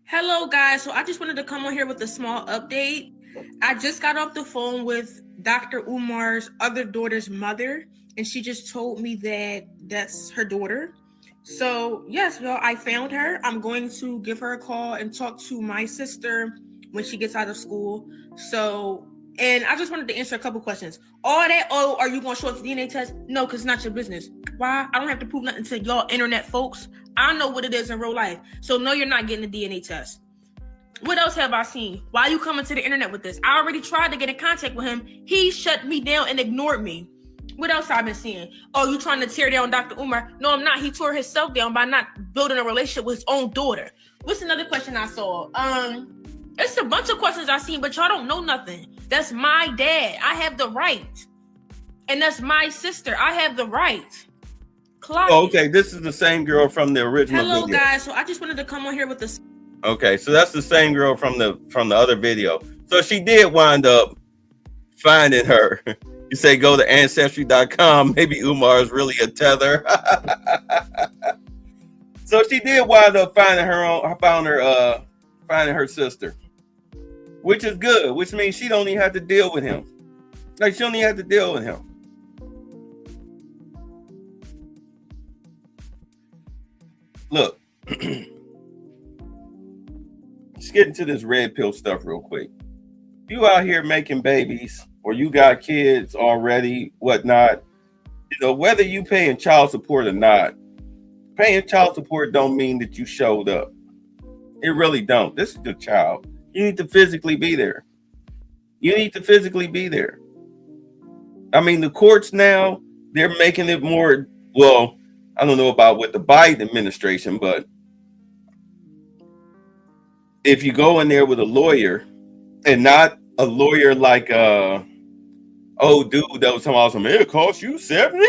Hello, guys. So I just wanted to come on here with a small update. I just got off the phone with Dr. Umar's other daughter's mother, and she just told me that that's her daughter. So yes, y'all, I found her. I'm going to give her a call and talk to my sister when she gets out of school. So, and I just wanted to answer a couple questions. All that, oh, are you going to show us the DNA test? No, because it's not your business. Why? I don't have to prove nothing to y'all internet folks. I know what it is in real life. So no, you're not getting a DNA test. What else have I seen? Why are you coming to the internet with this? I already tried to get in contact with him. He shut me down and ignored me. What else I've been seeing? Oh, you trying to tear down Dr. Umar? No, I'm not. He tore himself down by not building a relationship with his own daughter. What's another question I saw? It's a bunch of questions I seen, but y'all don't know nothing. That's my dad. I have the right. And that's my sister. I have the right. Clock Oh, okay. This is the same girl from the original Hello, video. guys. So I just wanted to come on here with this. Okay, so that's the same girl from the other video. So she did wind up finding her. You say go to ancestry.com. Maybe Umar is really a tether. So she did wind up finding her sister, which is good, which means she don't even have to deal with him. Like, she don't even have to deal with him. Look, let's get into this red pill stuff real quick. You out here making babies, or you got kids already, whatnot, you know, whether you paying child support or not, paying child support don't mean that you showed up. It really don't. This is your child. You need to physically be there. You need to physically be there. I mean, the courts now, they're making it more, well, I don't know about with the Biden administration, but if you go in there with a lawyer, and not a lawyer like dude that was talking about some, it costs you $70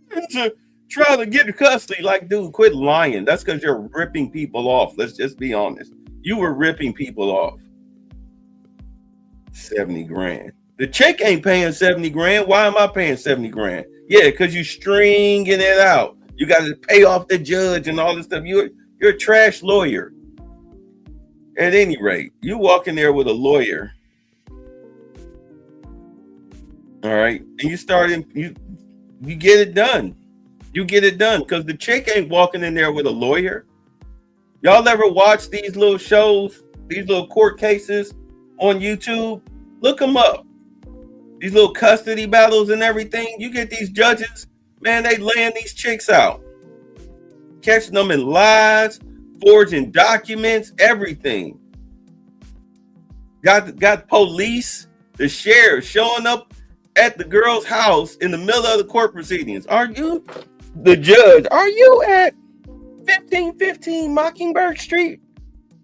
grand to try to get custody. Like, dude, quit lying. That's because you're ripping people off. Let's just be honest. You were ripping people off. 70 grand. The chick ain't paying 70 grand. Why am I paying 70 grand? Yeah, because you stringing it out. You got to pay off the judge and all this stuff. You're a trash lawyer. At any rate, you walk in there with a lawyer, all right, and you get it done. You get it done because the chick ain't walking in there with a lawyer. Y'all ever watch these little shows, these little court cases on YouTube? Look them up. These little custody battles and everything. You get these judges, man, they laying these chicks out, catching them in lies, forging documents, everything. Got police, the sheriff showing up at the girl's house in the middle of the court proceedings. Are you the judge? Are you at 1515 Mockingbird Street?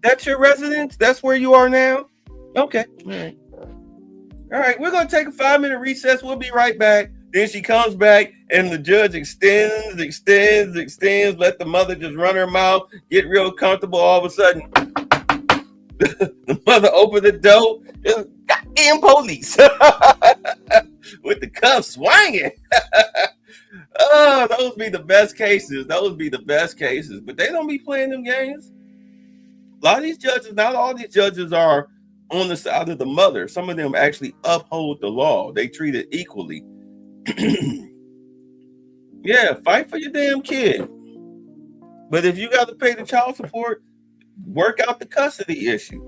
That's your residence? That's where you are now? Okay. All right. We're going to take a 5-minute recess. We'll be right back. Then she comes back and the judge extends, let the mother just run her mouth, get real comfortable. All of a sudden, the mother opened the door, goddamn police with the cuffs swinging. Oh, those be the best cases. But they don't be playing them games. A lot of these judges, not all these judges are on the side of the mother. Some of them actually uphold the law. They treat it equally. Yeah, fight for your damn kid. But if you got to pay the child support, work out the custody issue.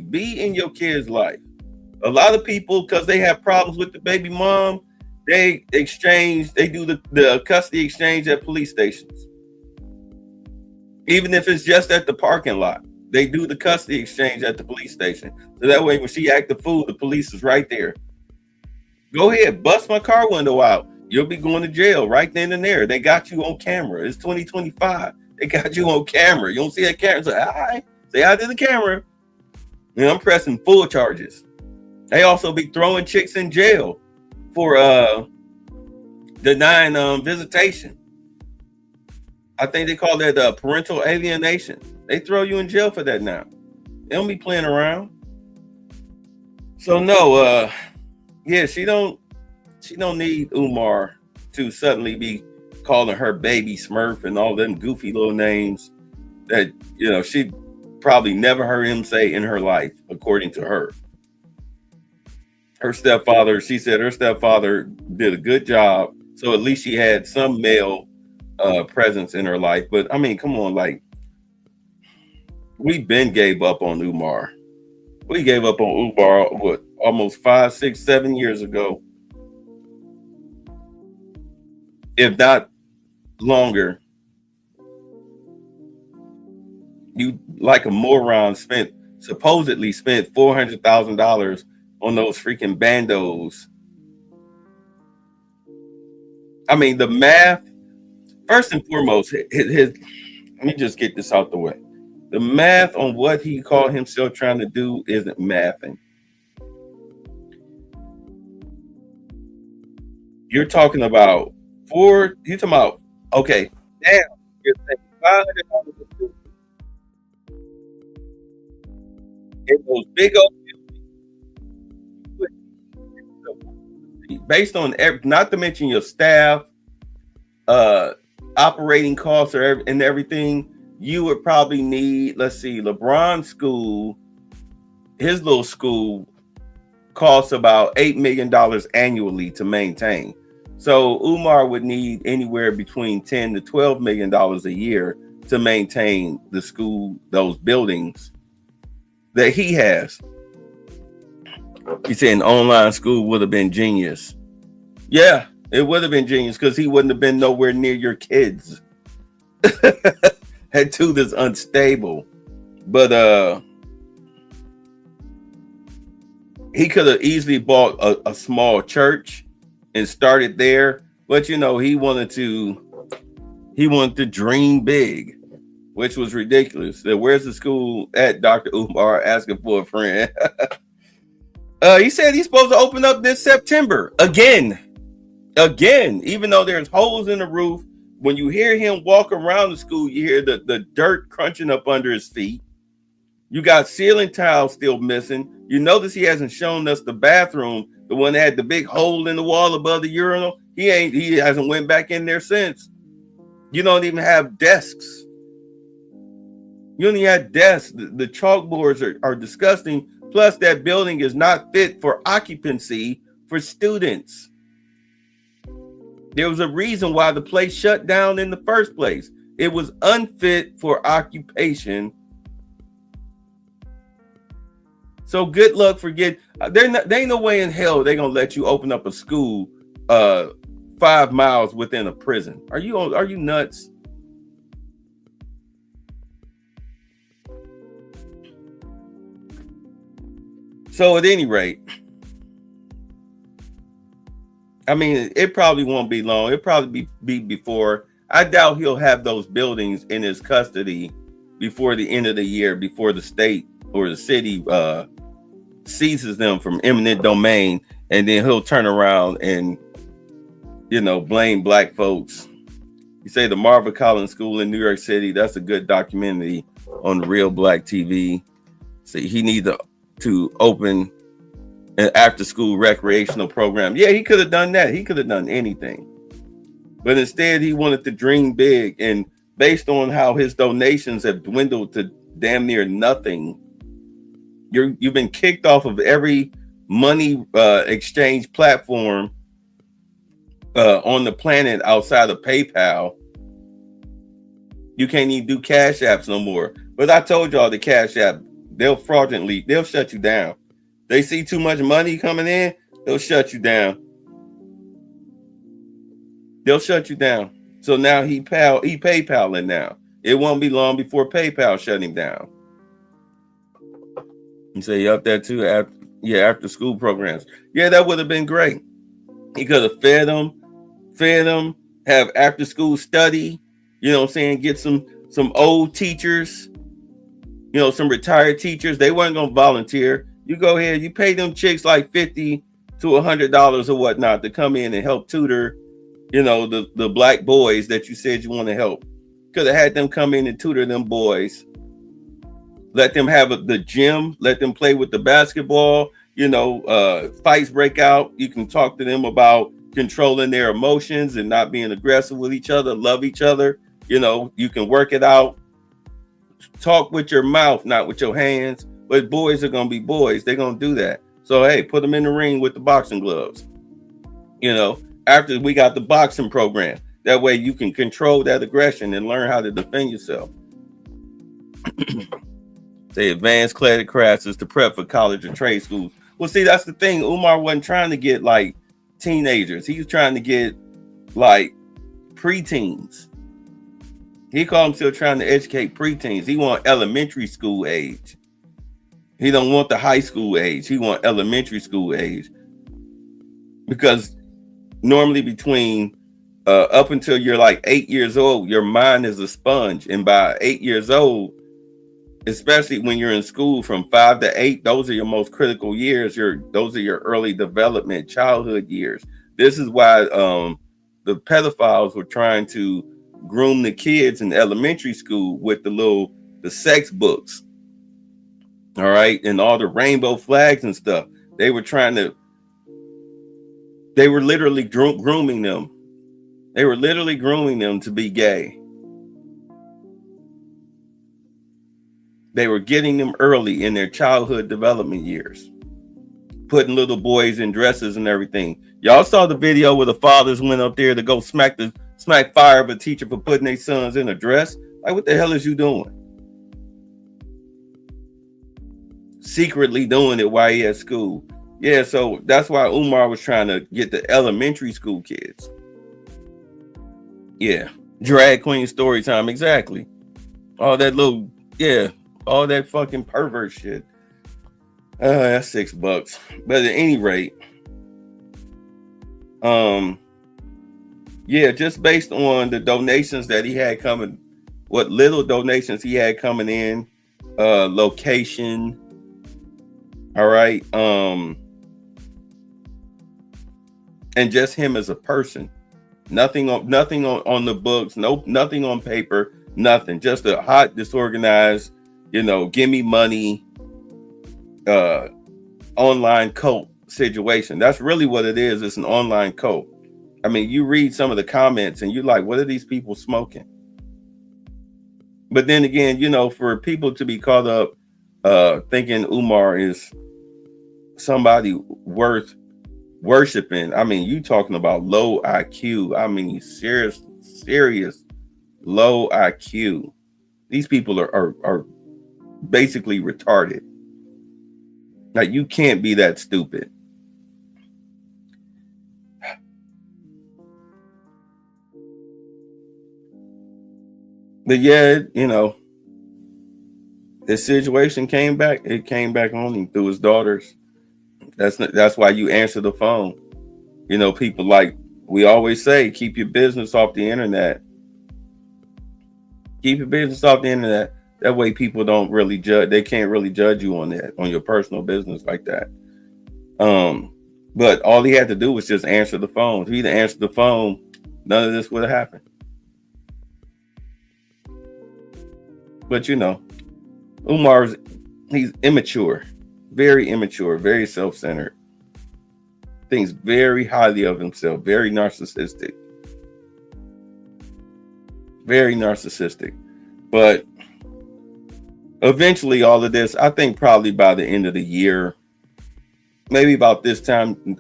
Be in your kid's life. A lot of people, because they have problems with the baby mom, they do the custody exchange at police stations. Even if it's just at the parking lot, they do the custody exchange at the police station. So that way, when she act the fool, the police is right there. Go ahead, bust my car window out. You'll be going to jail right then and there. They got you on camera. It's 2025. They got you on camera. You don't see that camera. Say hi. Say hi to the camera. And I'm pressing full charges. They also be throwing chicks in jail for denying visitation. I think they call that parental alienation. They throw you in jail for that now. They don't be playing around. So no, yeah, she don't need Umar to suddenly be calling her baby Smurf and all them goofy little names that, you know, she probably never heard him say in her life, according to her. Her stepfather, she said her stepfather did a good job. So at least she had some male presence in her life. But I mean, come on, like, we been gave up on Umar. We gave up on Umar, what, almost 5, 6, 7 years ago, if not longer. You, like a moron, supposedly spent $400,000 on those freaking bandos. I mean, the math, first and foremost, let me just get this out the way. The math on what he called himself trying to do isn't mathing. You're talking about okay, damn, you're saying $500 in those big old buildings, based on not to mention your staff, operating costs and everything, you would probably need, let's see, LeBron's school, his little school costs about $8 million annually to maintain. So Umar would need anywhere between $10 to $12 million a year to maintain the school, those buildings that he has. He said an online school would have been genius. Yeah, it would have been genius because he wouldn't have been nowhere near your kids. That tooth is unstable. But he could have easily bought a small church and started there. But you know, he wanted to dream big, which was ridiculous. So where's the school at, Dr. Umar asking for a friend? He said he's supposed to open up this September again, even though there's holes in the roof. When you hear him walk around the school, you hear the dirt crunching up under his feet. You got ceiling tiles still missing. You notice he hasn't shown us the bathroom, the one that had the big hole in the wall above the urinal. He hasn't went back in there since. You don't even have desks. You only have desks. The chalkboards are disgusting. Plus, that building is not fit for occupancy for students. There was a reason why the place shut down in the first place. It was unfit for occupation. So good luck for getting. There ain't no way in hell they're gonna let you open up a school 5 miles within a prison. Are you nuts? So at any rate, I mean, it probably won't be long. It'll probably be before. I doubt he'll have those buildings in his custody before the end of the year, before the state or the city seizes them from eminent domain, and then he'll turn around and, you know, blame black folks. You say the Marva Collins School in New York City, that's a good documentary on Real Black TV. So he needs to open an after-school recreational program. Yeah, he could have done that. He could have done anything. But instead, he wanted to dream big. And based on how his donations have dwindled to damn near nothing, you've been kicked off of every money exchange platform on the planet outside of PayPal. You can't even do Cash Apps no more. But I told y'all the Cash App, they'll shut you down. They see too much money coming in, they'll shut you down. They'll shut you down. So now he PayPaling now. It won't be long before PayPal shut him down. You say you up there too? After school programs. Yeah, that would have been great. He could have fed them, have after school study, you know what I'm saying? Get some old teachers, you know, some retired teachers. They weren't going to volunteer. You go ahead, you pay them chicks like $50 to $100 or whatnot to come in and help tutor, you know, the black boys that you said you want to help. Could have had them come in and tutor them boys. Let them have the gym, let them play with the basketball. fights break out, you can talk to them about controlling their emotions and not being aggressive with each other, love each other. You can work it out. Talk with your mouth, not with your hands. But boys are going to be boys. They're going to do that. So, hey, put them in the ring with the boxing gloves. After we got the boxing program, that way you can control that aggression and learn how to defend yourself. Say advanced credit classes to prep for college or trade schools. Well, see, that's the thing. Umar wasn't trying to get like teenagers. He was trying to get like preteens. He called himself trying to educate preteens. He want elementary school age. He don't want the high school age. He want elementary school age. Because normally between up until you're like 8 years old, your mind is a sponge. And by 8 years old, especially when you're in school from 5 to 8, those are your most critical years. Those are your early development, childhood years. This is why the pedophiles were trying to groom the kids in elementary school with the sex books. All right. And all the rainbow flags and stuff. They were literally grooming them. They were literally grooming them to be gay. They were getting them early in their childhood development years, putting little boys in dresses and everything. Y'all saw the video where the fathers went up there to go smack fire of a teacher for putting their sons in a dress. Like, what the hell is you doing? Secretly doing it while he at school. Yeah, so that's why Umar was trying to get the elementary school kids. Yeah, drag queen story time, exactly. All that all that fucking pervert shit. That's $6. But at any rate, just based on the donations that he had coming, what little donations he had coming in, location, all right, and just him as a person. Nothing on the books, nothing on paper, nothing. Just a hot, disorganized, give me money, online cult situation. That's really what it is. It's an online cult. I mean, you read some of the comments and you're like, what are these people smoking? But then again, for people to be caught up thinking Umar is somebody worth worshiping. I mean, you talking about low IQ. I mean, serious low IQ. These people are basically retarded. Like, you can't be that stupid. But yeah, the situation came back. It came back on him through his daughters. That's why you answer the phone. People, like we always say, keep your business off the internet. Keep your business off the internet. That way people don't really judge. They can't really judge you on that, on your personal business like that. But all he had to do was just answer the phone. If he didn't answer the phone, none of this would have happened. But he's immature, very immature, very self-centered, thinks very highly of himself, very narcissistic. But eventually all of this, I think probably by the end of the year, maybe about this time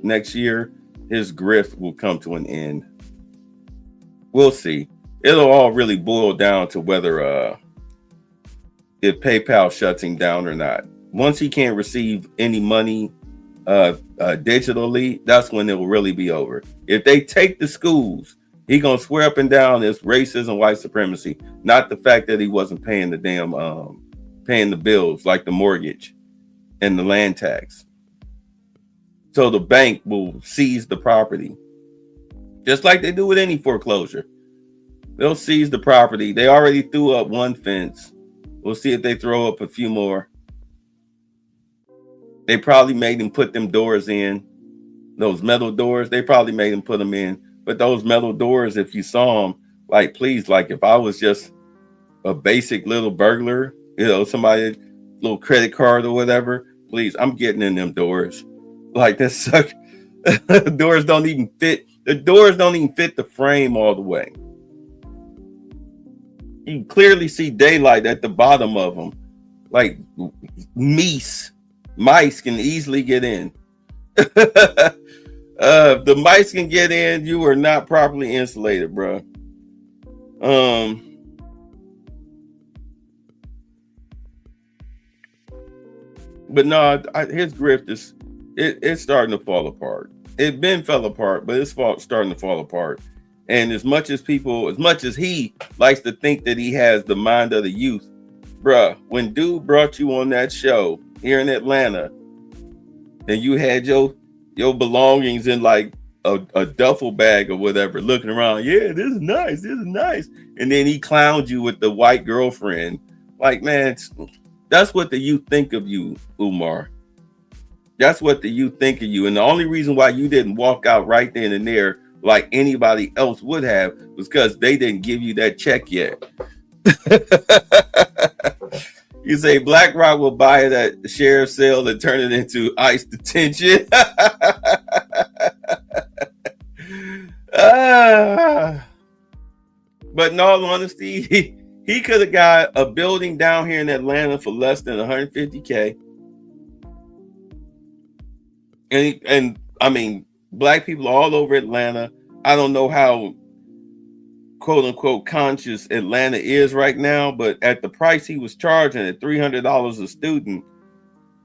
next year, his grift will come to an end. We'll see. It'll all really boil down to whether if PayPal shuts him down or not. Once he can't receive any money digitally, that's when it will really be over. If they take the schools, he gonna swear up and down it's racism, white supremacy, not the fact that he wasn't paying the damn paying the bills like the mortgage and the land tax. So the bank will seize the property, just like they do with any foreclosure. They'll seize the property. They already threw up one fence. We'll see if they throw up a few more. They probably made him put them doors in, those metal doors. They probably made him put them in. But those metal doors, if you saw them, like, please, like if I was just a basic little burglar, somebody, little credit card or whatever, please. I'm getting in them doors. Like that suck. Doors don't even fit. The doors don't even fit the frame all the way. You can clearly see daylight at the bottom of them. Like mice can easily get in. If the mice can get in, you are not properly insulated, bro. But no, his grift is it's starting to fall apart. It been fell apart, but it's starting to fall apart. And as much as he likes to think that he has the mind of the youth, bruh, when dude brought you on that show here in Atlanta, and you had your belongings in like a duffel bag or whatever, looking around, yeah, this is nice, and then he clowned you with the white girlfriend. Like, man, that's what the youth think of you, Umar. That's what the youth think of you. And the only reason why you didn't walk out right then and there like anybody else would have was because they didn't give you that check yet. You say BlackRock will buy it at the sheriff's sale and turn it into ICE detention. But in all honesty, he could have got a building down here in Atlanta for less than $150K. And I mean, black people all over Atlanta. I don't know how quote unquote conscious Atlanta is right now, but at the price he was charging at $300 a student,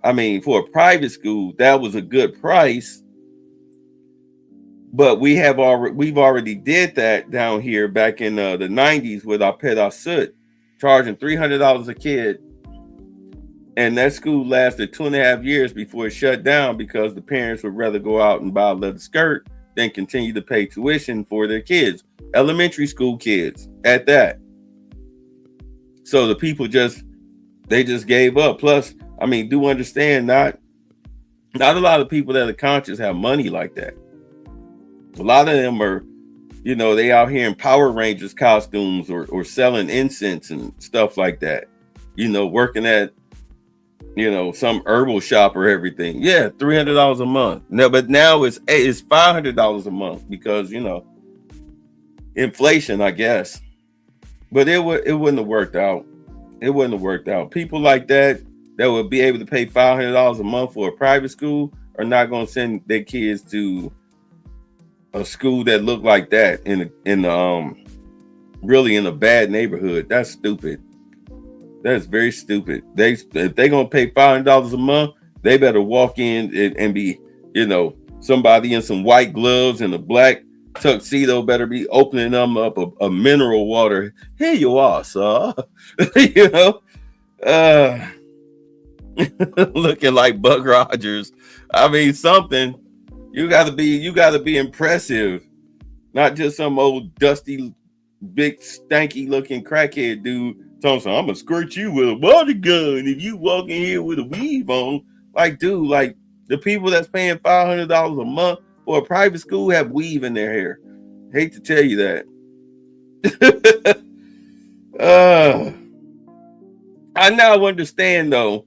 I mean, for a private school, that was a good price. But we've already did that down here back in the 90s with our Pet Asut, charging $300 a kid. And that school lasted 2.5 years before it shut down because the parents would rather go out and buy a leather skirt than continue to pay tuition for their kids, elementary school kids at that. So the people just gave up. Plus, I mean, do understand not a lot of people that are conscious have money like that. A lot of them are, they out here in Power Rangers costumes or selling incense and stuff like that, working at some herbal shop or everything. Yeah, $300 a month. No, but now it's $500 a month because inflation, I guess. But it wouldn't have worked out. It wouldn't have worked out. People like that would be able to pay $500 a month for a private school are not going to send their kids to a school that looked like that really in a bad neighborhood. That's stupid. That's very stupid. If they're gonna pay $500 a month, they better walk in and be, somebody in some white gloves and a black tuxedo better be opening them up a mineral water. Here you are, sir. Looking like Buck Rogers. I mean, something. You gotta be impressive, not just some old dusty, big, stanky looking crackhead dude. Thompson, I'm gonna skirt you with a water gun if you walk in here with a weave on. Like, dude, like the people that's paying $500 a month for a private school have weave in their hair. Hate to tell you that. I now understand though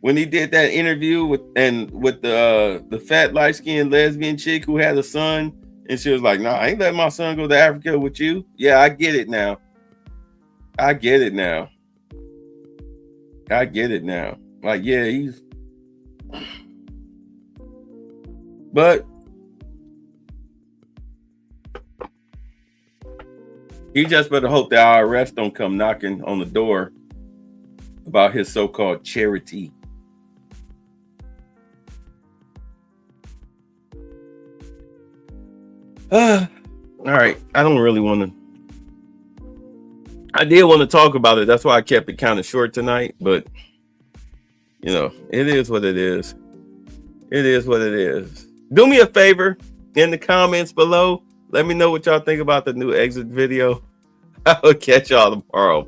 when he did that interview with the fat light-skinned lesbian chick who had a son, and she was like, "Nah, I ain't letting my son go to Africa with you." Yeah, I get it now. I get it now. Like, yeah, but he just better hope the IRS don't come knocking on the door about his so-called charity. All right, I don't really want to. I did want to talk about it. That's why I kept it kind of short tonight. But, it is what it is. It is what it is. Do me a favor in the comments below. Let me know what y'all think about the new exit video. I'll catch y'all tomorrow.